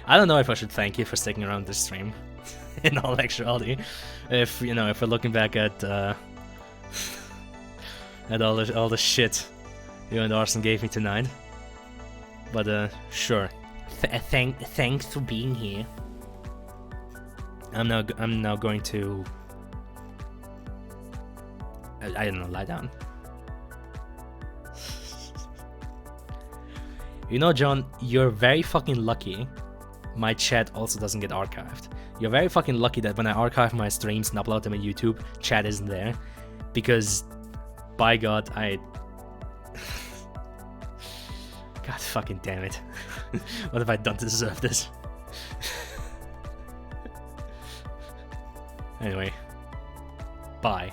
I don't know if I should thank you for sticking around this stream, in all actuality. If, you know, if we're looking back at all the shit you and Arson gave me tonight. But, sure. Thanks for being here. I'm now going to, I don't know, lie down. You know, John, you're very fucking lucky my chat also doesn't get archived. You're very fucking lucky that when I archive my streams and upload them on YouTube, chat isn't there. Because, by God, God fucking damn it. What have I done to deserve this? Anyway, bye.